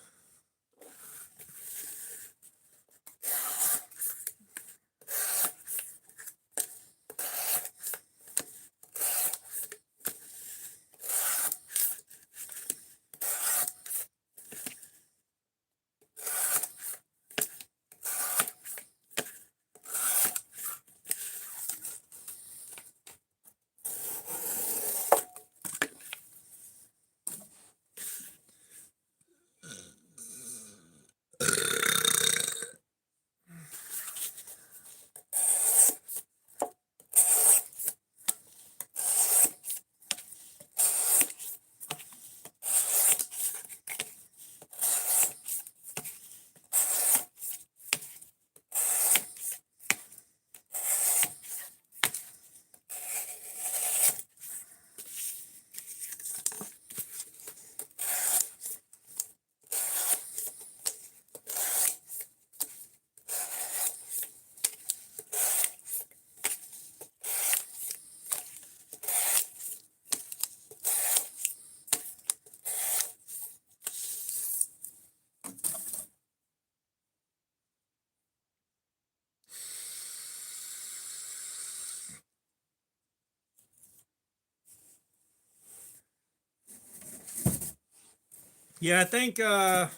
Yeah, I think in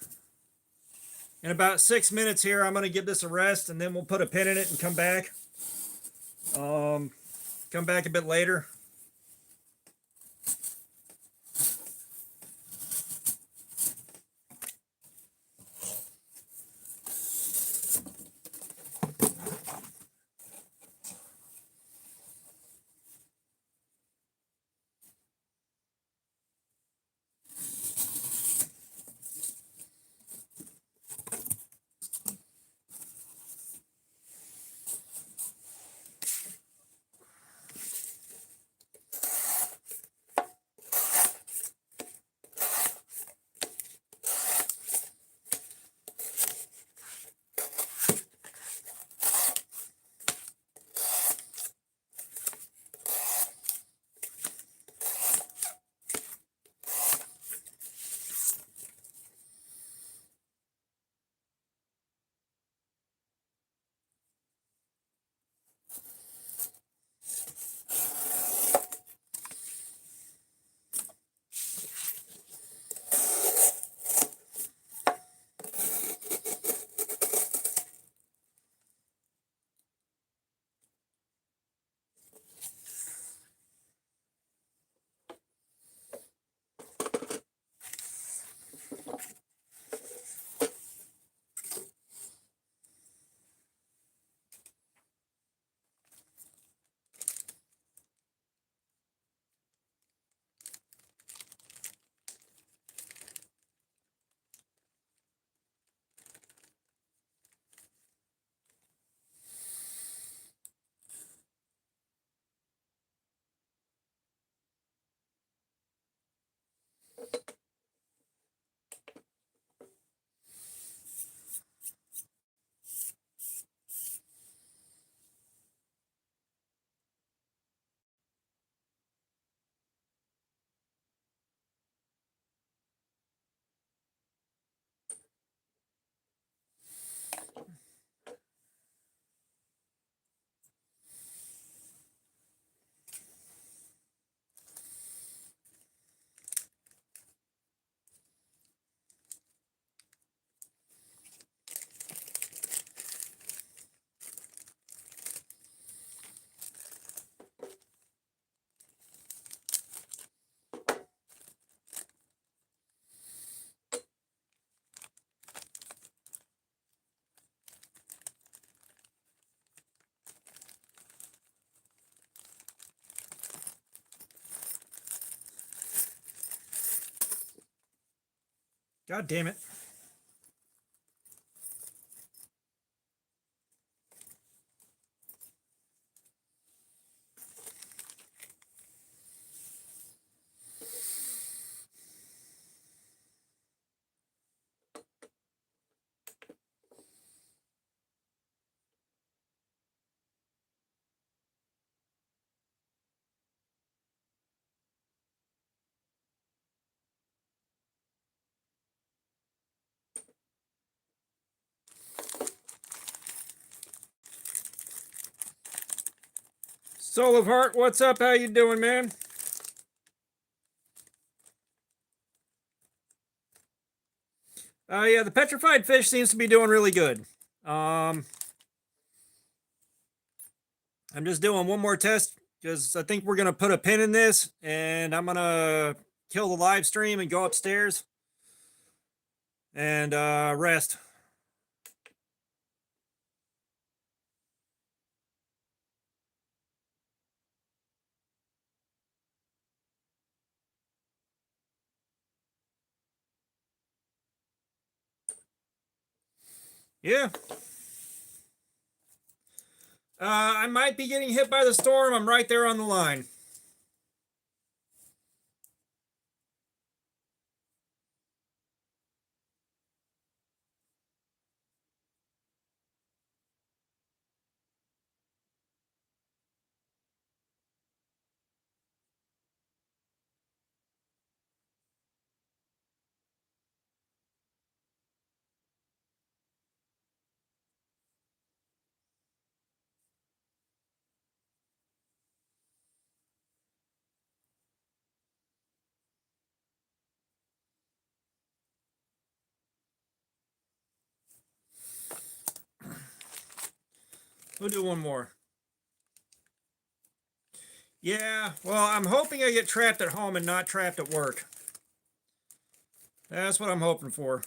about 6 minutes here, I'm going to give this a rest, and then we'll put a pin in it and come back. Come back a bit later. God damn it. Soul of Heart, what's up? How you doing, man? Yeah, the petrified fish seems to be doing really good. Um, I'm just doing one more test because I think we're gonna put a pin in this, and I'm gonna kill the live stream and go upstairs and rest. Yeah. I might be getting hit by the storm. I'm right there on the line. We'll do one more. Yeah, well, I'm hoping I get trapped at home and not trapped at work. That's what I'm hoping for.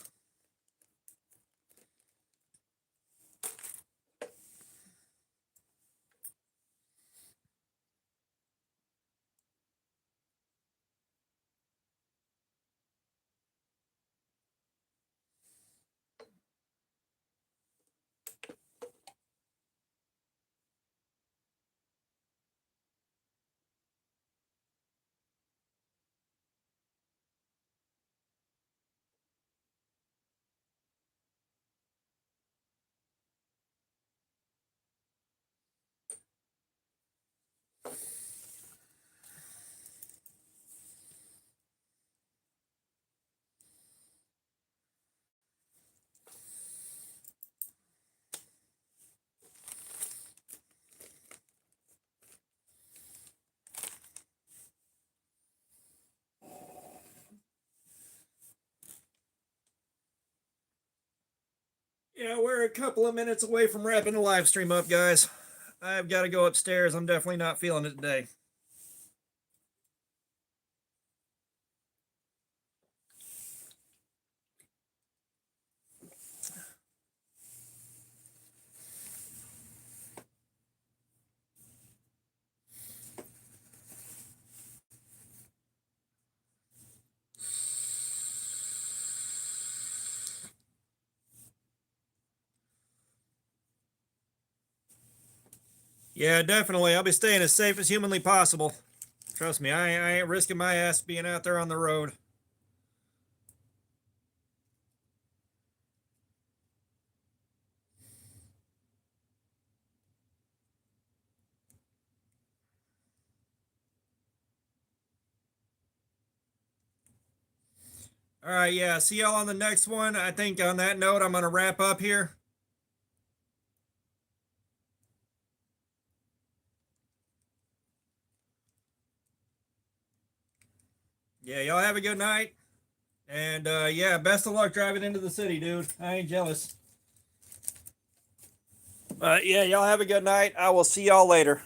Yeah, we're a couple of minutes away from wrapping the live stream up, guys. I've got to go upstairs. I'm definitely not feeling it today. Yeah, definitely. I'll be staying as safe as humanly possible. Trust me, I ain't risking my ass being out there on the road. All right, yeah. See y'all on the next one. I think on that note, I'm going to wrap up here. Yeah, y'all have a good night. And yeah, best of luck driving into the city, dude. I ain't jealous. Yeah, y'all have a good night. I will see y'all later.